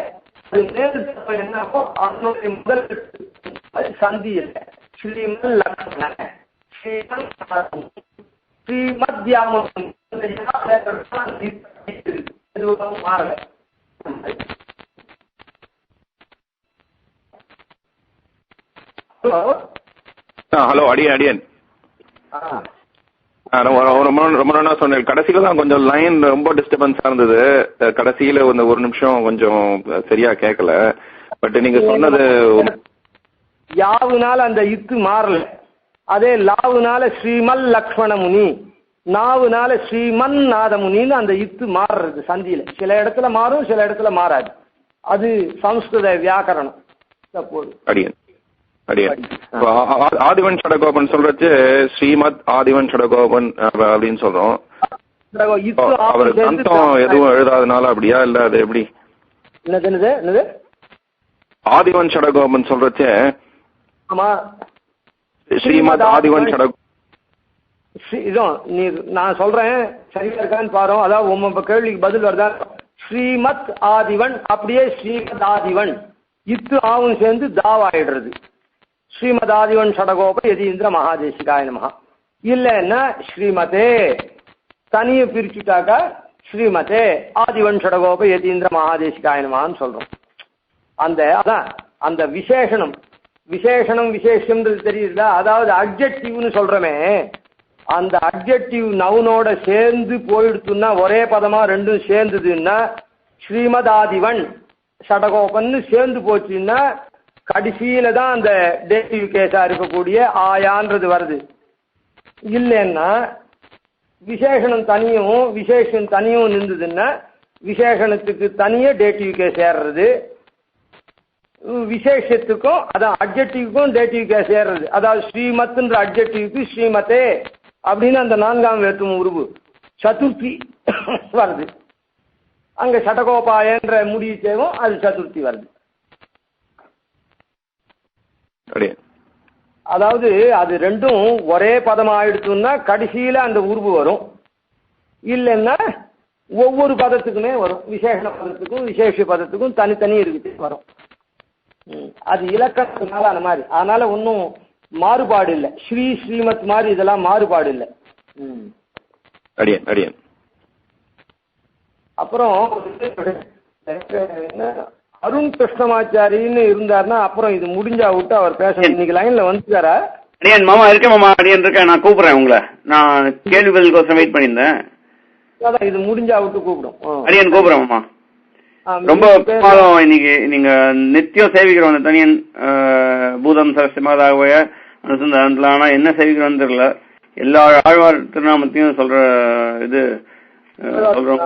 அது நேரத்து என்னப்போ அவனுடைய முதல் சந்தி இல்லை. ஸ்ரீமன் லக்ஷ்மண ஸ்ரீமத் தியாமம் மாறல. ஹலோ அடியன் ரொம்ப நல்லா சொன்னேன். கடைசியில தான் கொஞ்சம் லைன் ரொம்ப டிஸ்டர்பன்ஸா இருந்தது. கடைசியில ஒரு நிமிஷம் கொஞ்சம் சரியா கேட்கல. பட் நீங்க சொன்னது யாவுனால அந்த இத்து மாறல. அதே லாவுனால ஸ்ரீமல் லக்ஷ்மண முனி, நாவுனால ஸ்ரீமன் நாதமுனின்னு அந்த இத்து மாறுறது சந்தியில. சில இடத்துல மாறும், சில இடத்துல மாறாது. அது சம்ஸ்கிருத வியாக்கரணம். அடியன் ஆதிவன் சடகோபன் சொல்றச்சு ஸ்ரீமத் ஆதிவன் சடகோபன் அப்படின்னு சொல்றோம். அவர் அந்தம் எதுவும் எழுதாதனால அப்படியா இல்ல அது எப்படி? என்னது ஆதிவன் சடகோபன் சொல்றச்சு ஸ்ரீமத் ஆதிவன் சடகோ நீ நான் சொல்றேன் சரியா இருக்கான்னு பாரு. அதாவது உங்க கேள்விக்கு பதில் வருதா? ஸ்ரீமத் ஆதிவன் அப்படியே ஸ்ரீமத் ஆதிவன் இத்து ஆவும் சேர்ந்து தாவாயிடுறது. ஸ்ரீமத் ஆதிவன் சடகோப யதீந்திர மகாதேசிகாய நமஹா. இல்லைன்னா ஸ்ரீமதே தனியை பிரிச்சுட்டாக்கா ஸ்ரீமதே ஆதிவன் சடகோப யதீந்திர மகாதேசிகாய நமஹான்னு சொல்றோம். அதான் அந்த விசேஷனம் விசேஷம்ன்றது தெரியுதா? அதாவது அட்ஜெக்டிவ்னு சொல்றமே, அந்த அட்ஜெக்டிவ் நவுனோட சேர்ந்து போயிடுத்துன்னா ஒரே பதமா ரெண்டும் சேர்ந்ததுன்னா ஸ்ரீமத் ஆதிவன் சடகோபன்னு சேர்ந்து போச்சுன்னா கடைசியில தான் அந்த டேட்டிவ் கேஸா இருக்கக்கூடிய ஆயான்றது வருது. இல்லைன்னா விசேஷனம் தனியும் நின்றுதுன்னா விசேஷணத்துக்கு தனியே டேட்டிவ் கேஸ் ஏறுறது, விசேஷத்துக்கும் அதான் அட்ஜெக்டிவ்க்கும் டேட்டிவ் கேஸ் ஏறுறது. அதாவது ஸ்ரீமத்ன்ற அட்ஜெக்டிவ்க்கு ஸ்ரீமதே அப்படின்னு அந்த நான்காம் வேற்றும் உருவு சதுர்த்தி வருது. அங்க சடகோபாயன்ற முடிச்சேவும் அது சதுர்த்தி வருது. அதாவது அது ரெண்டும் ஒரே பதம் ஆயிடுச்சுன்னா கடைசியில அந்த உருவு வரும். இல்லைன்னா ஒவ்வொரு பதத்துக்குமே வரும். விசேஷ பதத்துக்கும் விசேஷ பதத்துக்கும் தனித்தனி இருக்குது வரும். அது இலக்கணத்தினால அந்த மாதிரி. அதனால ஒன்றும் மாறுபாடு இல்லை. ஸ்ரீமத் மாதிரி இதெல்லாம் மாறுபாடு இல்லை. அப்புறம் அருண் கிருஷ்ணமாச்சாரின்னு இருந்தாருன்னா அப்புறம் இது முடிஞ்சா விட்டு அவர் பேசணும். இன்னைக்கு லைன்ல வந்துட்டாரா? அடியன் மாமா இருக்கேன், மாமா அடியன் இருக்கேன். நான் கூப்பிடுறேன் உங்களை. நான் கேள்வி பதிலுக்கோசரம் வெயிட் பண்ணியிருந்தேன். அதான் இது முடிஞ்சா விட்டு கூப்பிடும். அடியன் கூப்பிடுறேன் மாமா. ரொம்ப இன்னைக்கு நீங்க நித்தியம் சேவிக்கிறோம் அந்த தனியன் பூதம் சரஸ்யமாதாகவே அனுசந்தானத்துல. ஆனா என்ன சேவிக்கிறோம்னு தெரியல. எல்லா ஆழ்வார் திருநாமத்தையும் சொல்ற இது சொல்றோம்.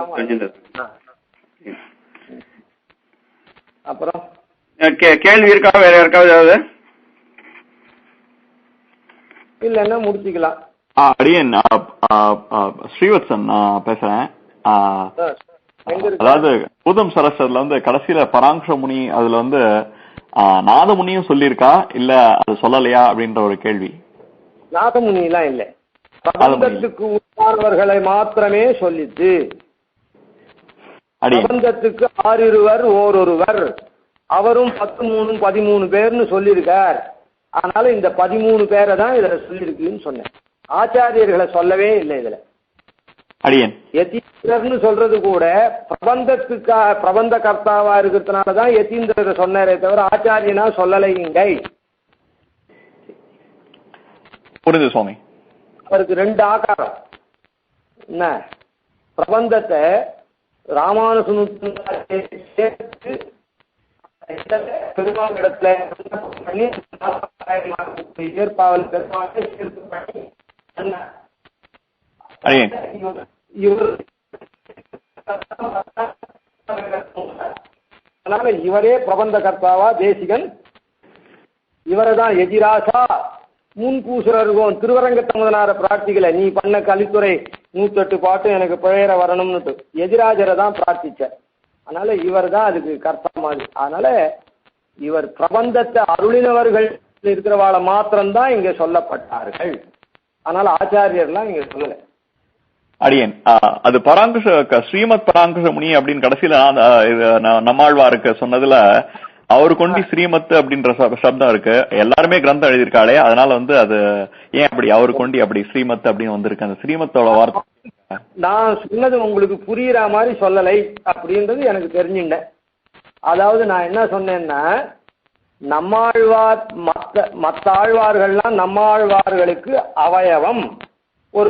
அப்புறம் கேள்வி இருக்கா வேற யாருக்காவது ஏதாவது? இல்லன்னா முடிச்சுக்கலாம். அடியன் ஸ்ரீவத்சன் நான் பேசுறேன். அதாவது பூதம் சரஸ்வரத்துல கடைசியில பராங்ஷ முனி அதுல நாதமுனியும் சொல்லியிருக்கா இல்ல அது சொல்லலையா அப்படின்ற ஒரு கேள்வி. நாதமுனி எல்லாம் இல்ல, பிரபந்தத்துக்கு உட்கார்வர்களை மாத்திரமே சொல்லிட்டு. பிரபந்தத்துக்கு 6 இருவர் ஓரொருவர், அவரும் 10 3 13 பேர்னு சொல்லியிருக்கார். அதனால இந்த 13 பேரை தான் இதுல சொல்லியிருக்குன்னு சொன்னேன். ஆச்சாரியர்களை சொல்லவே இல்லை இதுல. யதீந்திரர்னு சொல்றது கூட பிரபந்த கர்த்தாவா இருக்கிறதுனாலதான் யதீந்திரரை சொன்னாரே தவிர ஆச்சாரியனா சொல்லலைங்க. புரியுது சுவாமி. அவருக்கு 2 ஆகாரம். என்ன பிரபந்தத்தை ராமானுஜனுக்கு பெருமாள் இடத்துல ஏற்பாவல் பெருமாள் அதனால இவரே பிரபந்த கர்த்தாவா தேசிகன். இவரை தான் எதிராசா முன்பூசுரருக்கும் திருவரங்கத்த முதனார பிரார்த்திக்கல, நீ பண்ண கலித்துறை 108 பாட்டு எனக்கு பிழையற வரணும்னுட்டு எதிராஜரை தான் பிரார்த்திச்சார். அதனால இவர் தான் அதுக்கு கர்த்தா மாதிரி. அதனால இவர் பிரபந்தத்தை அருளினவர்கள் இருக்கிறவாளை மாத்திரம்தான் இங்க சொல்லப்பட்டார்கள். அதனால ஆச்சாரியர்லாம் இங்க சொல்லல. அடியன் அது பராங்குஷ ஸ்ரீமத் பராங்குஷ முனி அப்படின்னு கடைசியில நம்மாழ்வாருக்கு சொன்னதுல அவரு கொண்டி ஸ்ரீமத் அப்படின்ற சப்தம் இருக்கு. எல்லாருமே கிரந்தம் எழுதியிருக்காளே, அதனால அது ஏன் அப்படி அவரு கொண்டி அப்படி ஸ்ரீமத் அப்படின்னு வந்திருக்கு. அந்த ஸ்ரீமத்தோட வார்த்தை நான் சொன்னது உங்களுக்கு புரியுற மாதிரி சொல்லலை அப்படின்றது எனக்கு தெரிஞ்சுட்டேன். அதாவது நான் என்ன சொன்னேன்னா, நம்மாழ்வார் மற்ற ஆழ்வார்கள்லாம் நம்மாழ்வார்களுக்கு அவயவம், ஒரு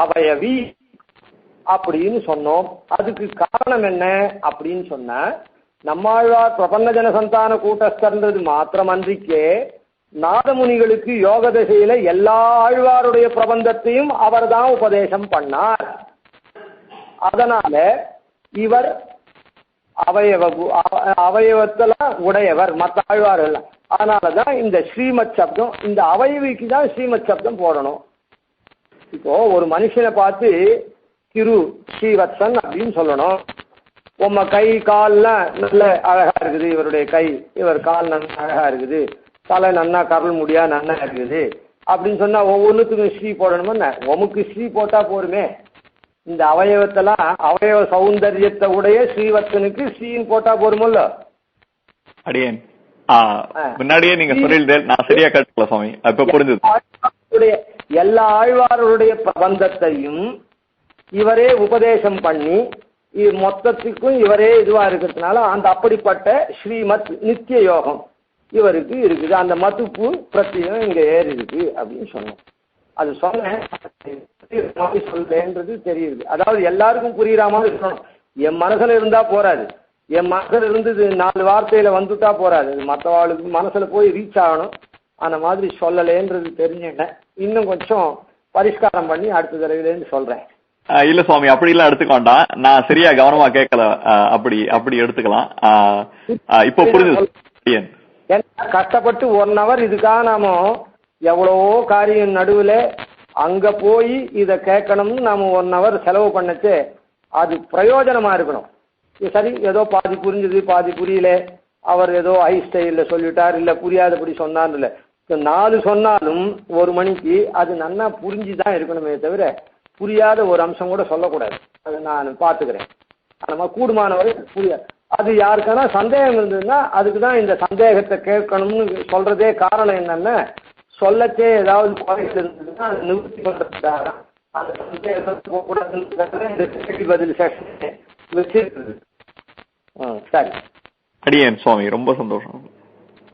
அவயவி அப்படின்னு சொன்னோம். அதுக்கு காரணம் என்ன அப்படின்னு சொன்ன, நம்மாழ்வார் பிரபன்ன ஜன சந்தான கூட்டஸ்தர்ன்றது மாத்திரமன்றிக்கே நாதமுனிகளுக்கு யோக தசையில எல்லா ஆழ்வாருடைய பிரபந்தத்தையும் அவர் தான் உபதேசம் பண்ணார். அதனால இவர் அவயவத்தெல்லாம் உடையவர் மற்ற ஆழ்வார்கள். அதனாலதான் இந்த ஸ்ரீமத் சப்தம், இந்த அவயவிக்கு தான் ஸ்ரீமத் சப்தம் போடணும். இப்போ ஒரு மனுஷனை பார்த்து திரு ஸ்ரீவத்சன் அப்படின்னு சொல்லணும். உம்ம கை கால்லாம் நல்ல அழகா இருக்குது, இவருடைய கை இவர் கால் நல்லா அழகா இருக்குது, தலை நன்னா கரல் முடியா நன்னா இருக்குது அப்படின்னு சொன்னா ஒவ்வொன்றுத்துக்கும் ஸ்ரீ போடணுமா? உமக்கு ஸ்ரீ போட்டா போருமே. இந்த அவயவத்தெல்லாம் அவயவ சௌந்தரியத்தை உடைய ஸ்ரீவத்சனுக்கு ஸ்ரீன்னு போட்டா போருமல்ல. அடியேன் முன்னாடியே நீங்க சொல்லிட்டு நான் சரியா கேட்கல சுவாமி, இப்ப புரிஞ்சது. எல்லா ஆழ்வார்களுடைய பிரபந்தத்தையும் இவரே உபதேசம் பண்ணி மொத்தத்துக்கும் இவரே இதுவா இருக்கிறதுனால அந்த அப்படிப்பட்ட ஸ்ரீமத் நித்திய யோகம் இவருக்கு இருக்குது. அந்த மதுப்பு பிரத்தியம் இங்க ஏறி இருக்கு அப்படின்னு சொன்னோம். அது சொன்னேன் சொல்றேன்றது தெரியுது. அதாவது எல்லாருக்கும் புரியுற மாதிரி சொல்லணும். என் மனசுல இருந்தா போறாது, என் மனசுல இருந்து 4 வார்த்தையில வந்துட்டா போறாது, மற்றவாளுக்கு மனசுல போய் ரீச் ஆகணும். அந்த மாதிரி சொல்லலேன்றது தெரிஞ்சுட்டேன். இன்னும் கொஞ்சம் பரிஷ்காரம் பண்ணி அடுத்த தடவையிலேருந்து சொல்றேன். இல்ல சுவாமி, அப்படி எல்லாம் எடுத்துக்க வேண்டாம். நான் சரியா கவனமா கேட்கல. அப்படி எடுத்துக்கலாம். இப்போ புரிஞ்சு. கஷ்டப்பட்டு 1 hour இதுக்காக நாம எவ்வளவோ காரியம் நடுவில் அங்க போய் இதை கேட்கணும்னு நாம 1 hour செலவு பண்ணச்சு அது பிரயோஜனமா இருக்கணும். சரி, ஏதோ பாதி புரிஞ்சுது பாதி புரியல, அவர் ஏதோ ஹை ஸ்டைல சொல்லிட்டார், இல்ல புரியாதபடி சொன்னார், இல்ல 4 சொன்னாலும் 1 மணிக்கு அது நன்னா புரிஞ்சுதான் இருக்கணுமே தவிர புரியாத ஒரு அம்சம் கூட சொல்லக்கூடாது. அதை நான் பார்த்துக்கிறேன். நம்ம கூடுமானவரை புரியாது. அது யாருக்கான சந்தேகம் இருந்ததுன்னா அதுக்கு தான் இந்த சந்தேகத்தை கேட்கணும்னு சொல்றதே. காரணம் என்னன்னா, சொல்லச்சே ஏதாவது குறைகள் இருந்ததுன்னா அதை நிவர்த்தி பண்றதுக்காக அந்த சந்தேகத்தை போகக்கூடாதுன்னு இந்த கேள்வி பதில் செஷன் வச்சிருக்குது. சரி அடியேன் சுவாமி, ரொம்ப சந்தோஷம்.